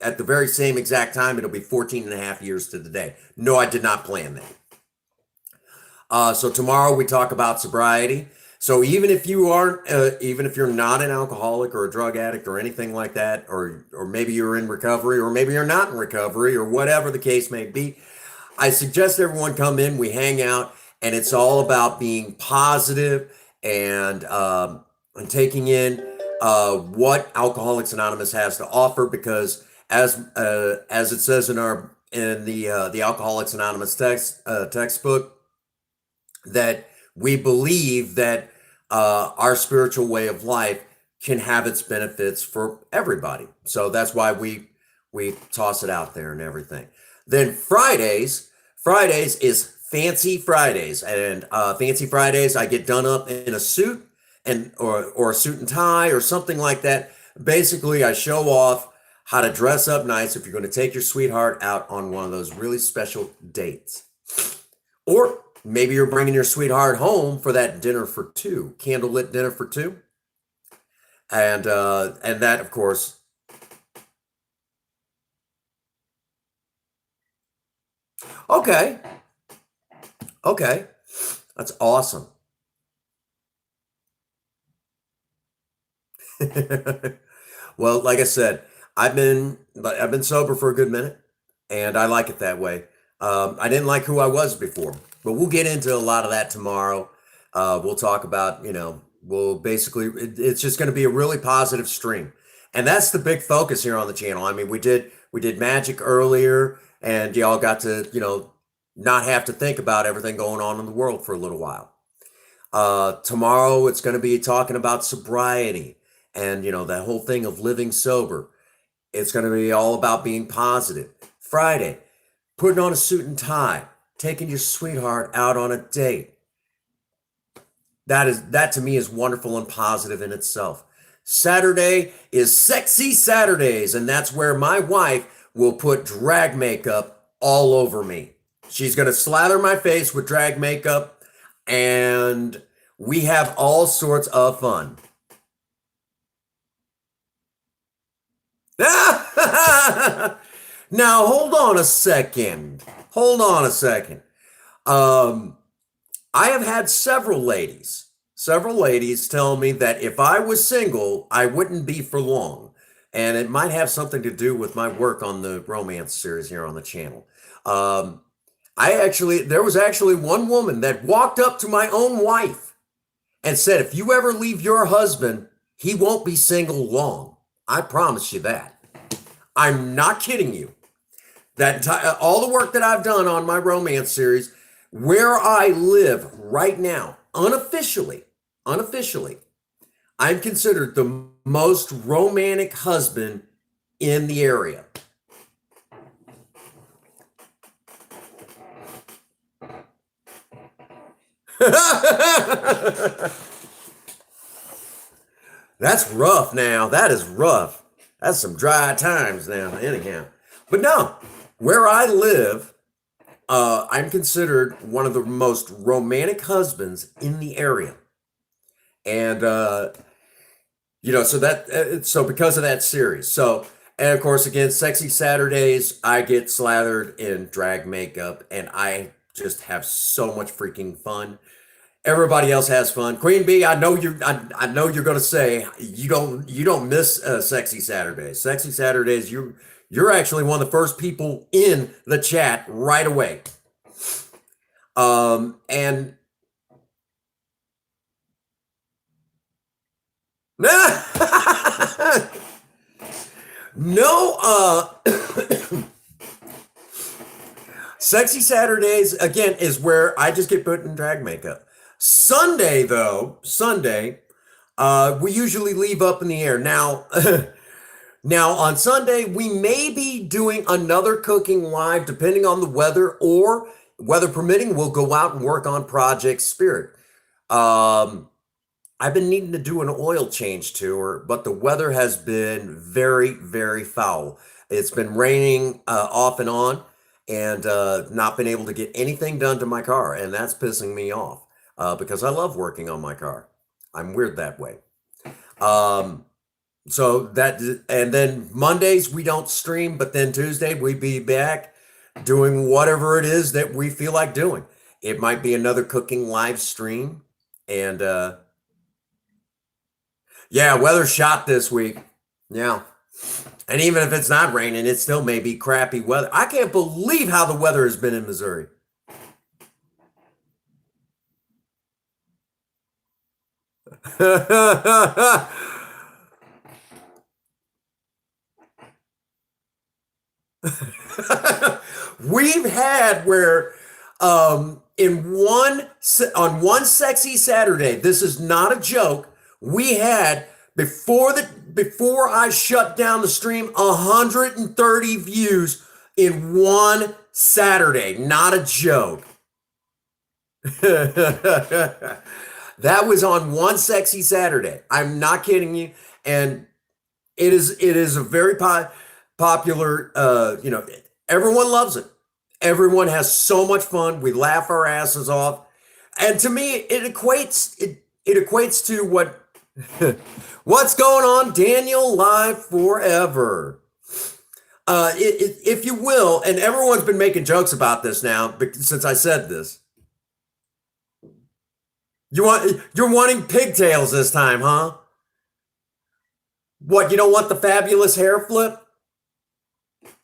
at the very same exact time, it'll be 14 and a half years to the day. No, I did not plan that. So tomorrow we talk about sobriety. So even if you're not an alcoholic or a drug addict or anything like that, or maybe you're in recovery, or maybe you're not in recovery, or whatever the case may be, I suggest everyone come in. We hang out, and it's all about being positive and taking in what Alcoholics Anonymous has to offer. Because as it says in the Alcoholics Anonymous textbook, that we believe that our spiritual way of life can have its benefits for everybody. So that's why we toss it out there and everything. Then Fridays is Fancy Fridays, and Fancy Fridays I get done up in a suit or a suit and tie or something like that. Basically, I show off how to dress up nice if you're going to take your sweetheart out on one of those really special dates. Or maybe you're bringing your sweetheart home for that dinner for two, candlelit dinner for two, and that, of course. Okay, okay, that's awesome. Well, like I said, I've been sober for a good minute, and I like it that way. I didn't like who I was before, but we'll get into a lot of that tomorrow. We'll talk about, we'll basically, it's just going to be a really positive stream, and that's the big focus here on the channel. I mean, we did magic earlier, and y'all got to, not have to think about everything going on in the world for a little while. Tomorrow it's going to be talking about sobriety and that whole thing of living sober. It's going to be all about being positive. Friday, putting on a suit and tie, taking your sweetheart out on a date. That to me is wonderful and positive in itself. Saturday is Sexy Saturdays, and that's where my wife will put drag makeup all over me. She's going to slather my face with drag makeup, and we have all sorts of fun. Now, hold on a second. Hold on a second. I have had several ladies tell me that if I was single, I wouldn't be for long. And it might have something to do with my work on the romance series here on the channel. There was actually one woman that walked up to my own wife and said, if you ever leave your husband, he won't be single long. I promise you that. I'm not kidding you. All the work that I've done on my romance series, where I live right now, unofficially, I'm considered the most romantic husband in the area. That's rough now. That is rough. That's some dry times now, anyhow. But no, where I live, I'm considered one of the most romantic husbands in the area. And, so because of that series. So, and of course, again, Sexy Saturdays, I get slathered in drag makeup, and I just have so much freaking fun. Everybody else has fun. Queen Bee, I know you're going to say you don't miss Sexy Saturdays. Sexy Saturdays, you're actually one of the first people in the chat right away. And no, Sexy Saturdays again is where I just get put in drag makeup. Sunday, we usually leave up in the air. Now, now on Sunday, we may be doing another cooking live, depending on the weather, or weather permitting, we'll go out and work on Project Spirit. I've been needing to do an oil change tour, but the weather has been very, very foul. It's been raining off and on, and not been able to get anything done to my car, and that's pissing me off. Because I love working on my car. I'm weird that way. And then Mondays we don't stream, but then Tuesday we be back doing whatever it is that we feel like doing. It might be another cooking live stream. And yeah, weather shot this week. Yeah. And even if it's not raining, it still may be crappy weather. I can't believe how the weather has been in Missouri. We've had where on one Sexy Saturday, this is not a joke, we had before I shut down the stream 130 views in one Saturday. Not a joke. That was on one Sexy Saturday. I'm not kidding you. And it is a very popular, everyone loves it. Everyone has so much fun. We laugh our asses off. And to me, it equates to what's going on, Daniel Live Forever. If you will, and everyone's been making jokes about this now since I said this. You're wanting pigtails this time, huh? What, you don't want the fabulous hair flip?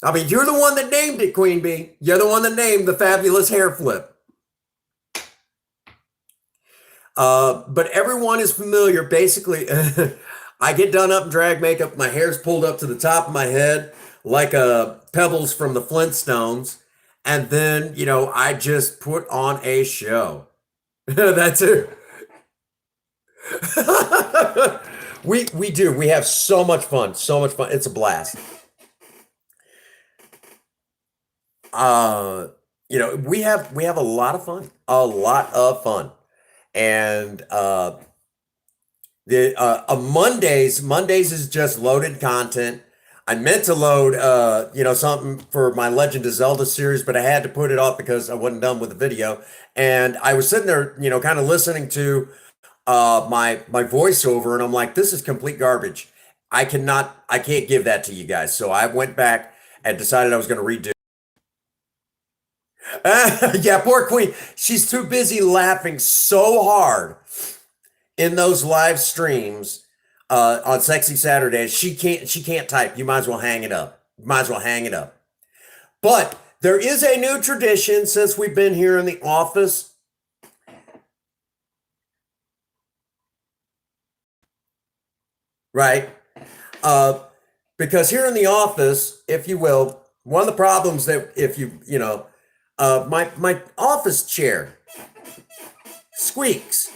I mean, you're the one that named it, Queen Bee. You're the one that named the fabulous hair flip. But everyone is familiar. Basically, I get done up in drag makeup. My hair's pulled up to the top of my head like pebbles from the Flintstones. And then, I just put on a show. That's it. We do. We have so much fun. So much fun. It's a blast. Uh, we have a lot of fun. A lot of fun. And the Mondays is just loaded content. I meant to load something for my Legend of Zelda series, but I had to put it off because I wasn't done with the video. And I was sitting there, kind of listening to my voiceover, and I'm like, this is complete garbage. I can't give that to you guys. So I went back and decided I was going to redo. Yeah, poor Queen. She's too busy laughing so hard in those live streams on Sexy Saturdays. She can't type. You might as well hang it up. Might as well hang it up. But there is a new tradition since we've been here in the office. Right? Because here in the office, if you will, one of the problems that if my office chair squeaks.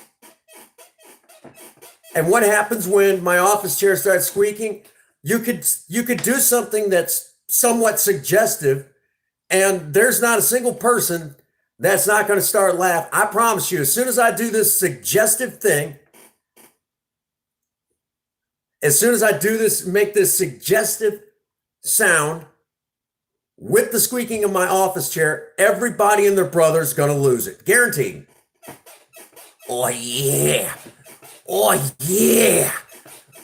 And what happens when my office chair starts squeaking? You could do something that's somewhat suggestive, and there's not a single person that's not going to start laughing. I promise you, as soon as I do this suggestive thing, as soon as I do this, make this suggestive sound with the squeaking of my office chair, everybody and their brother's going to lose it. Guaranteed. Oh, yeah. Oh, yeah.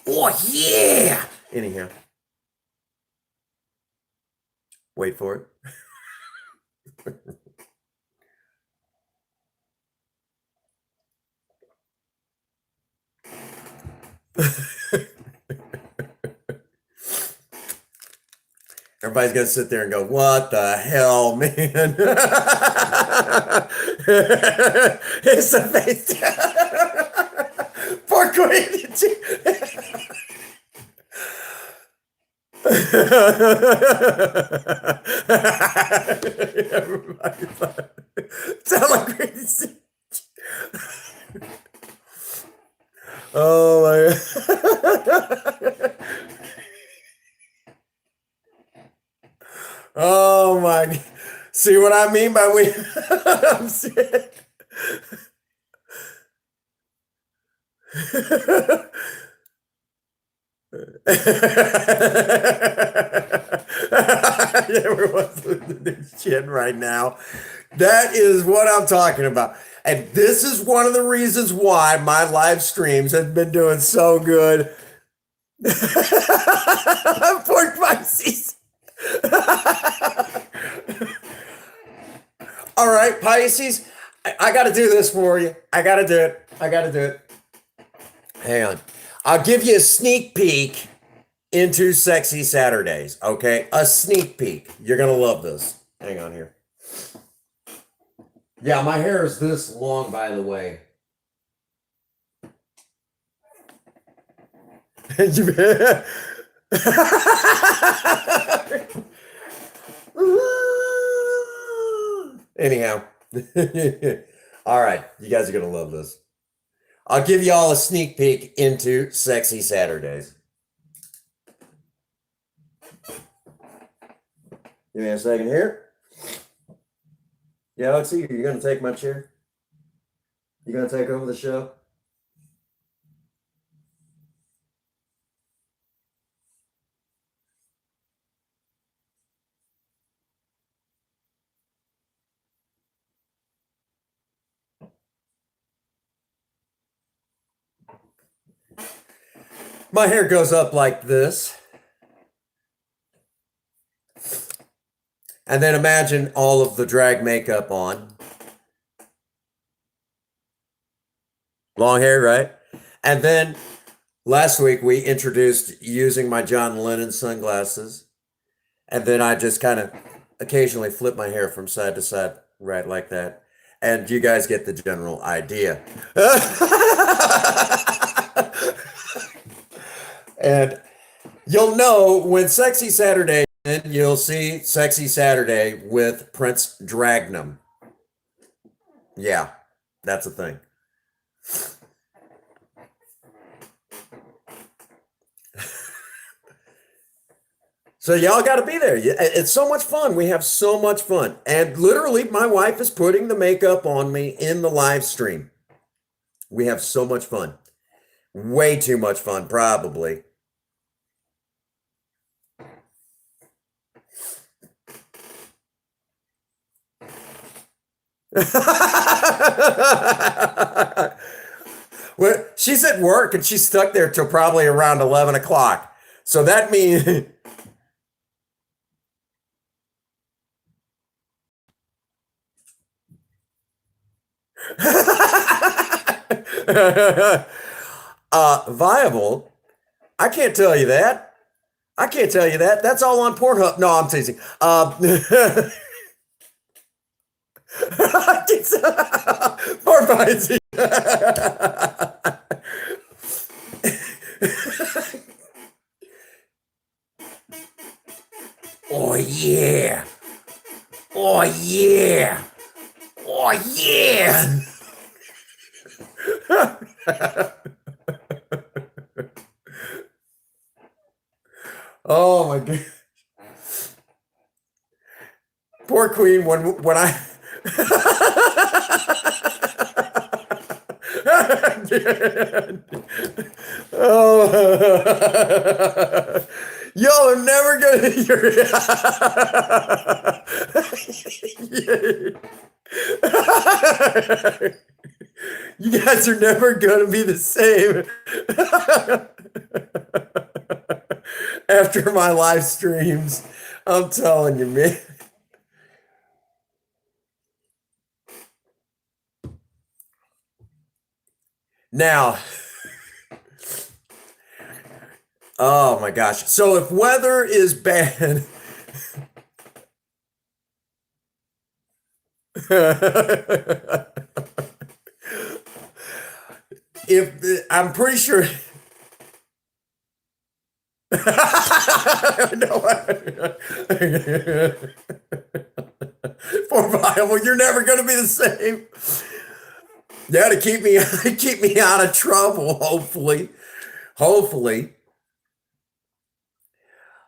Oh, yeah. Anyhow, wait for it. Everybody's gonna sit there and go, "What the hell, man?" It's the face. Poor Queen. Everybody's like, telling crazy. Oh my. Oh my. See what I mean by we. I'm sick. Everyone's listening to shit right now. That is what I'm talking about. And this is one of the reasons why my live streams have been doing so good. Pork Pisces. All right, Pisces. I got to do this for you. I got to do it. I got to do it. Hang on. I'll give you a sneak peek into Sexy Saturdays, okay? A sneak peek. You're going to love this. Hang on here. Yeah, my hair is this long, by the way. Anyhow. All right, you guys are going to love this. I'll give you all a sneak peek into Sexy Saturdays. Give me a second here. Yeah, let's see. You're going to take my chair? You going to take over the show? My hair goes up like this. And then imagine all of the drag makeup on. Long hair, right? And then last week we introduced using my John Lennon sunglasses. And then I just kind of occasionally flip my hair from side to side, right like that. And you guys get the general idea. And you'll know when Sexy Saturday, and you'll see Sexy Saturday with Prince Dragnum. Yeah, that's a thing. So y'all got to be there. It's so much fun. We have so much fun. And literally, my wife is putting the makeup on me in the live stream. We have so much fun. Way too much fun, probably. Well, she's at work and she's stuck there till probably around 11 o'clock. So that means. Viable? I can't tell you that. I can't tell you that. That's all on Pornhub. No, I'm teasing. Poor Vizey. Oh yeah. Oh yeah. Oh yeah. Oh my god. Poor Queen when I oh y'all are never gonna hear you guys are never gonna be the same after my live streams. I'm telling you, man. Now, oh my gosh. So if weather is bad, if I'm pretty sure. No, poor Viable, you're never going to be the same. Yeah, to keep me out of trouble. Hopefully.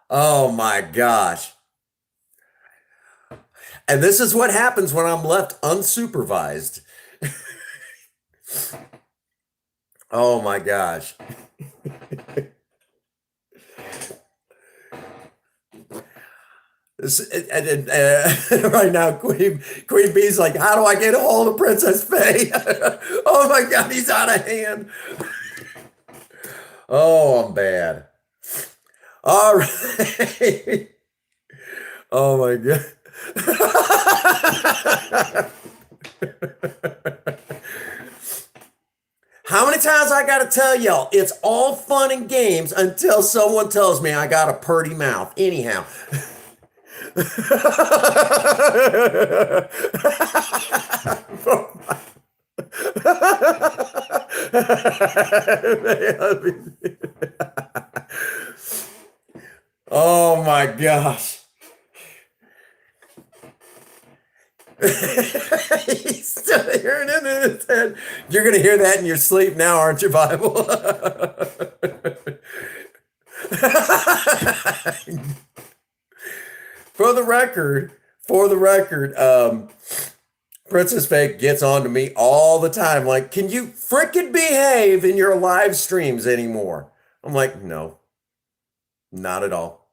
Oh my gosh. And this is what happens when I'm left unsupervised. Oh my gosh. Right now, Queen Bee's like, how do I get a hold of Princess Faye? Oh my God, he's out of hand. Oh, I'm bad. All right. Oh my God. How many times I gotta tell y'all, it's all fun and games until someone tells me I got a purty mouth. Anyhow. Oh my gosh. He's still hearing it in his head. You're going to hear that in your sleep now, aren't you, Bible? For the record, Princess Fake gets on to me all the time. Like, can you frickin' behave in your live streams anymore? I'm like, no, not at all.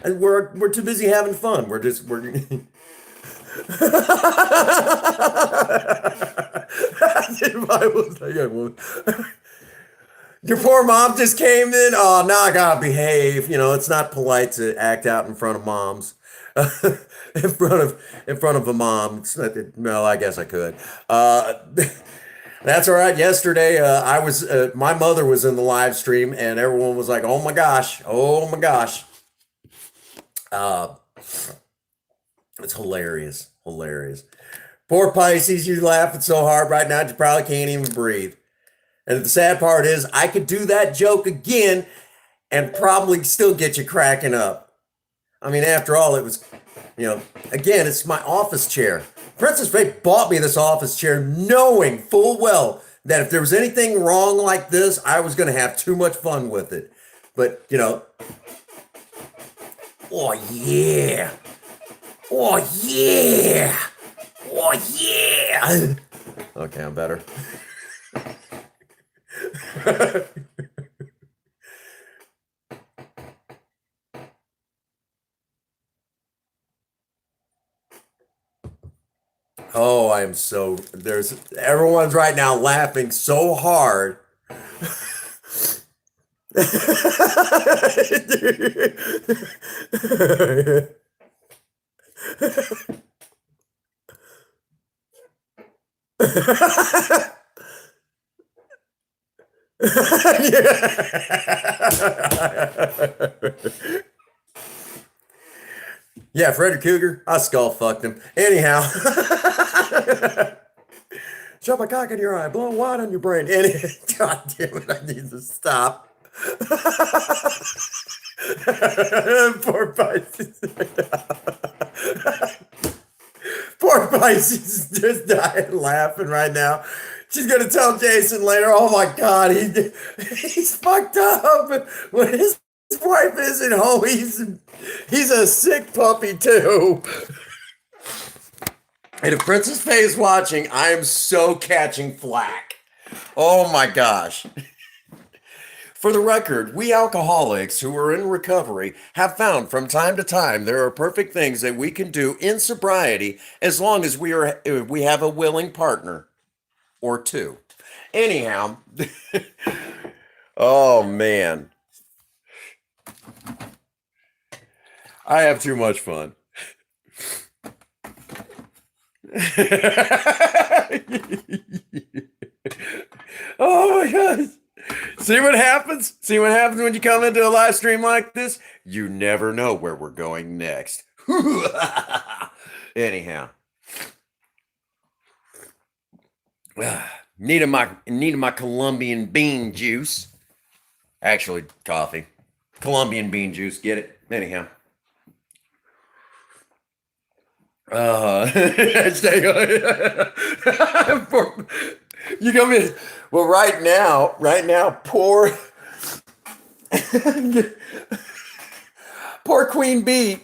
And we're too busy having fun. We're Your poor mom just came in. Oh, now I gotta behave. You know, it's not polite to act out in front of moms. In front of a mom. Well, I guess I could. That's all right. Yesterday, my mother was in the live stream, and everyone was like, "Oh my gosh, oh my gosh." Uh, it's hilarious. Hilarious. Poor Pisces, you're laughing so hard right now, you probably can't even breathe. And the sad part is, I could do that joke again and probably still get you cracking up. I mean, after all, it was, you know, again, it's my office chair. Princess Faye bought me this office chair knowing full well that if there was anything wrong like this, I was going to have too much fun with it. But, you know, oh yeah. Oh yeah. Oh yeah. Okay, I'm better. Oh, I am so there's everyone's right now laughing so hard. Yeah, Freddy Cougar, I skull fucked him. Anyhow, shove my cock in your eye, blow wine on your brain. God damn it, I need to stop. Poor Pisces. Poor Pisces is just dying laughing right now. She's gonna tell Jason later, oh my God, he's fucked up. And when his wife isn't home, he's a sick puppy too. And if Princess Faye is watching, I am so catching flack. Oh my gosh. For the record, we alcoholics who are in recovery have found from time to time there are perfect things that we can do in sobriety as long as we have a willing partner or two. Anyhow, oh man. I have too much fun. Oh my gosh. See what happens? See what happens when you come into a live stream like this? You never know where we're going next. Anyhow. Needing my Colombian bean juice. Actually, coffee. Colombian bean juice, get it? Anyhow. You come in. Well, right now, poor poor Queen Bee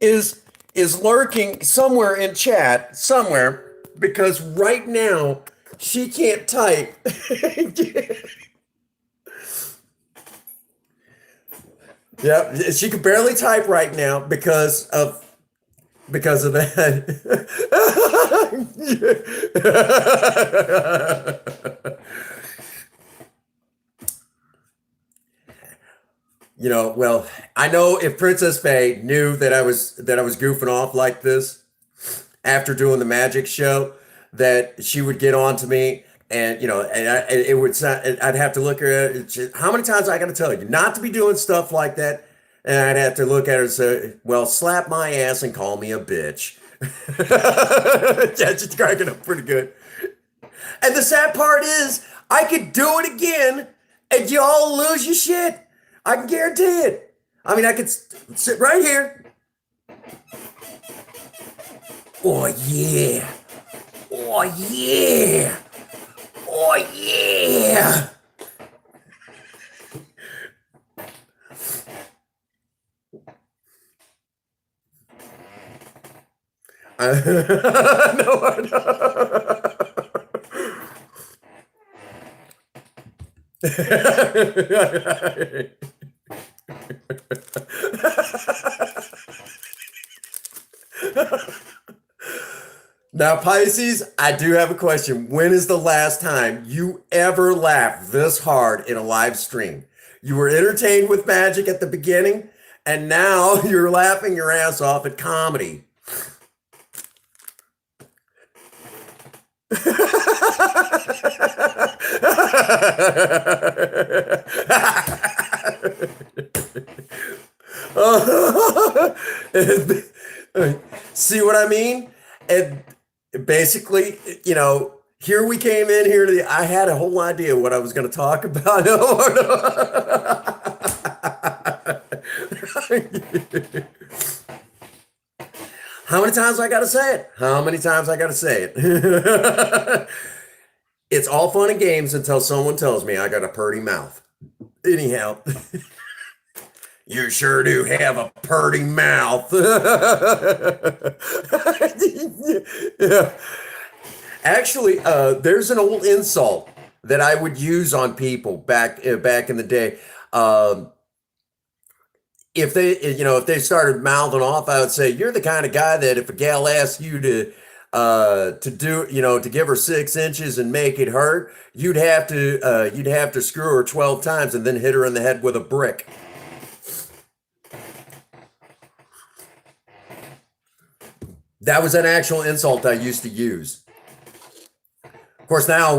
is lurking somewhere in chat, somewhere, because right now she can't type. Yeah, she can barely type right now because of that. You know, well, I know if Princess Faye knew that I was goofing off like this after doing the magic show, that she would get on to me, and you know, and it would I'd have to look at her. How many times I got to tell you not to be doing stuff like that? And I'd have to look at her and say, well, slap my ass and call me a bitch. Yeah, she's cracking up pretty good. And the sad part is, I could do it again and y'all lose your shit. I can guarantee it. I mean, I could sit right here. Oh, yeah. Oh, yeah. Oh, yeah. No, Now, Pisces, I do have a question. When is the last time you ever laughed this hard in a live stream? You were entertained with magic at the beginning, and now you're laughing your ass off at comedy. Uh, see what I mean? And basically, here we came in here. I had a whole idea what I was going to talk about. How many times I got to say it? How many times I got to say it? It's all fun and games until someone tells me I got a purty mouth. Anyhow, you sure do have a purty mouth. Yeah. Actually, there's an old insult that I would use on people back in the day. Um, if they started mouthing off, I would say, "You're the kind of guy that if a gal asks you to give her 6 inches and make it hurt, you'd have to screw her 12 times and then hit her in the head with a brick." That was an actual insult I used to use. Of course, now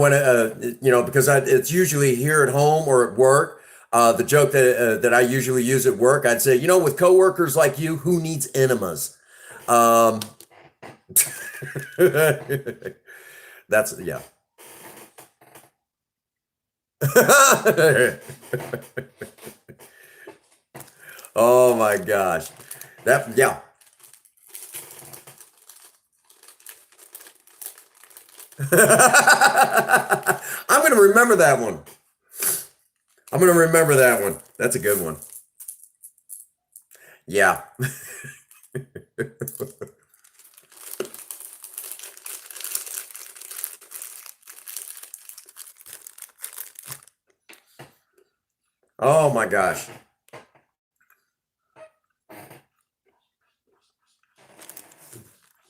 because it's usually here at home or at work. The joke that I usually use at work, I'd say, with coworkers like you, who needs enemas? Um, that's yeah. Oh my gosh, that yeah. I'm gonna remember that one. I'm gonna remember that one. That's a good one. Yeah. Oh my gosh.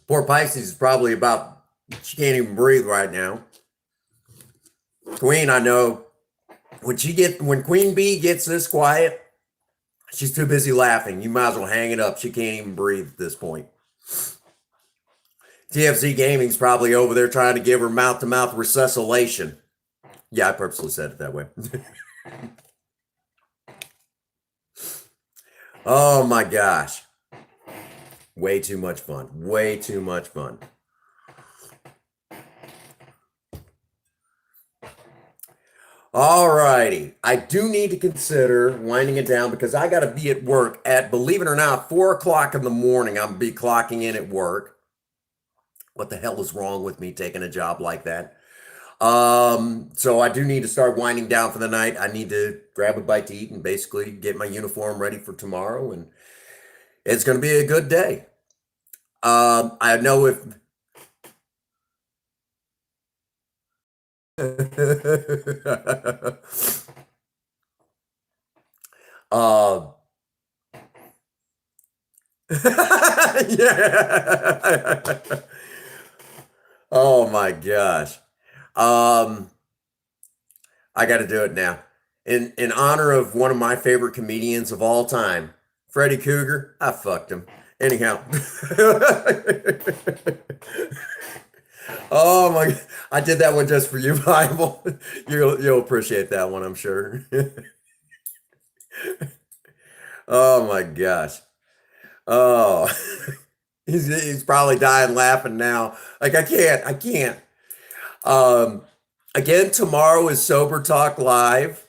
Poor Pisces is probably about, she can't even breathe right now. Queen, I know when Queen Bee gets this quiet, she's too busy laughing. You might as well hang it up. She can't even breathe at this point. TFC Gaming's probably over there trying to give her mouth to mouth resuscitation. Yeah, I purposely said it that way. Oh my gosh. Way too much fun. Way too much fun. All righty. I do need to consider winding it down because I got to be at work at, believe it or not, 4 o'clock in the morning. I'm be clocking in at work. What the hell is wrong with me taking a job like that? So I do need to start winding down for the night. I need to grab a bite to eat and basically get my uniform ready for tomorrow, and it's going to be a good day. I know if uh, yeah. Oh my gosh. Um, I got to do it now. In honor of one of my favorite comedians of all time, Freddy Cougar. I fucked him. Anyhow. Oh my! I did that one just for you, Bible. You'll appreciate that one, I'm sure. Oh my gosh. Oh, he's probably dying laughing now. Like I can't. Um, again, tomorrow is Sober Talk Live.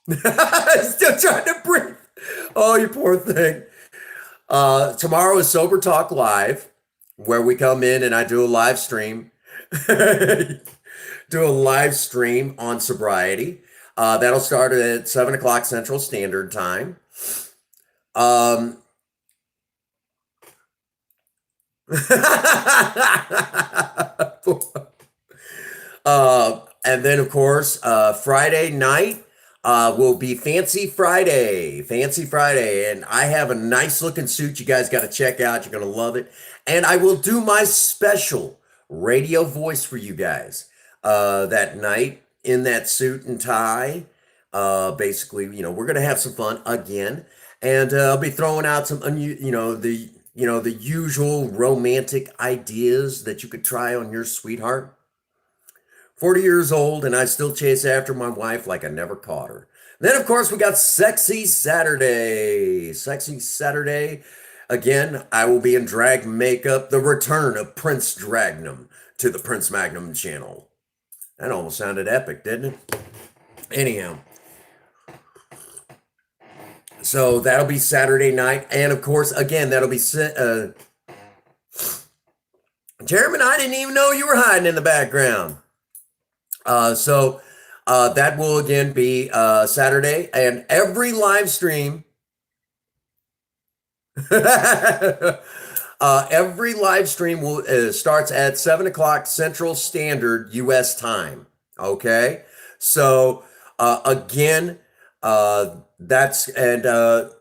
Still trying to breathe. Oh, you poor thing. Tomorrow is Sober Talk Live, where we come in and I do a live stream. Do a live stream on sobriety. That'll start at 7 o'clock Central Standard Time. Um, and then, of course, Friday night will be Fancy Friday. Fancy Friday. And I have a nice looking suit you guys got to check out. You're going to love it. And I will do my special radio voice for you guys that night in that suit and tie. Basically, we're going to have some fun again. And I'll be throwing out some, the usual romantic ideas that you could try on your sweetheart. 40 years old, and I still chase after my wife like I never caught her. Then, of course, we got Sexy Saturday. Sexy Saturday. Again, I will be in drag makeup. The return of Prince Dragnum to the Prince Magnum channel. That almost sounded epic, didn't it? Anyhow, so that'll be Saturday night. And of course, again, that'll be. Chairman, I didn't even know you were hiding in the background. That will again be Saturday, and every live stream, every live stream will starts at 7 o'clock Central Standard U.S. time. Okay, so again, that's and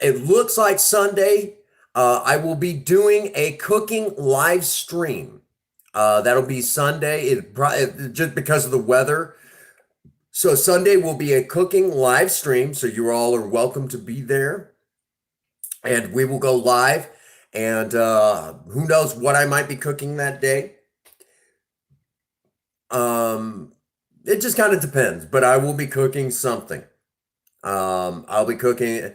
it looks like Sunday. I will be doing a cooking live stream. That'll be Sunday. Just because of the weather. So Sunday will be a cooking live stream. So you all are welcome to be there, and we will go live. And who knows what I might be cooking that day. It just kind of depends, but I will be cooking something. I'll be cooking.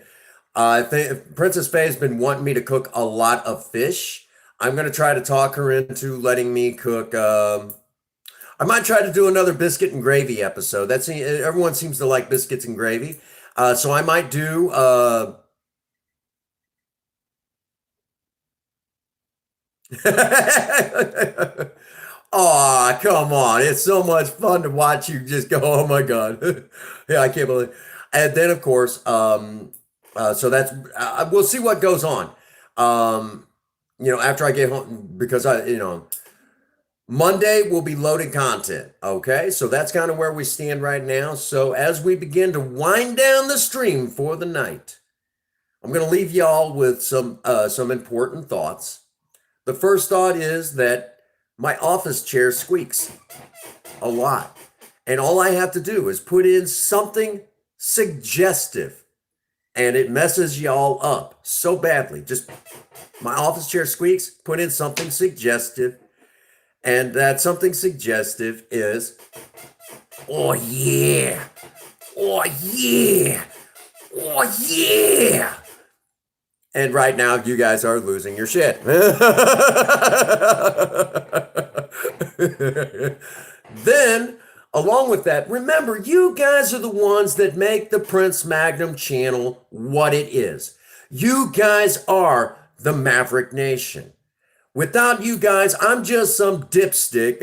I think Princess Faye has been wanting me to cook a lot of fish. I'm going to try to talk her into letting me cook. I might try to do another biscuit and gravy episode. Everyone seems to like biscuits and gravy. So I might do. Oh, come on. It's so much fun to watch you just go, oh my God. Yeah, I can't believe. And then, of course, so that's, we'll see what goes on. After I get home, because Monday will be loaded content. Okay. So that's kind of where we stand right now. So as we begin to wind down the stream for the night, I'm going to leave y'all with some important thoughts. The first thought is that my office chair squeaks a lot. And all I have to do is put in something suggestive, and it messes y'all up so badly. Just my office chair squeaks, put in something suggestive. And that something suggestive is, oh yeah, oh yeah, oh yeah. And right now, you guys are losing your shit. Then, along with that, remember, you guys are the ones that make the Prince Magnum channel what it is. You guys are the Maverick Nation. Without you guys, I'm just some dipstick.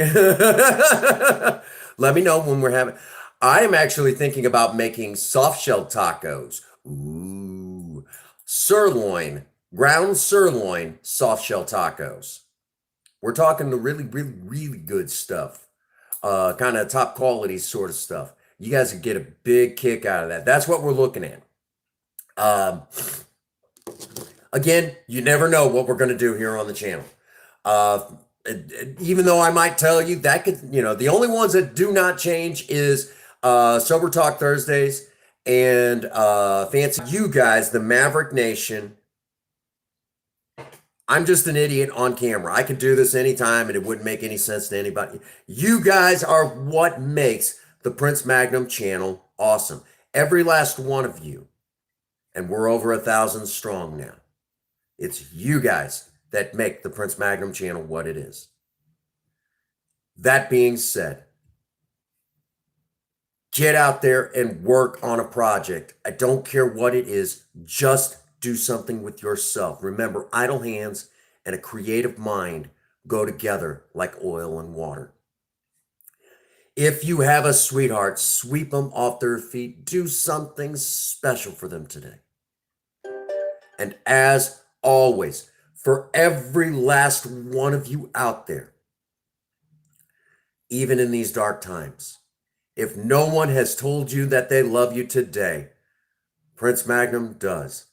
Let me know when we're having. I am actually thinking about making soft shell tacos. Ooh. Sirloin, ground sirloin, soft shell tacos. We're talking the really, really, really good stuff. Kind of top quality sort of stuff. You guys would get a big kick out of that. That's what we're looking at. Again, you never know what we're going to do here on the channel. Even though I might tell you that could, the only ones that do not change is Sober Talk Thursdays and fancy you guys, the Maverick Nation. I'm just an idiot on camera. I could do this anytime and it wouldn't make any sense to anybody. You guys are what makes the Prince Magnum channel awesome. Every last one of you. And we're over 1,000 strong now. It's you guys that make the Prince Magnum channel what it is. That being said, get out there and work on a project. I don't care what it is. Just do something with yourself. Remember, idle hands and a creative mind go together like oil and water. If you have a sweetheart, sweep them off their feet. Do something special for them today. And as always, for every last one of you out there, even in these dark times, if no one has told you that they love you today, Prince Magnum does.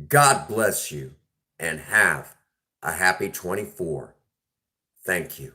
God bless you and have a happy 24. Thank you.